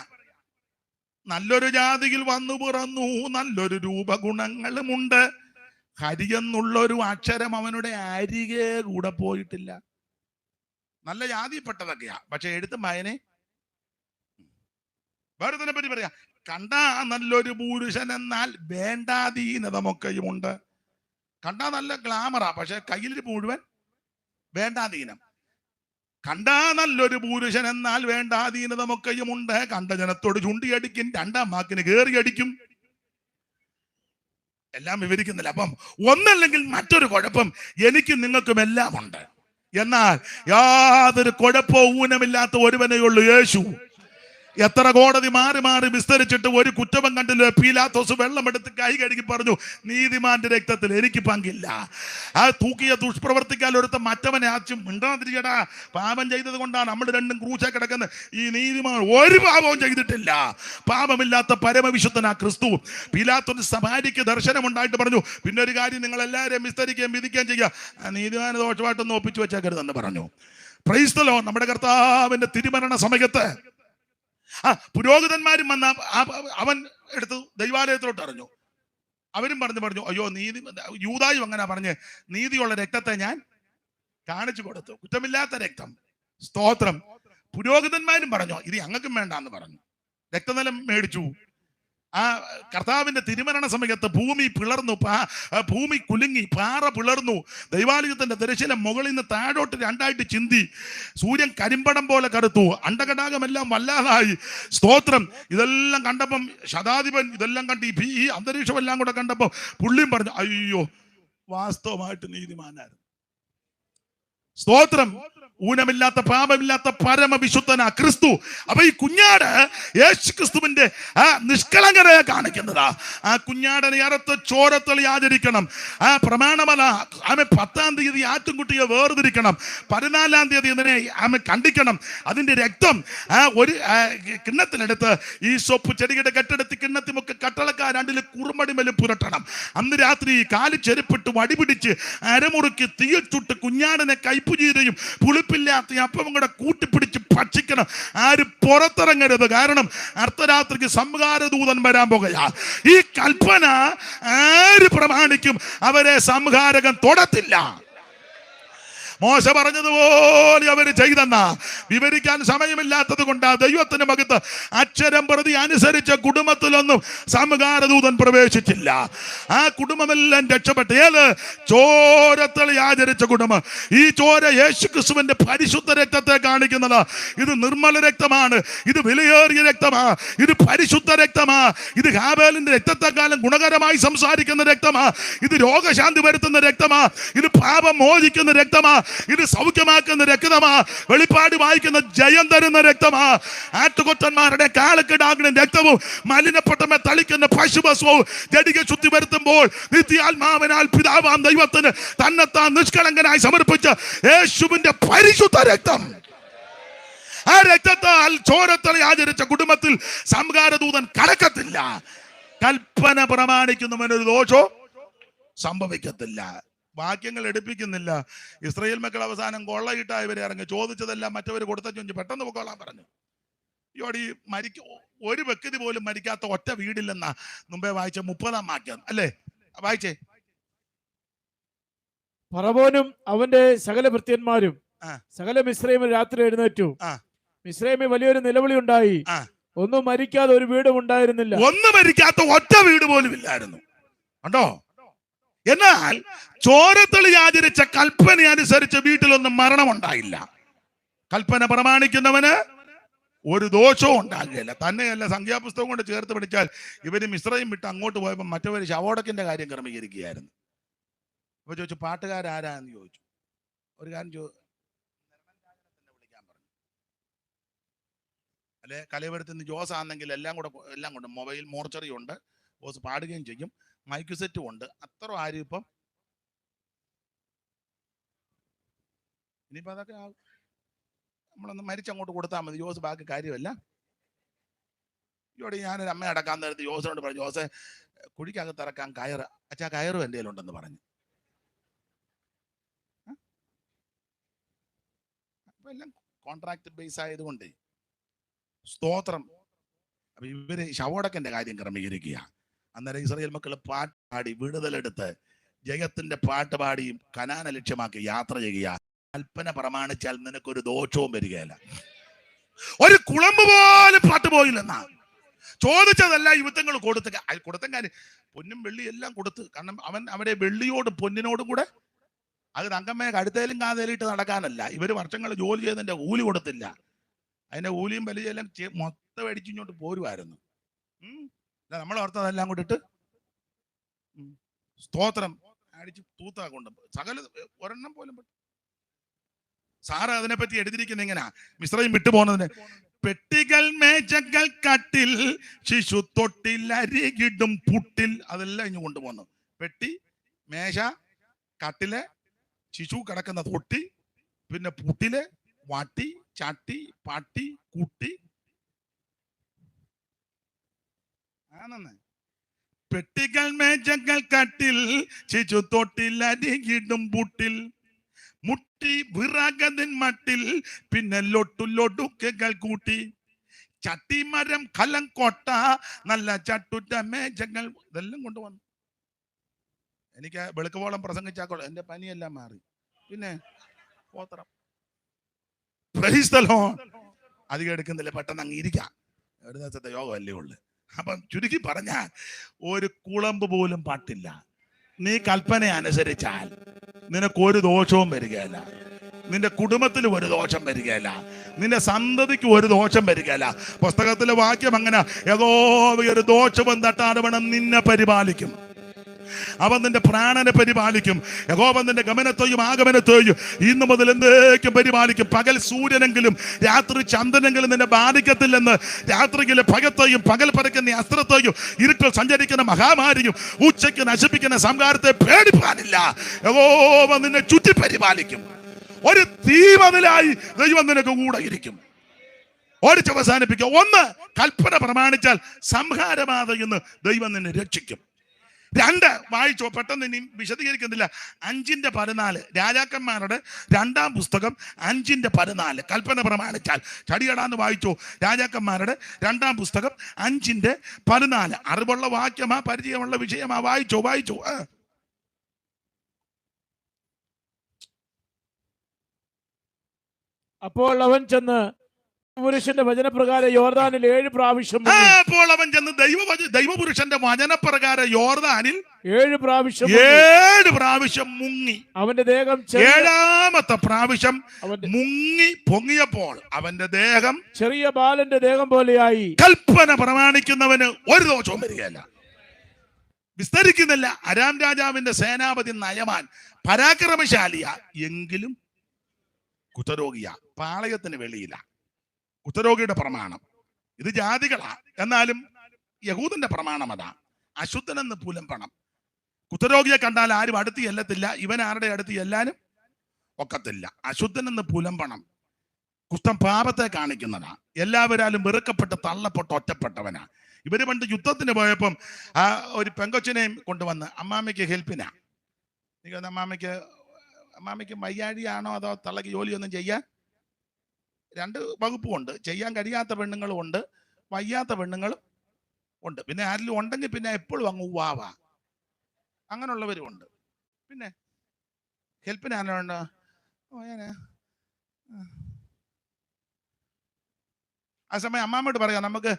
നല്ലൊരു ജാതിയിൽ വന്നു പിറന്നു, നല്ലൊരു രൂപഗുണങ്ങളുമുണ്ട്, ഹരിയെന്നുള്ളൊരു അക്ഷരം അവനുടെ അരികെ കൂടെ പോയിട്ടില്ല. നല്ല ജാതിപ്പെട്ടതൊക്കെയാ, പക്ഷെ എഴുത്ത് മയനെ. വേറെ പറ്റി പറയാ, കണ്ടാ നല്ലൊരു പുരുഷൻ എന്നാൽ വേണ്ടാധീനതമൊക്കെയുമുണ്ട്. കണ്ടാ നല്ല ഗ്ലാമറാ, പക്ഷെ കയ്യിൽ മുഴുവൻ വേണ്ടാധീനം. കണ്ടാ നല്ലൊരു പുരുഷൻ എന്നാൽ വേണ്ടാധീനതമൊക്കെയുമുണ്ട്, കണ്ട ജനത്തോട് ചുണ്ടിയടിക്കും, 2ാം വാക്കിന് കേറി അടിക്കും. എല്ലാം വിവരിക്കുന്നില്ല. അപ്പം ഒന്നല്ലെങ്കിൽ മറ്റൊരു കുഴപ്പം എനിക്കും നിങ്ങൾക്കും എല്ലാം ഉണ്ട്. എന്നാൽ യാതൊരു കുഴപ്പവും ഊനമില്ലാത്ത ഒരുവനേ ഉള്ളൂ, യേശു. എത്ര കോടതി മാറി മാറി വിസ്തരിച്ചിട്ട് ഒരു കുറ്റവും കണ്ടില്ല. പീലാത്തോസ് വെള്ളമെടുത്ത് കൈ കഴുകി പറഞ്ഞു, നീതിമാന്റെ രക്തത്തിൽ എനിക്ക് പങ്കില്ല. ആ തൂക്കിയ ദുഷ്പ്രവർത്തിക്കാൽ ഒരുത്ത മറ്റവനെ ആച്ചും മിണ്ടാതിരിക്കടാ, പാപം ചെയ്തത് കൊണ്ടാണ് നമ്മൾ രണ്ടും ക്രൂശ കിടക്കുന്നത്. ഈ നീതിമാൻ ഒരു പാപവും ചെയ്തിട്ടില്ല, പാപമില്ലാത്ത പരമവിശുദ്ധനാ ക്രിസ്തു. പീലാത്തോസ് സഭാരിക്ക് ദർശനമുണ്ടായിട്ട് പറഞ്ഞു, പിന്നെ ഒരു കാര്യം, നിങ്ങൾ എല്ലാവരെയും വിസ്തരിക്കുകയും വിധിക്കുകയും ചെയ്യുക, നീതിമാന ദോഷമായിട്ടൊന്നും ഒപ്പിച്ചു വെച്ചേക്കരുതെന്ന് പറഞ്ഞു. Price the Lord. നമ്മുടെ കർത്താവിന്റെ തിരുമരണ സമയത്ത് പുരോഹിതന്മാരും വന്ന അവൻ എടുത്ത് ദൈവാലയത്തിലോട്ട് അറിഞ്ഞു. അവരും പറഞ്ഞു, അയ്യോ നീതി, യൂദായും അങ്ങനെ പറഞ്ഞ്, നീതിയുള്ള രക്തത്തെ ഞാൻ കാണിച്ചു കൊടുത്തു, കുറ്റമില്ലാത്ത രക്തം. സ്തോത്രം. പുരോഹിതന്മാരും പറഞ്ഞു, ഇത് ഞങ്ങൾക്കും വേണ്ടാന്ന് പറഞ്ഞു. രക്തനിലം മേടിച്ചു. ആ കർത്താവിന്റെ തിരുമരണ സമയത്ത് ഭൂമി പിളർന്നു, ഭൂമി കുലുങ്ങി, പാറ പിളർന്നു. ദൈവാലയത്തിന്റെ ദർശനം മുകളിൽ നിന്ന് താഴോട്ട് 2ആയിട്ട് ചിന്തി. സൂര്യൻ കരിമ്പടം പോലെ കറുത്തു. അണ്ടകടാകമെല്ലാം വല്ലാതായി. സ്തോത്രം. ഇതെല്ലാം കണ്ടപ്പം ശതാധിപൻ ഇതെല്ലാം കണ്ട് ഈ അന്തരീക്ഷം എല്ലാം കൂടെ കണ്ടപ്പോ പുള്ളിയും പറഞ്ഞു, അയ്യോ വാസ്തവമായിട്ട് നീതിമാനായിരുന്നു. സ്തോത്രം. ഊനമില്ലാത്ത പാപമില്ലാത്ത പരമവിശുദ്ധനാ ക്രിസ്തു. അപ്പൊ ഈ കുഞ്ഞാട് യേശു ക്രിസ്തുവിന്റെ നിഷ്കളങ്കതയെ കാണിക്കുന്നതാ. ആ കുഞ്ഞാടനെ അറുത്ത് ചോരത്തളി ആചരിക്കണം. ആ പ്രമാണമല. ആമെ 10-ാം തീയതി ആറ്റുംകുട്ടിയെ വേർതിരിക്കണം. 14-ാം തീയതി ഇതിനെ ആമെ കണ്ടിക്കണം. അതിന്റെ രക്തം ഒരു കിണ്ണത്തിലെടുത്ത് ഈ സൊപ്പ് ചെടിയുടെ കെട്ടെടുത്ത് കിണ്ണത്തിമൊക്കെ കട്ടളക്കാർ 2 കുറുമടിമേലും പുരട്ടണം. അന്ന് രാത്രി കാലി ചെരുപ്പിട്ട് വടിപിടിച്ച് അരമുറുക്കി തീയിൽ ചുട്ട് കുഞ്ഞാടിനെ കൈപ്പുചീരയും പുളിപ്പില്ലാത്ത അപ്പവും കൂടെ കൂട്ടിപ്പിടിച്ച് ഭക്ഷിക്കണം. ആരും പുറത്തിറങ്ങരുത്. കാരണം അർദ്ധരാത്രിക്ക് സംഹാരദൂതൻ വരാൻ പോകുകയാ. ഈ കൽപ്പന ആര് പ്രമാണിക്കും അവരെ സംഹാരകൻ തൊടത്തില്ല. മോശ പറഞ്ഞതുപോലെ അവര് ചെയ്തെന്ന വിവരിക്കാൻ സമയമില്ലാത്തത് കൊണ്ട് ദൈവത്തിന് മകത്ത് അക്ഷരം പ്രതി അനുസരിച്ച കുടുംബത്തിലൊന്നും സംഹാരദൂതൻ പ്രവേശിച്ചില്ല. ആ കുടുംബമെല്ലാം രക്ഷപ്പെട്ടു. ഏത്? ചോരത്തളി ആചരിച്ച കുടുംബം. ഈ ചോര യേശു ക്രിസ്തുവിന്റെ പരിശുദ്ധ രക്തത്തെ കാണിക്കുന്നത്. ഇത് നിർമ്മല രക്തമാണ്, ഇത് വിലയേറിയ രക്തമാ, ഇത് പരിശുദ്ധ രക്തമാ, ഇത് ഹാബേലിന്റെ രക്തത്തെക്കാലം ഗുണകരമായി സംസാരിക്കുന്ന രക്തമാ, ഇത് രോഗശാന്തി വരുത്തുന്ന രക്തമാ, ഇത് പാപം മോചിക്കുന്ന രക്തമാ, ഇത് സൗഖ്യമാക്കുന്ന രക്തമാ, വെളിപ്പാട് വായിക്കുന്ന ജയം തരുന്ന രക്തമാ. ആട്ടുകൊറ്റന്മാരുടെ കാലക്കിടാകിന രക്തവും മലിനപ്പെട്ടമേ തളിക്കുന്ന പശുഭസ്വവും ജഡിക ശുദ്ധി വരുത്തുമ്പോൾ നിത്യാത്മാവിനാൽ പിതാവാം ദൈവത്തിന് തന്നെത്താൻ നിഷ്കളങ്കനായി സമർപ്പിച്ച യേശുവിന്റെ പരിശുദ്ധ രക്തം. ആ രക്തത്താൽ ചോരത്തളി ആചരിച്ച കുടുംബത്തിൽ സംഹാരദൂതൻ കടക്കത്തില്ല. കൽപ്പന പ്രമാണിക്കുന്നവനൊരു ദോഷോ സംഭവിക്കത്തില്ല. വാക്യങ്ങൾ എടുപ്പിക്കുന്നില്ല. ഇസ്രായേൽ മക്കൾ അവസാനം കൊള്ളയിട്ടായവരെ ഇറങ്ങി ചോദിച്ചതെല്ലാം മറ്റവർ കൊടുത്തു പെട്ടെന്ന് പൊക്കോളാൻ പറഞ്ഞു. ഈ ഒരു വ്യക്തി പോലും മരിക്കാത്ത ഒറ്റ വീടില്ലെന്നാ മുമ്പേ വായിച്ച 30-ാം വാക്യം അല്ലേ? വായിച്ചേ. ഫറവോനും അവന്റെ സകല ഭൃത്യന്മാരും സകല മിസ്രൈമിൽ രാത്രി എഴുന്നേറ്റു. മിസ്രൈമിൽ വലിയൊരു നിലവിളി ഉണ്ടായി. ഒന്നും മരിക്കാതെ ഒരു വീടും ഉണ്ടായിരുന്നില്ല. ഒന്നും മരിക്കാത്ത ഒറ്റ വീട് പോലും ഇല്ലായിരുന്നു. കണ്ടോ? എന്നാൽ ചോരത്തളി ആചരിച്ച കൽപ്പന അനുസരിച്ച് വീട്ടിലൊന്നും മരണമുണ്ടായില്ല. കൽപ്പന പ്രമാണിക്കുന്നവന് ഒരു ദോഷവും ഉണ്ടാകുകയില്ല. തന്നെയല്ല, സംഖ്യാപുസ്തകം കൊണ്ട് ചേർത്ത് പിടിച്ചാൽ ഇവര് മിശ്രയും വിട്ട് അങ്ങോട്ട് പോയപ്പോൾ മറ്റവര് ശവോടക്കിന്റെ കാര്യം ക്രമീകരിക്കുകയായിരുന്നു. അപ്പൊ ചോദിച്ചു, പാട്ടുകാരാരാന്ന് ചോദിച്ചു. ഒരു കാര്യം വിളിക്കാൻ പറഞ്ഞു. അല്ലെ, കലയപുരത്ത് നിന്ന് ജോസ് ആണെങ്കിൽ എല്ലാം കൊണ്ട് മൊബൈൽ മോർച്ചറി ഉണ്ട്, ജോസ് പാടുകയും ചെയ്യും, മൈക്ക് സെറ്റും ഉണ്ട്. അത്ര ആരും ഇപ്പം ഇനിയിപ്പോ അതൊക്കെ നമ്മളൊന്ന് മരിച്ചങ്ങോട്ട് കൊടുത്താൽ മതി, ജോസ് ബാക്കി കാര്യമല്ല. ഇവിടെ ഞാനൊരു അമ്മ അടക്കാൻ നേരത്ത് ജോസിനോട് പറഞ്ഞു, ജോസെ കുഴിക്കകത്ത് ഇറക്കാൻ കയറ്, അച്ഛാ കയറും എൻ്റെ കയ്യിലുണ്ടെന്ന് പറഞ്ഞു. അപ്പൊ എല്ലാം കോൺട്രാക്ട് ബേസ് ആയതുകൊണ്ട് സ്തോത്രം. അപ്പൊ ഇവര് ശവോടക്കന്റെ കാര്യം ക്രമീകരിക്കുക. അന്നേരം ഇസ്രായേൽ മക്കൾ പാട്ട് പാടി വിടുതലെടുത്ത് ജയത്തിന്റെ പാട്ട് പാടിയും കനാന ലക്ഷ്യമാക്കി യാത്ര ചെയ്യുക. കൽപ്പന പ്രമാണിച്ചാൽ നിനക്കൊരു ദോഷവും വരികയില്ല. ഒരു കുളമ്പ് പോലും പാട്ട് പോയില്ലെന്നാ ചോദിച്ചതല്ല. യുവത്വങ്ങൾ കൊടുത്തങ്കാര് പൊന്നും വെള്ളി എല്ലാം കൊടുത്ത്. കാരണം അവൻ അവിടെ വെള്ളിയോടും പൊന്നിനോടും കൂടെ അത് തങ്കമ്മയെ കടുത്തേലും കാതേലിട്ട് നടക്കാനല്ല. ഇവര് വർഷങ്ങൾ ജോലി ചെയ്തതിന്റെ കൂലി കൊടുത്തില്ല. അതിന്റെ കൂലിയും വലിയെല്ലാം മൊത്തം അടിച്ചിങ്ങോട്ട് പോരുമായിരുന്നു. നമ്മൾ ഓർത്തതെല്ലാം കൊണ്ടിട്ട് സ്തോത്രം അടിച്ച് തൂത്താ കൊണ്ട് സകല ഒരെണ്ണം പോലും. സാറ് അതിനെപ്പറ്റി എടുത്തിരിക്കുന്ന എങ്ങനാ മിശ്രയും വിട്ടുപോകുന്നതിന്. പെട്ടികൾ മേശകൾ കട്ടിൽ ശിശു തൊട്ടിൽ അരികിടും പുട്ടിൽ, അതെല്ലാം ഇങ്ങ് കൊണ്ടുപോകുന്നു. പെട്ടി, മേശ, കട്ടില്, ശിശു കിടക്കുന്ന തൊട്ടി, പിന്നെ പുട്ടില്, വാട്ടി, ചട്ടി, പാട്ടി, കുട്ടി. പെട്ടികൾ മേശകൾ കട്ടിൽ ശിശു തൊട്ടിൽ അരികിടും പുട്ടിൽ മുട്ടി വിറകതിൻ മട്ടിൽ പിന്നെ ലൊട്ടുലൊടുക്കുകൾ കൂട്ടി ചട്ടിമരം കലം കൊട്ട നല്ല ചട്ടുറ്റ മേശകൾ ഇതെല്ലാം കൊണ്ടുവന്നു. എനിക്ക് വെളുക്കുവോളം പ്രസംഗിച്ചാക്കോളൂ, എന്റെ പനിയെല്ലാം മാറി. പിന്നെ പോത്രം അധികം എടുക്കുന്നില്ല, പെട്ടെന്ന് അങ്ങ് ഇരിക്കാം. ഒരു ദിവസത്തെ യോഗമല്ലേ ഉള്ളു. അപ്പം ചുരുക്കി പറഞ്ഞാൽ ഒരു കുളമ്പ് പോലും പാട്ടില്ല. നീ കൽപ്പന അനുസരിച്ചാൽ നിനക്കൊരു ദോഷവും വരികയില്ല. നിന്റെ കുടുംബത്തിൽ ഒരു ദോഷം വരികയില്ല. നിന്റെ സന്തതിക്ക് ഒരു ദോഷം വരികയില്ല. പുസ്തകത്തിലെ വാക്യം അങ്ങനെ, ഏതോ ഒരു ദോഷവും തട്ടാതെ വേണം നിന്നെ പരിപാലിക്കും. അവൻ നിന്റെ പ്രാണനെ പരിപാലിക്കും. യഹോവ നിന്റെ ഗമനത്തെയും ആഗമനത്തെയും ഇന്നു മുതൽ എന്തേക്കും പരിപാലിക്കും. പകൽ സൂര്യനെങ്കിലും രാത്രി ചന്ദ്രനെങ്കിലും നിന്നെ ബാധിക്കത്തില്ലെന്ന്. രാത്രിയിലെ ഭയത്തെയും പകൽ പരക്കുന്ന അസ്ത്രത്തെയും ഇരുട്ടിൽ സഞ്ചരിക്കുന്ന മഹാമാരിയും ഉച്ചയ്ക്ക് നശിപ്പിക്കുന്ന സംഹാരത്തെ പേടിപ്പാനില്ല. യഹോവ നിന്നെ ചുറ്റി പരിപാലിക്കും. ഒരു തീമതിലായി ദൈവം നിനക്ക് കൂടെ ഇരിക്കും. ഓടിച്ച് അവസാനിപ്പിക്കുക. ഒന്ന്, കൽപ്പന പ്രമാണിച്ചാൽ സംഹാരമാതയെന്ന് ദൈവം നിന്നെ രക്ഷിക്കും. രണ്ട്, വായിച്ചോ, പെട്ടെന്ന് ഇനി വിശദീകരിക്കുന്നില്ല. 5:14 രാജാക്കന്മാരുടെ 2-ാം പുസ്തകം 5:14 കൽപ്പന പ്രമാണിച്ചാൽ. ചടിയടാന്ന് വായിച്ചോ. രാജാക്കന്മാരുടെ 2-ാം പുസ്തകം 5:14 അറിവുള്ള വാക്യമാ, പരിചയമുള്ള വിഷയമാ. വായിച്ചോ. അപ്പോൾ അവൻ ചെന്ന് പുരുഷന്റെ വചനപ്രകാരം യോർദാനിൽ 7 പ്രാവശ്യം അപ്പോൾ അവൻ ചെന്ന് ദൈവപുരുഷന്റെ വചനപ്രകാരം യോർദാനിൽ 7 പ്രാവശ്യം മുങ്ങി. അവന്റെ ദേഹം 7-ാമത്തെ പ്രാവശ്യം മുങ്ങി പൊങ്ങിയപ്പോൾ അവന്റെ ദേഹം ചെറിയ ബാലന്റെ ദേഹം പോലെയായി. കൽപ്പന പ്രമാണിക്കുന്നവന് ഒരു ദോഷവും വരികയില്ല. വിസ്തരിക്കുന്നില്ല. അരാം രാജാവിന്റെ സേനാപതി നയമാൻ പരാക്രമശാലിയ, എങ്കിലും കുഷ്ഠരോഗിയ. പാളയത്തിന് വെളിയില. കുഷ്ഠരോഗിയുടെ പ്രമാണം ഇത് ജാതികളാ, എന്നാലും യഹൂദന്റെ പ്രമാണം അതാ. അശുദ്ധനെന്ന് പുലമ്പണം. കുഷ്ഠരോഗിയെ കണ്ടാൽ ആരും അടുത്ത് ചെല്ലത്തില്ല. ഇവൻ ആരുടെ അടുത്ത് ചെല്ലാനും ഒക്കത്തില്ല. അശുദ്ധനെന്ന് പുലമ്പണം. കുഷ്ഠം പാപത്തെ കാണിക്കുന്നതാ. എല്ലാവരാലും വെറുക്കപ്പെട്ട് തള്ളപ്പെട്ട് ഒറ്റപ്പെട്ടവനാ. ഇവര് പണ്ട് യുദ്ധത്തിന് പോയപ്പം ഒരു പെങ്കൊച്ചിനെയും കൊണ്ടുവന്ന് അമ്മാമ്മയ്ക്ക് ഹെൽപ്പിനാ. എനിക്ക് അമ്മാമ്മയ്ക്ക് മയ്യാഴിയാണോ അതോ തള്ളക്ക് ജോലിയൊന്നും ചെയ്യാൻ 2 വകുപ്പും ഉണ്ട്. ചെയ്യാൻ കഴിയാത്ത പെണ്ണുങ്ങളും ഉണ്ട്, വയ്യാത്ത പെണ്ണുങ്ങളും ഉണ്ട്. പിന്നെ ആരെങ്കിലും ഉണ്ടെങ്കിൽ പിന്നെ എപ്പോഴും അങ്ങ് ഉവാവാ, അങ്ങനെയുള്ളവരും ഉണ്ട്. പിന്നെ ഹെൽപ്പിനാണോ ആ സമയം അമ്മാമ്മയോട് പറയാം നമുക്ക്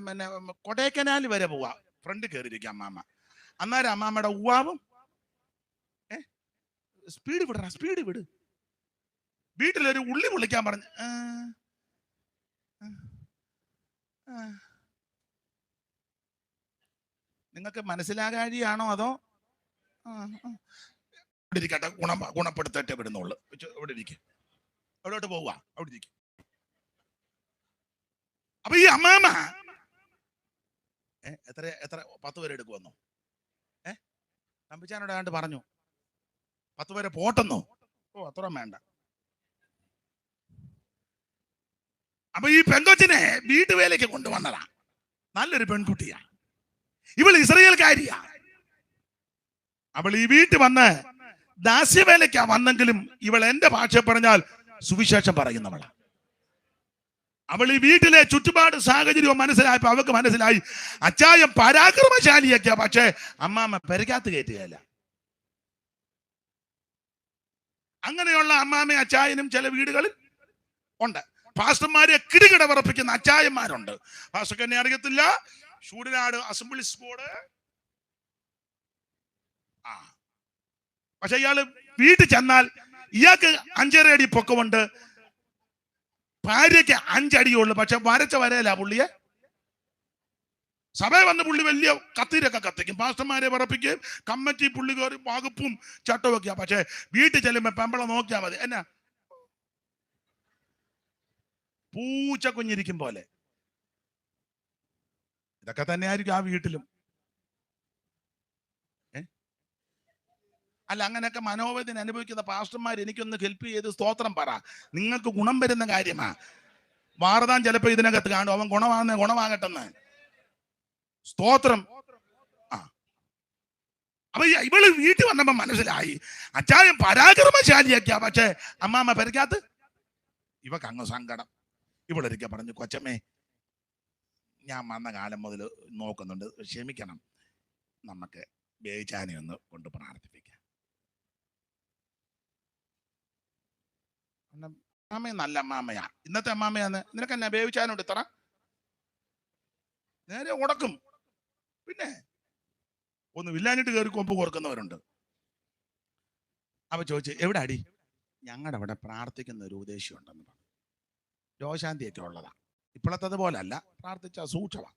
പിന്നെ കൊടൈക്കനാൽ വരെ പോവാം, ഫ്രണ്ട് കയറിയിരിക്കാം അമ്മാമ്മ. അന്നേരം അമ്മാമ്മയുടെ ഉവ്വാവും സ്പീഡ് വിടണം, സ്പീഡ് വിട്. വീട്ടിലൊരു ഉള്ളി പൊളിക്കാൻ പറഞ്ഞു. നിങ്ങൾക്ക് മനസ്സിലാകാഴിയാണോ അതോ ഇവിടെ ഇരിക്കട്ടെ, ഗുണപ്പെടുത്തട്ടെ വിടുന്നുള്ളു. ഇവിടെ ഇരിക്കും, അവിടോട്ട് പോവുക, അവിടെ ഇരിക്കും. അപ്പൊ ഈ അമ്മാമ എത്ര 10 പേരെ എടുക്കുമെന്നോ? തമ്പിച്ചാനോട് കണ്ട് പറഞ്ഞു 10 പേരെ പോട്ടെന്നോ? ഓ, അത്ര വേണ്ട. അപ്പൊ ഈ പെങ്കൊച്ചിനെ വീട്ടുവേലയ്ക്ക് കൊണ്ടുവന്നതാ. നല്ലൊരു പെൺകുട്ടിയാ, ഇവൾ ഇസ്രായേൽക്കാരിയാ. അവൾ ഈ വീട്ടിൽ വന്ന് ദാസ്യവേലയ്ക്കാ വന്നെങ്കിലും ഇവൾ എന്റെ ഭാഷ പറഞ്ഞാൽ സുവിശേഷം പറയുന്നവളാ. അവൾ ഈ വീട്ടിലെ ചുറ്റുപാട് സാഹചര്യവും മനസ്സിലായപ്പോ അവൾക്ക് മനസ്സിലായി അച്ചായം പരാക്രമശാലിയൊക്കെയാ, പക്ഷേ അമ്മാമ്മ പെരക്കാത്ത് കയറ്റുകയല്ല. അങ്ങനെയുള്ള അമ്മാമ്മ അച്ചായനും ചില വീടുകളിൽ ഉണ്ട്. പാസ്റ്റർമാരെ കിടുകിട വിറപ്പിക്കുന്ന അച്ചായന്മാരുണ്ട്. പാസ്റ്റർക്ക് എന്നെ അറിയത്തില്ല, ശൂരനാട് അസംബ്ലീസ് ബോർഡ്. പക്ഷെ ഇയാള് വീട്ടിൽ ചെന്നാൽ ഇയാൾക്ക് 5.5 അടി പൊക്കമുണ്ട്, ഭാര്യയ്ക്ക് 5 അടിയുള്ളു. പക്ഷെ വരച്ച വരയല്ല പുള്ളിയെ. സഭയെ വന്ന് പുള്ളി വലിയ കത്തിരൊക്കെ കത്തിക്കും, പാസ്റ്റർമാരെ വിറപ്പിക്കുകയും കമ്മിറ്റി പുള്ളി കയറി വകുപ്പും ചട്ടവും ഒക്കെയാ. പക്ഷെ വീട്ടിൽ ചെല്ലുമ്പോ പെമ്പള നോക്കിയാൽ മതി, എന്നാ പൂച്ച കുഞ്ഞിരിക്കും പോലെ. ഇതൊക്കെ തന്നെയായിരിക്കും ആ വീട്ടിലും. അല്ല, അങ്ങനെയൊക്കെ മനോവേദന അനുഭവിക്കുന്ന പാസ്റ്റർമാർ എനിക്കൊന്ന് ഹെൽപ്പ് ചെയ്ത് സ്തോത്രം പറ. നിങ്ങൾക്ക് ഗുണം വരുന്ന കാര്യമാ. വാർതാൻ ചിലപ്പോ ഇതിനകത്ത് കാണും, അവൻ ഗുണമാകട്ടെന്ന്. സ്തോത്രം. അപ്പൊ ഇവള് വീട്ടിൽ വന്നപ്പോ മനസ്സിലായി അച്ചായം പരാക്രമശാലിയൊക്കെയാ, പക്ഷെ അമ്മാമ്മ പെരക്കാത്ത്. ഇവക്ക് അങ്ങ് സങ്കടം. ഇവളൊരിക്കൽ പറഞ്ഞു, കൊച്ചമ്മേ, ഞാൻ വന്ന കാലം മുതൽ നോക്കുന്നുണ്ട്, ക്ഷമിക്കണം, നമുക്ക് ബേച്ചാനെ ഒന്ന് കൊണ്ട് പ്രാർത്ഥിപ്പിക്കാം. അമ്മ നല്ല അമ്മാമ്മയാ, ഇന്നത്തെ അമ്മാമ്മയാന്ന്. നിനക്ക് എന്നാ ബേവിച്ചാനോട് ഇത്ര നേരെ ഉടക്കും. പിന്നെ ഒന്ന് വില്ലാഞ്ഞിട്ട് കയറി കൊമ്പ് കോർക്കുന്നവരുണ്ട്. അപ്പൊ ചോദിച്ചു, എവിടെ അടി? ഞങ്ങളുടെ അവിടെ പ്രാർത്ഥിക്കുന്ന ഒരു ഉപദേശം ഉണ്ടെന്ന് പറഞ്ഞു. രോഗശാന്തിയൊക്കെ ഉള്ളതാ. ഇപ്പോഴത്തത് പോലെ അല്ല, പ്രാർത്ഥിച്ച സൂക്ഷമാ.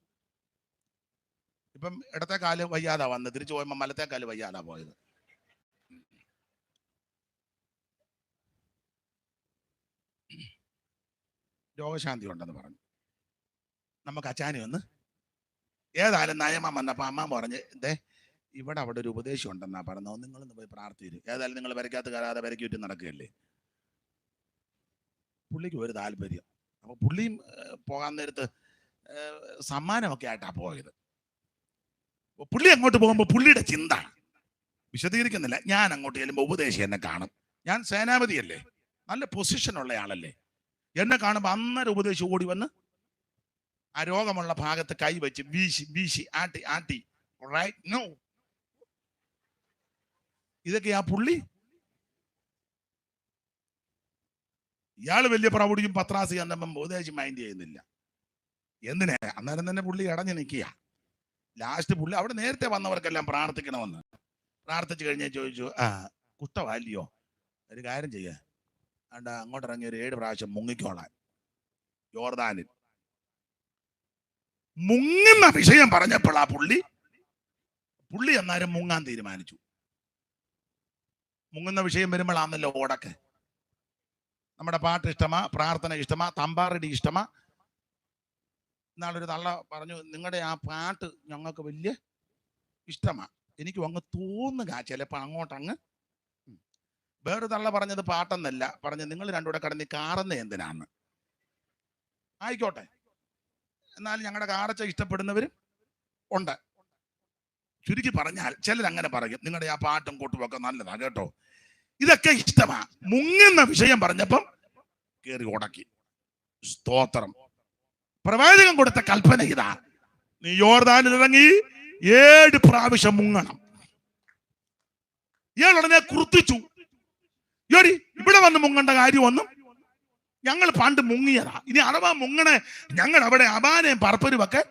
ഇപ്പം ഇടത്തെ കാല് വയ്യാതാ വന്ന്, തിരിച്ചു പോയപ്പോ വലത്തെ കാല് വയ്യാതാ പോയത്. രോഗശാന്തി ഉണ്ടെന്ന് പറഞ്ഞു. നമുക്ക് അച്ചാനി ഒന്ന് ഏതായാലും നയമം വന്നപ്പോ അമ്മ പറഞ്ഞ്, ഇവിടെ അവിടെ ഒരു ഉപദേശം ഉണ്ടെന്നാ പറഞ്ഞു, നിങ്ങളൊന്ന് പോയി പ്രാർത്ഥിച്ചു. ഏതായാലും നിങ്ങൾ വരയ്ക്കാത്ത കയറാതെ വരയ്ക്കൂറ്റി നടക്കുകയല്ലേ. പുള്ളിക്ക് ഒരു താല്പര്യം. അപ്പൊ പുള്ളിയും പോകാൻ നേരത്ത് സമ്മാനമൊക്കെ ആയിട്ടാ പോയത്. പുള്ളി അങ്ങോട്ട് പോകുമ്പോ പുള്ളിയുടെ ചിന്ത വിശദീകരിക്കുന്നില്ല. ഞാൻ അങ്ങോട്ട് ചെല്ലുമ്പോ ഉപദേശി എന്നെ കാണും, ഞാൻ സേനാപതിയല്ലേ, നല്ല പൊസിഷനുള്ള ആളല്ലേ. എന്നെ കാണുമ്പോ അന്നേരം ഉപദേശി ഓടി വന്ന് ആ രോഗമുള്ള ഭാഗത്ത് കൈ വെച്ച് വീശി വീശി ആട്ടി ആട്ടി റൈറ്റ് നോ. ഇതൊക്കെ ആ പുള്ളി. ഇയാള് വലിയ പ്രൗഢിയും പത്രാസി എന്നപ്പം ഉപദേശി മൈൻഡ് ചെയ്യുന്നില്ല. എന്തിനാ? അന്നേരം തന്നെ പുള്ളി അടഞ്ഞു നിൽക്കുക. ലാസ്റ്റ് പുള്ളി അവിടെ നേരത്തെ വന്നവർക്കെല്ലാം പ്രാർത്ഥിക്കണമെന്ന് പ്രാർത്ഥിച്ചു കഴിഞ്ഞാൽ ചോദിച്ചു, കുഷ്ഠമല്ലയോ, ഒരു കാര്യം ചെയ്യാ, അങ്ങോട്ട് ഇറങ്ങി ഒരു 7 പ്രാവശ്യം മുങ്ങിക്കോളാൻ യോർദാനിൽ. മുങ്ങുന്ന വിഷയം പറഞ്ഞപ്പോൾ ആ പുള്ളി എന്നാലും മുങ്ങാൻ തീരുമാനിച്ചു. മുങ്ങുന്ന വിഷയം വരുമ്പോഴാണല്ലോ ഓടക്ക്. നമ്മുടെ പാട്ട് ഇഷ്ടമാ, പ്രാർത്ഥന ഇഷ്ടമാ, തമ്പാറടി ഇഷ്ടമാ. ഇന്നാളൊരു തള്ള പറഞ്ഞു, നിങ്ങളുടെ ആ പാട്ട് ഞങ്ങൾക്ക് വലിയ ഇഷ്ടമാ, എനിക്കും അങ്ങ് തോന്നുക ചിലപ്പോ അങ്ങോട്ടങ്ങ്. വേറെ തള്ള പറഞ്ഞത് പാട്ടെന്നല്ല, പറഞ്ഞ് നിങ്ങൾ രണ്ടുകൂടെ കടന്ന് കാറുന്ന എന്തിനാന്ന്. ആയിക്കോട്ടെ, എന്നാൽ ഞങ്ങളുടെ കാറച്ച ഇഷ്ടപ്പെടുന്നവരും ഉണ്ട്. ചുരുക്കി പറഞ്ഞാൽ ചിലരങ്ങനെ പറയും, നിങ്ങളുടെ ആ പാട്ടും കൂട്ടും ഒക്കെ നല്ലതാ കേട്ടോ, ഇതൊക്കെ ഇഷ്ടമാ. മുങ്ങുന്ന വിഷയം പറഞ്ഞപ്പം കേറി ഉടക്കി. സ്തോത്രം. പ്രവാചകൻ കൊടുത്ത കൽപ്പന ഇതാ, നീ യോർദാനിൽ ഇറങ്ങി 7 പ്രാവശ്യം മുങ്ങണം. ഇയാൾ ഉടനെ കുർത്തിച്ചു, ഇവിടെ വന്ന് മുങ്ങേണ്ട കാര്യമൊന്നും ഞങ്ങൾ പണ്ട് മുങ്ങിയതാ. ഇനി അഥവാ മുങ്ങണേ ഞങ്ങൾ അവിടെ അപാനയും പറപ്പരുമൊക്കെ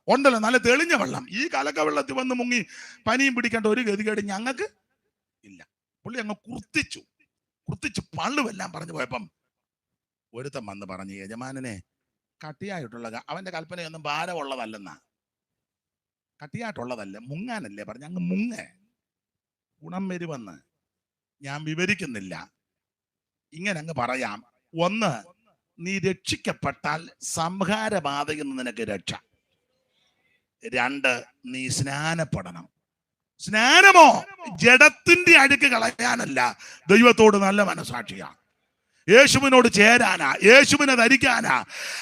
ഉണ്ടല്ലോ, നല്ല തെളിഞ്ഞ വെള്ളം. ഈ കലക്ക വെള്ളത്തിൽ വന്ന് മുങ്ങി പനിയും പിടിക്കേണ്ട ഒരു ഗതികേട് ഞങ്ങൾക്ക് ഇല്ല. പുള്ളി അങ്ങ് കുർത്തിച്ച് പള്ളുമെല്ലാം പറഞ്ഞു പോയപ്പം ഒരുത്തം വന്ന് പറഞ്ഞു, യജമാനനെ കട്ടിയായിട്ടുള്ള അവന്റെ കൽപ്പനയൊന്നും ഭാരമുള്ളതല്ലെന്നാ. കട്ടിയായിട്ടുള്ളതല്ല, മുങ്ങാനല്ലേ പറഞ്ഞു. അങ്ങ് മുങ്ങ ഗുണം വരുമെന്ന് ഞാൻ വിവരിക്കുന്നില്ല, ഇങ്ങനെ അങ്ങ് പറയാം. ഒന്ന്, നീ രക്ഷിക്കപ്പെട്ടാൽ സംഹാരബാധയിൽ നിന്ന് നിനക്ക് രക്ഷ. രണ്ട്, നീ സ്നാനപ്പെടണം. സ്നാനമോ ജഡത്തിന്റെ അഴുക്ക് കളയാനല്ല, ദൈവത്തോട് നല്ല മനസാക്ഷിയാ, യേശുവിനോട് ചേരാനാ, യേശുവിനെ ധരിക്കാനാ,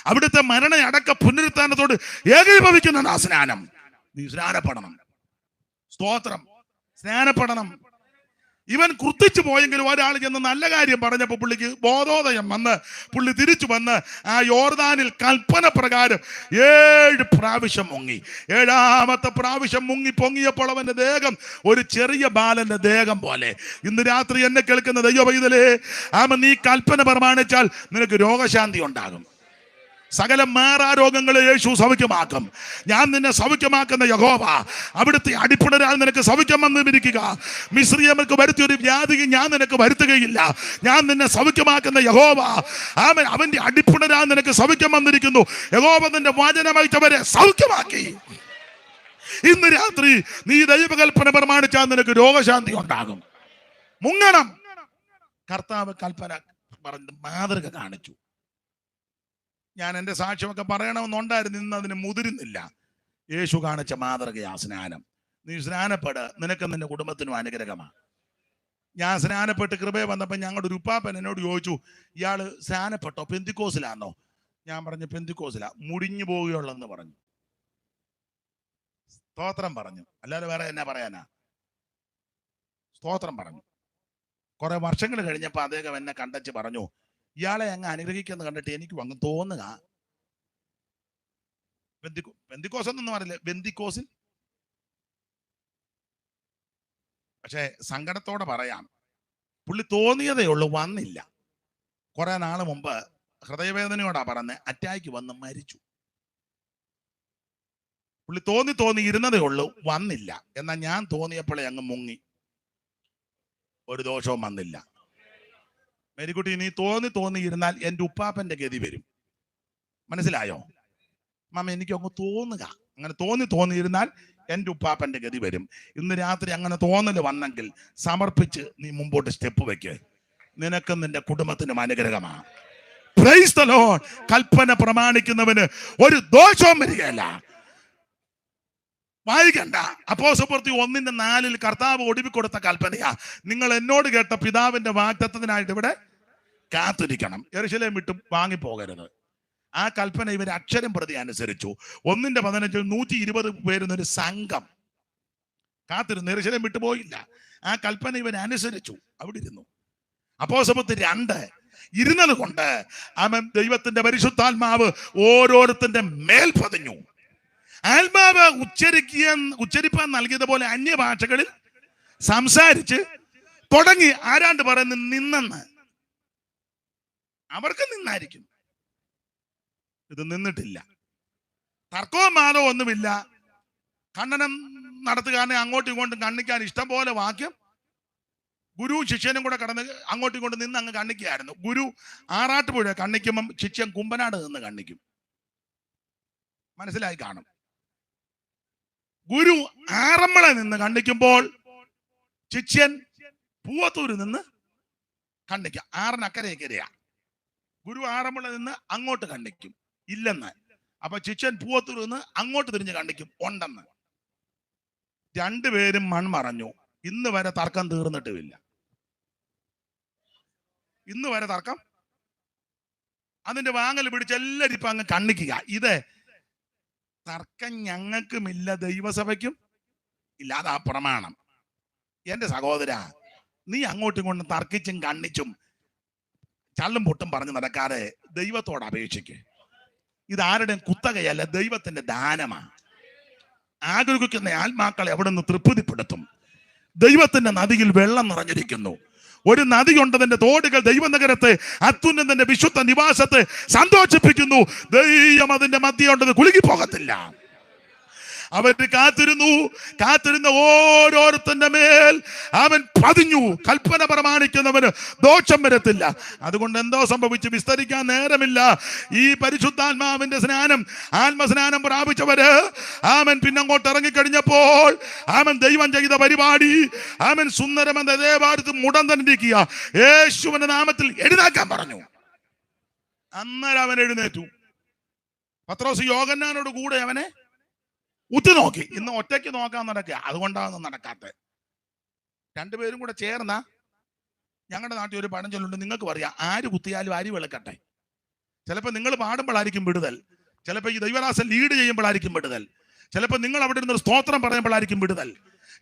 അവിടുത്തെ മരണ അടക്ക പുനരുത്ഥാനത്തോട് ഏകീഭവിക്കുന്ന സ്നാനം. നീ സ്നാനപ്പെടണം. സ്തോത്രം, സ്നാനപ്പെടണം. ഇവൻ കുർത്തിച്ചു പോയെങ്കിലും ഒരാൾ ചെന്ന് നല്ല കാര്യം പറഞ്ഞപ്പോൾ പുള്ളിക്ക് ബോധോദയം വന്ന് പുള്ളി തിരിച്ചു വന്ന് ആ യോർദാനിൽ കൽപ്പന പ്രകാരം 7 പ്രാവശ്യം മുങ്ങി. 7ാമത്തെ പ്രാവശ്യം മുങ്ങി പൊങ്ങിയപ്പോൾ അവന്റെ ദേഹം ഒരു ചെറിയ ബാലന്റെ ദേഹം പോലെ. ഇന്ന് രാത്രി എന്നെ കേൾക്കുന്ന ദൈവപൈതലേ, നീ കൽപ്പന പ്രമാണിച്ചാൽ നിനക്ക് രോഗശാന്തി ഉണ്ടാകും. സകല മാറാരോഗങ്ങളെ യേശു സൗഖ്യമാക്കും. ഞാൻ നിന്നെ സൗഖ്യമാക്കുന്ന യഹോവ, അവിടുത്തെ അടിപ്പിണരാൽ നിനക്ക് സൗഖ്യം വന്നിരിക്കുക. മിസ്രിയർക്ക് വരുത്തിയൊരു വ്യാധി ഞാൻ നിനക്ക് വരുത്തുകയില്ല. ഞാൻ നിന്നെ സൗഖ്യമാക്കുന്ന യഹോവ, അവന്റെ അടിപ്പിണരാൽ നിനക്ക് സൗഖ്യം വന്നിരിക്കുന്നു. യഹോവ നിന്റെ വചനമയച്ചവരെ സൗഖ്യമാക്കി. ഇന്ന് രാത്രി നീ ദൈവകൽപ്പന പ്രമാണിച്ചാൽ നിനക്ക് രോഗശാന്തി ഉണ്ടാകും. മുങ്ങണം. കർത്താവ് കൽപ്പന പറഞ്ഞ് മാതൃക കാണിച്ചു. ഞാൻ എൻ്റെ സാക്ഷ്യമൊക്കെ പറയണമെന്നുണ്ടായിരുന്നു, ഇന്ന് അതിന് മുതിരുന്നില്ല. യേശു കാണിച്ച മാതൃകയാ സ്നാനം. നീ സ്നാനപ്പെട്, നിനക്ക് നിന്റെ കുടുംബത്തിനും അനുഗ്രഹമാണ്. ഞാൻ സ്നാനപ്പെട്ട് കൃപയെ വന്നപ്പോൾ ഞങ്ങളുടെ ഒരു ഉപ്പാപ്പൻ എന്നോട് ചോദിച്ചു, ഇയാള് സ്നാനപ്പെട്ടോ, പെന്തിക്കോസിലാണോ? ഞാൻ പറഞ്ഞു പെന്തിക്കോസിലാ. മുടിഞ്ഞു പോവുകയുള്ളെന്ന് പറഞ്ഞു. സ്തോത്രം പറഞ്ഞു, അല്ലാതെ വേറെ എന്നാ പറയാനാ? സ്തോത്രം പറഞ്ഞു. കുറെ വർഷങ്ങൾ കഴിഞ്ഞപ്പോൾ അദ്ദേഹം എന്നെ കണ്ടച്ച് പറഞ്ഞു, ഇയാളെ അങ്ങ് അനുഗ്രഹിക്കുന്ന കണ്ടിട്ട് എനിക്ക് അങ്ങ് തോന്നുക പെന്തിക്കോസ് എന്നൊന്നും അറിയില്ല, ബെന്തിക്കോസിൽ. പക്ഷെ സങ്കടത്തോടെ പറയാം, പുള്ളി തോന്നിയതേ ഉള്ളൂ, വന്നില്ല. കുറെ നാൾ മുമ്പ് ഹൃദയവേദനയോടാ പറഞ്ഞ് അറ്റാക്ക് വന്ന് മരിച്ചു. പുള്ളി തോന്നി ഇരുന്നതേ ഉള്ളൂ, വന്നില്ല. എന്നാൽ ഞാൻ തോന്നിയപ്പോഴേ അങ്ങ് മുങ്ങി, ഒരു ദോഷവും വന്നില്ല. മേരിക്കുട്ടി, നീ തോന്നി ഇരുന്നാൽ എൻ്റെ ഉപ്പാപ്പന്റെ ഗതി വരും. മനസ്സിലായോ മാമ? എനിക്ക് അങ്ങ് തോന്നുക, അങ്ങനെ തോന്നി ഇരുന്നാൽ എൻ്റെ ഉപ്പാപ്പന്റെ ഗതി വരും. ഇന്ന് രാത്രി അങ്ങനെ തോന്നല് വന്നെങ്കിൽ സമർപ്പിച്ച് നീ മുമ്പോട്ട് സ്റ്റെപ്പ് വെക്ക്. നിനക്കും നിന്റെ കുടുംബത്തിനും അനുഗ്രഹമാണ്. Praise the lord. കൽപ്പന പ്രമാണിക്കുന്നവന് ഒരു ദോഷവും വരികയില്ല. വായിക്കണ്ട. അപ്പോസ്തലപ്രവൃത്തി 1:4 കർത്താവ് ഒടുവിക്കൊടുത്ത കൽപ്പനയാ, നിങ്ങൾ എന്നോട് കേട്ട പിതാവിന്റെ വാഗ്ദത്തത്തിനായിട്ട് ഇവിടെ കാത്തിരിക്കണം, യെരൂശലേം വിട്ട് വാങ്ങിപ്പോകരുത്. ആ കൽപ്പന ഇവർ അക്ഷരം പ്രതി അനുസരിച്ചു. 1:15 120 പേരുന്നൊരു സംഘം കാത്തിരുന്നു, യെരൂശലേം വിട്ടു പോയില്ല. ആ കൽപ്പന ഇവർ അനുസരിച്ചു, അവിടെ ഇരുന്നു. അപ്പോസ്തലപ്രവൃത്തി 2 ഇരുന്നത് കൊണ്ട് ദൈവത്തിന്റെ പരിശുദ്ധാത്മാവ് ഓരോരുത്തന്റെ മേൽ പതിഞ്ഞു. ആത്മാവ് ഉച്ചരിപ്പാൻ നൽകിയതുപോലെ അന്യഭാഷകളിൽ സംസാരിച്ച് തുടങ്ങി. ആരാണ്ട് പറയുന്നു നിന്നെന്ന്. അവർക്ക് നിന്നായിരിക്കും, ഇത് നിന്നിട്ടില്ല. തർക്കവും മാനവും ഒന്നുമില്ല. ഖണ്ഡനം നടത്തുകാരനെ അങ്ങോട്ടും ഇങ്ങോട്ടും കണ്ണിക്കാൻ ഇഷ്ടം പോലെ വാക്യം. ഗുരു ശിഷ്യനും കൂടെ കടന്ന് അങ്ങോട്ടും ഇങ്ങോട്ടും നിന്ന് അങ്ങ് കണ്ണിക്കുകയായിരുന്നു. ഗുരു ആറാട്ടുപുഴ കണ്ണിക്കുമ്പം ശിഷ്യൻ കുമ്പനാട് നിന്ന് കണ്ണിക്കും. മനസ്സിലായി കാണും. ഗുരു ആറന്മുള നിന്ന് കണ്ണിക്കുമ്പോൾ ശിഷ്യൻ പൂവത്തൂര് നിന്ന് കണ്ണിക്കും. ആറിനക്കരയ്ക്കരയാ. ഗുരു ആറന്മുള നിന്ന് അങ്ങോട്ട് കണ്ണിക്കും, ഇല്ലെന്ന്. അപ്പൊ ശിഷ്യൻ പൂവത്തൂർ നിന്ന് അങ്ങോട്ട് തിരിഞ്ഞ് കണ്ണിക്കും, ഉണ്ടെന്ന്. രണ്ടുപേരും മൺമറഞ്ഞു. ഇന്ന് വരെ തർക്കം തീർന്നിട്ടുമില്ല. ഇന്ന് വരെ തർക്കം. അതിന്റെ വാങ്ങൽ പിടിച്ച് എല്ലാവരും ഇപ്പൊ അങ്ങ് കണ്ണിക്കുക. ഇത് തർക്കം ഞങ്ങൾക്കുമില്ല, ദൈവസഭയ്ക്കും ഇല്ലാതെ ആ പ്രമാണം. എന്റെ സഹോദര, നീ അങ്ങോട്ടും ഇങ്ങോട്ടും തർക്കിച്ചും കണ്ണിച്ചും ചള്ളും പൊട്ടും പറഞ്ഞു നടക്കാതെ ദൈവത്തോട് അപേക്ഷിക്ക്. ഇതാരുടെയും കുത്തകയല്ല, ദൈവത്തിന്റെ ദാനമാണ്. ആഗ്രഹിക്കുന്ന ആത്മാക്കളെ അവിടെ നിന്ന് തൃപ്തിപ്പെടുത്തും. ദൈവത്തിന്റെ നദിയിൽ വെള്ളം നിറഞ്ഞിരിക്കുന്നു. ഒരു നദിയുണ്ടതിന്റെ തോടുകൾ ദൈവനഗരത്തെ അത്യുന്നതന്റെ വിശുദ്ധ നിവാസത്തെ സന്തോഷിപ്പിക്കുന്നു. ദൈവം അതിന്റെ മധ്യയുണ്ടത് കുലുങ്ങിപ്പോകത്തില്ല. അവര് കാത്തിരുന്ന ഓരോരുത്തന്റെ മേൽ അവൻ പതിഞ്ഞു. കൽപ്പന പ്രമാണിക്കുന്നവന് ദോഷം വരത്തില്ല. അതുകൊണ്ട് എന്തോ സംഭവിച്ചു വിസ്തരിക്കാൻ നേരമില്ല. ഈ പരിശുദ്ധാത്മാവിന്റെ സ്നാനം, ആത്മസ്നാനം പ്രാപിച്ചവര് അവൻ പിന്നങ്ങോട്ട് ഇറങ്ങിക്കഴിഞ്ഞപ്പോൾ അവൻ ദൈവം ചെയ്ത പരിപാടി, അവൻ സുന്ദരമെന്ന ദേവാലയത്തിൽ മുടന്തനിരിക്കുക, യേശുവിന്റെ നാമത്തിൽ എഴുന്നേൽക്കാൻ പറഞ്ഞു. അന്നേരം അവൻ എഴുന്നേറ്റു. പത്രോസ് യോഹന്നാനോട് കൂടെ അവനെ ഉറ്റുനോക്കി. ഇന്ന് ഒറ്റയ്ക്ക് നോക്കാൻ നടക്കുക, അതുകൊണ്ടാണ് നടക്കാത്തത്. രണ്ടുപേരും കൂടെ ചേർന്ന, ഞങ്ങളുടെ നാട്ടിൽ ഒരു പഴഞ്ചൊല്ലുണ്ട്, നിങ്ങൾക്ക് പറയാം, ആര് കുത്തിയാലും അരി വെളുക്കട്ടെ. ചിലപ്പോൾ നിങ്ങൾ പാടുമ്പോഴായിരിക്കും വിടുതൽ, ചിലപ്പോൾ ഈ ദൈവദാസൻ ലീഡ് ചെയ്യുമ്പോഴായിരിക്കും വിടുതൽ, ചിലപ്പോൾ നിങ്ങൾ അവിടെ ഇരുന്നൊരു സ്തോത്രം പറയുമ്പോഴായിരിക്കും വിടുതൽ,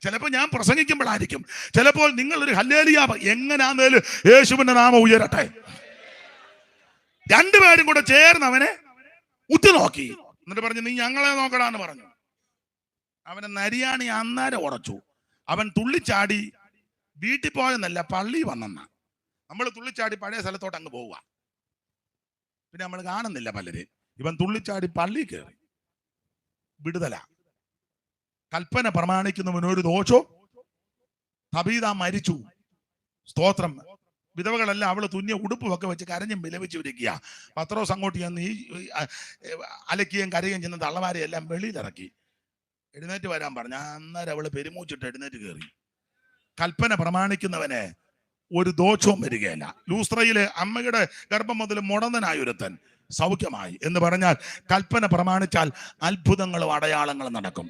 ചിലപ്പോൾ ഞാൻ പ്രസംഗിക്കുമ്പോഴായിരിക്കും, ചിലപ്പോൾ നിങ്ങൾ ഒരു ഹല്ലേലൂയ എങ്ങനെയാന്നേലും യേശുവിന്റെ നാമം ഉയരട്ടെ. രണ്ടുപേരും കൂടെ ചേർന്ന് അവനെ ഉറ്റുനോക്കി. എന്നിട്ട് പറഞ്ഞു, നീ ഞങ്ങളെ നോക്കടാന്ന് പറഞ്ഞു. അവനെ നരിയാണി അന്നേരം ഉറച്ചു. അവൻ തുള്ളിച്ചാടി വീട്ടിൽ പോയെന്നല്ല, പള്ളി വന്നെന്ന. നമ്മൾ തുള്ളിച്ചാടി പഴയ സ്ഥലത്തോട്ട് അങ്ങ് പോവുക, പിന്നെ നമ്മൾ കാണുന്നില്ല പലര്. ഇവൻ തുള്ളിച്ചാടി പള്ളി കയറി. വിടുതല. കൽപ്പന പ്രമാണിക്കുന്നവന് ഒരു ദോഷോ. തബീത മരിച്ചു, സ്തോത്രം. വിധവകളെല്ലാം അവള് തുന്നിയ ഉടുപ്പുമൊക്കെ വെച്ച് കരഞ്ഞും വിലപിച്ചു ഇരിക്കുക. പത്രോസ് അങ്ങോട്ട് ചെന്ന് ഈ അലക്കുകയും കരയുകയും ചെയ്യുന്ന തള്ളമാരെയെല്ലാം വെളിയിലിറക്കി. എഴുന്നേറ്റ് വരാൻ പറഞ്ഞു. അന്നേരം അവള് പെരുമൂച്ചിട്ട് എഴുന്നേറ്റ് കയറി. കൽപ്പന പ്രമാണിക്കുന്നവന് ഒരു ദോഷവും വരികയില്ല. ലൂസ്ത്രയിലെ അമ്മയുടെ ഗർഭം മുതൽ മുടന്തനായ ഒരുത്തൻ സൗഖ്യമായി എന്ന് പറഞ്ഞാൽ കൽപ്പന പ്രമാണിച്ചാൽ അത്ഭുതങ്ങളും അടയാളങ്ങളും നടക്കും.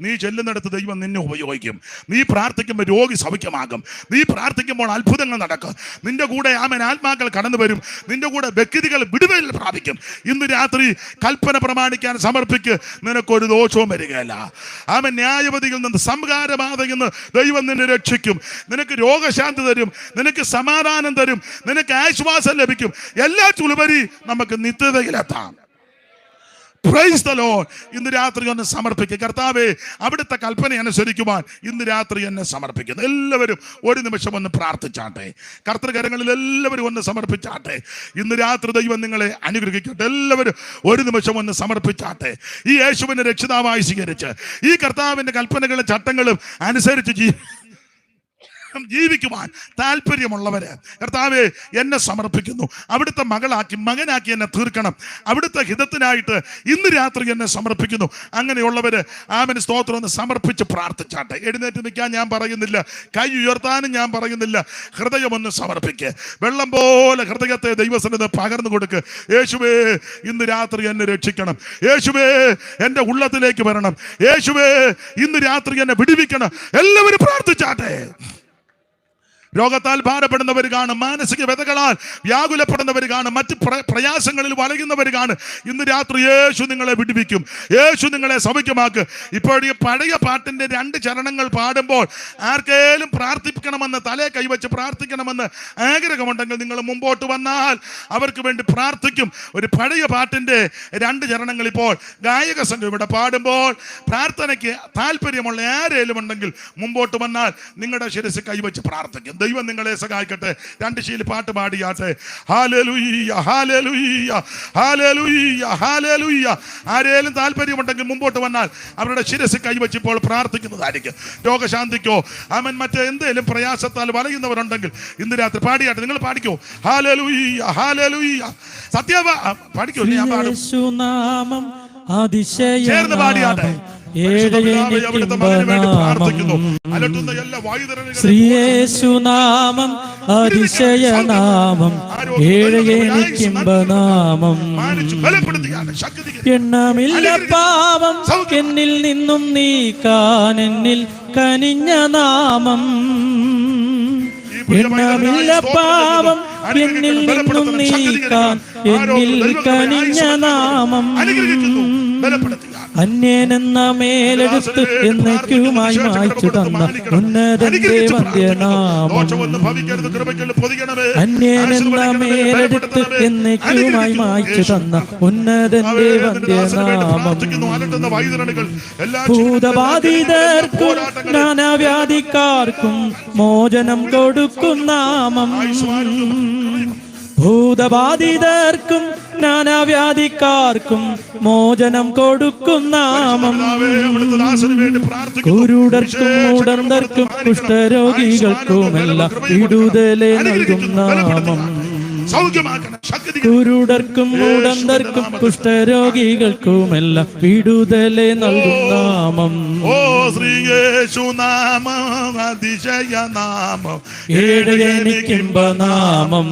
നീ ചെല്ലുന്നിടത്ത് ദൈവം നിന്നെ ഉപയോഗിക്കും. നീ പ്രാർത്ഥിക്കുമ്പോൾ രോഗി സൗഖ്യമാകും. നീ പ്രാർത്ഥിക്കുമ്പോൾ അത്ഭുതങ്ങൾ നടക്കും. നിന്റെ കൂടെ ആമേൻ ആത്മാക്കൾ കടന്നു വരും. നിന്റെ കൂടെ വ്യക്തികൾ വിടുതൽ പ്രാപിക്കും. ഇന്ന് രാത്രി കൽപ്പന പ്രമാണിക്കാൻ സമർപ്പിക്ക്, നിനക്കൊരു ദോഷവും വരികയില്ല. ആമേൻ ന്യായവതിയിൽ നിന്ന്, സംഹാരബാധയിൽ നിന്ന് ദൈവം നിന്നെ രക്ഷിക്കും. നിനക്ക് രോഗശാന്തി തരും, നിനക്ക് സമാധാനം തരും, നിനക്ക് ആശ്വാസം ലഭിക്കും. എല്ലാത്തിലുപരി നമുക്ക് നിത്യതയിലെത്താം. Price the Lord. ഇന്ന് രാത്രി ഒന്ന് സമർപ്പിക്കുക. കർത്താവേ, അവിടുത്തെ കൽപ്പന അനുസരിക്കുവാൻ ഇന്ന് രാത്രി എന്നെ സമർപ്പിക്കുന്നു. എല്ലാവരും ഒരു നിമിഷം ഒന്ന് പ്രാർത്ഥിച്ചാട്ടെ. കർത്തൃകരങ്ങളിൽ എല്ലാവരും ഒന്ന് സമർപ്പിച്ചാട്ടെ. ഇന്ന് രാത്രി ദൈവം നിങ്ങളെ അനുഗ്രഹിക്കട്ടെ. എല്ലാവരും ഒരു നിമിഷം ഒന്ന് സമർപ്പിച്ചാട്ടെ. ഈ യേശുവിനെ രക്ഷിതാവായി സ്വീകരിച്ച് ഈ കർത്താവിന്റെ കൽപ്പനകളും ചട്ടങ്ങളും അനുസരിച്ച് ജീവിക്കുവാൻ താല്പര്യമുള്ളവര് കർത്താവേ എന്നെ സമർപ്പിക്കുന്നു. അവിടുത്തെ മകനാക്കി എന്നെ തീർക്കണം. അവിടുത്തെ ഹിതത്തിനായിട്ട് ഇന്ന് രാത്രി എന്നെ സമർപ്പിക്കുന്നു. അങ്ങനെയുള്ളവര് ആമേൻ സ്തോത്രം ഒന്ന് സമർപ്പിച്ച് പ്രാർത്ഥിച്ചാട്ടെ. എഴുന്നേറ്റ് നിൽക്കാൻ ഞാൻ പറയുന്നില്ല, കൈ ഉയർത്താനും ഞാൻ പറയുന്നില്ല. ഹൃദയമൊന്ന് സമർപ്പിക്ക്. വെള്ളം പോലെ ഹൃദയത്തെ ദൈവസന്നിധിയിൽ പകർന്നു കൊടുക്ക്. യേശുവേ, ഇന്ന് രാത്രി എന്നെ രക്ഷിക്കണം. യേശുവേ, എന്റെ ഉള്ളത്തിലേക്ക് വരണം. യേശുവേ, ഇന്ന് രാത്രി എന്നെ വിടുവിക്കണം. എല്ലാവരും പ്രാർത്ഥിച്ചാട്ടെ. രോഗത്താൽ ഭാരപ്പെടുന്നവർ കാണും, മാനസിക വ്യതകളാൽ വ്യാകുലപ്പെടുന്നവർ കാണും, മറ്റ് പ്രയാസങ്ങളിൽ വലയുന്നവർ കാണും. ഇന്ന് രാത്രി യേശു നിങ്ങളെ വിടുവിക്കും. യേശു നിങ്ങളെ സൗഖ്യമാക്ക്. ഇപ്പോൾ ഈ പഴയ പാട്ടിന്റെ 2 ചരണങ്ങൾ പാടുമ്പോൾ ആർക്കേലും പ്രാർത്ഥിക്കണമെന്ന്, തലേ കൈവച്ച് പ്രാർത്ഥിക്കണമെന്ന് ആഗ്രഹമുണ്ടെങ്കിൽ നിങ്ങൾ മുമ്പോട്ട് വന്നാൽ അവർക്ക് വേണ്ടി പ്രാർത്ഥിക്കും. ഒരു പഴയ പാട്ടിന്റെ 2 ചരണങ്ങൾ ഇപ്പോൾ ഗായക സംഘം ഇവിടെ പാടുമ്പോൾ പ്രാർത്ഥനയ്ക്ക് താല്പര്യമുള്ള ആരേലും ഉണ്ടെങ്കിൽ മുമ്പോട്ട് വന്നാൽ നിങ്ങളുടെ ശിരസ് കൈവച്ച് പ്രാർത്ഥിക്കും. ദൈവം നിങ്ങളെ സഹായിക്കട്ടെ. 2 ശീലി പാട്ട് പാടിയാട്ടെ. ഹല്ലേലൂയ, ഹല്ലേലൂയ, ഹല്ലേലൂയ, ഹല്ലേലൂയ. ആരേലും താല്പര്യമുണ്ടെങ്കിൽ മുമ്പോട്ട് വന്നാൽ അവരുടെ ശിരസ് കൈവച്ച് ഇപ്പോൾ പ്രാർത്ഥിക്കുന്നതായിരിക്കും. രോഗശാന്തിക്കോ ആമേൻ മറ്റേ എന്തെങ്കിലും പ്രയാസത്താൽ വലയുന്നവരുണ്ടെങ്കിൽ ഇന്ന് രാത്രി പാടിയാട്ടെ. നിങ്ങൾ പാടിക്കോ. Hallelujah, hallelujah. സത്യവ പാടിക്കോ. ഞാൻ പാടും. ചേർന്ന് പാടിയാട്ടെ. ശ്രീയേശുനാമം അതിശയനാമം, ഏഴയനിക്കിംബനാമം. എണ്ണമില്ല പാപം എന്നിൽ നിന്നും നീക്കാൻ എന്നിൽ കനിഞ്ഞ നാമം. എണ്ണമില്ല പാപം എന്നിൽ നിന്നും നീക്കാൻ എന്നിൽ കനിഞ്ഞ നാമം. അന്യനെന്ന മേലെടുത്ത് എന്നേക്കുമായി മായ്ച്ചു തന്ന ഉന്നതന്റെ വന്ധ്യനാമം. അന്യനെന്ന മേലെടുത്ത് എന്നേക്കുമായി മായ്ച്ചു തന്ന ഉന്നതന്റെ വന്ധ്യനാമം. ഭൂതബാധിതർക്കും നാനാവ്യാധിക്കാർക്കും മോചനം കൊടുക്കും നാമം. ഭൂതബാധിതർക്കും നാനാവ്യാധിക്കാർക്കും മോചനം കൊടുക്കും നാമം. കുരുടർക്കും മൂടന്തർക്കും കുഷ്ഠരോഗികൾക്കുമെല്ലാം വിടുതലെ നൽകും നാമം. കുരുടർക്കും മൂടന്തർക്കും കുഷ്ഠരോഗികൾക്കുമെല്ലാം വിടുതലെ നൽകും നാമം. ഓ ശ്രീയേശുനാമം അതിശയനാമം ഏഴയനിക്കിമ്പനാമം.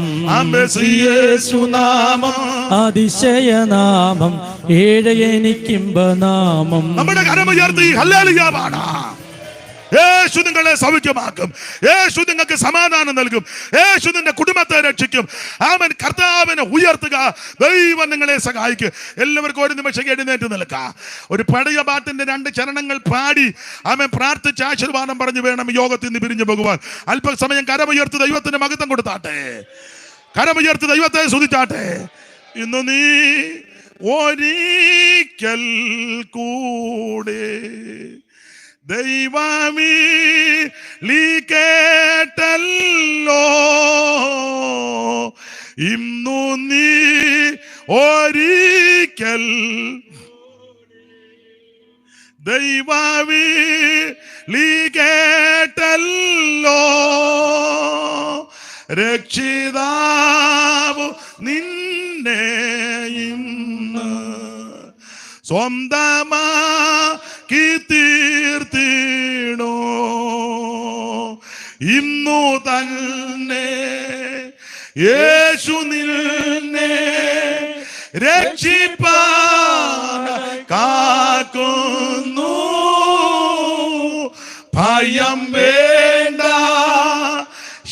ശ്രീയേശുനാമം അതിശയനാമം ഏഴയനിക്കിമ്പനാമം. നമ്മുടെ കരമുയർത്തി ഹല്ലേലൂയ പാടാം. യേശു നിങ്ങളെ സൗഖ്യമാക്കും. യേശു നിങ്ങൾക്ക് സമാധാനം നൽകും. യേശു നിന്റെ കുടുംബത്തെ രക്ഷിക്കും. ആമേൻ. കർത്താവിനെ ഉയർത്തുക. ദൈവം നിങ്ങളെ സഹായിക്കും. എല്ലാവർക്കും ഒരു നിമിഷം എഴുന്നേറ്റ് നിൽക്കാം. ഒരു പഴയ പാട്ടിന്റെ 2 ചരണങ്ങൾ പാടി ആമേൻ പ്രാർത്ഥിച്ച് ആശീർവാദം പറഞ്ഞു വേണം യോഗത്തിൽ നിന്ന് പിരിഞ്ഞു പോകുവാൻ. അല്പസമയം കരമുയർത്തി ദൈവത്തിന് മഹത്വം കൊടുത്താട്ടെ. കരമുയർത്തി ദൈവത്തെ സ്തുതിച്ചാട്ടെ. ഇന്ന് നീ ഒരിക്കൽ കൂടെ ദൈവമീ കേട്ടല്ലോ, ഇന്നു നീ ഒരിക്കൽ ദൈവമീ കേട്ടല്ലോ, രക്ഷിതാവ് നിന്നെ ഇന്ന് സ്വന്തമാക്കി തീർത്തിടോ, ഇന്നു തന്നെ യേശു നിന്നെ രക്ഷിപ്പാൻ കാക്കുന്നു. ഭയം വേണ്ട,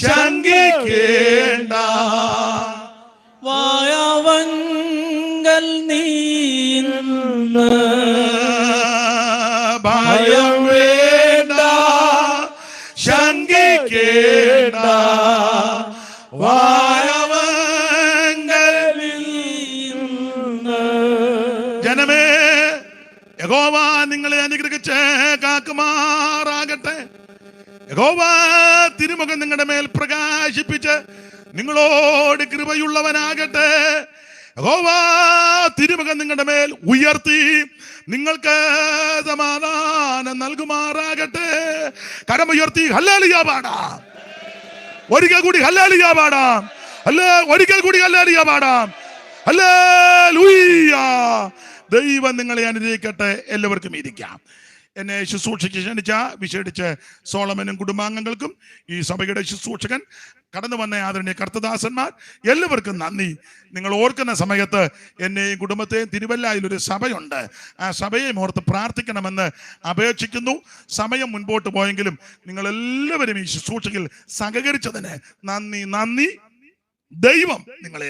ശങ്കിക്കേണ്ട, വായവങ്കൽ നീന്ന് ഭയം വേണ്ട, ശങ്കിക്കേണ്ട, വായവങ്കലിൽ നിന്ന്. ജനമേ, യഹോവ നിങ്ങളെ അനുഗ്രഹിച്ച് കാക്കുമാറാകട്ടെ. യഹോവ തിരുമുഖം നിങ്ങളുടെ മേൽ പ്രകാശിപ്പിച്ച് നിങ്ങളോട് കൃപയുള്ളവനാകട്ടെ. യഹോവ തിരുമുഖം നിങ്ങളുടെ മേൽ ഉയർത്തി നിങ്ങൾക്ക് സമാധാനം നൽകുമാറാകട്ടെ. കരമുയർത്തി ഹല്ലേലൂയ പാടാം. ഒരിക്കൽ കൂടി ഹല്ലേലൂയ പാടാം. ഒരിക്കൽ കൂടി ഹല്ലേലൂയ പാടാം. ഹല്ലേലൂയ. ദൈവം നിങ്ങളെ അനുഗ്രഹിക്കട്ടെ. എല്ലാവർക്കും ഇരിക്കാം. എന്നെ ശുശ്രൂഷയ്ക്ക് ക്ഷണിച്ച വിശേഷിച്ച് സോളമനും കുടുംബാംഗങ്ങൾക്കും ഈ സഭയുടെ ശുശ്രൂഷകൻ കടന്നു വന്ന ആദരണീയ കർത്തദാസന്മാർ എല്ലാവർക്കും നന്ദി. നിങ്ങൾ ഓർക്കുന്ന സമയത്ത് എന്നെയും കുടുംബത്തെയും തിരുവല്ലയിൽ ഒരു സഭയുണ്ട്. ആ സഭയെ ഓർത്ത് പ്രാർത്ഥിക്കണമെന്ന് അപേക്ഷിക്കുന്നു. സമയം മുൻപോട്ട് പോയെങ്കിലും നിങ്ങൾ എല്ലാവരും ഈ ശുശ്രൂഷയിൽ സഹകരിച്ചതിന് നന്ദി. ദൈവം നിങ്ങളെ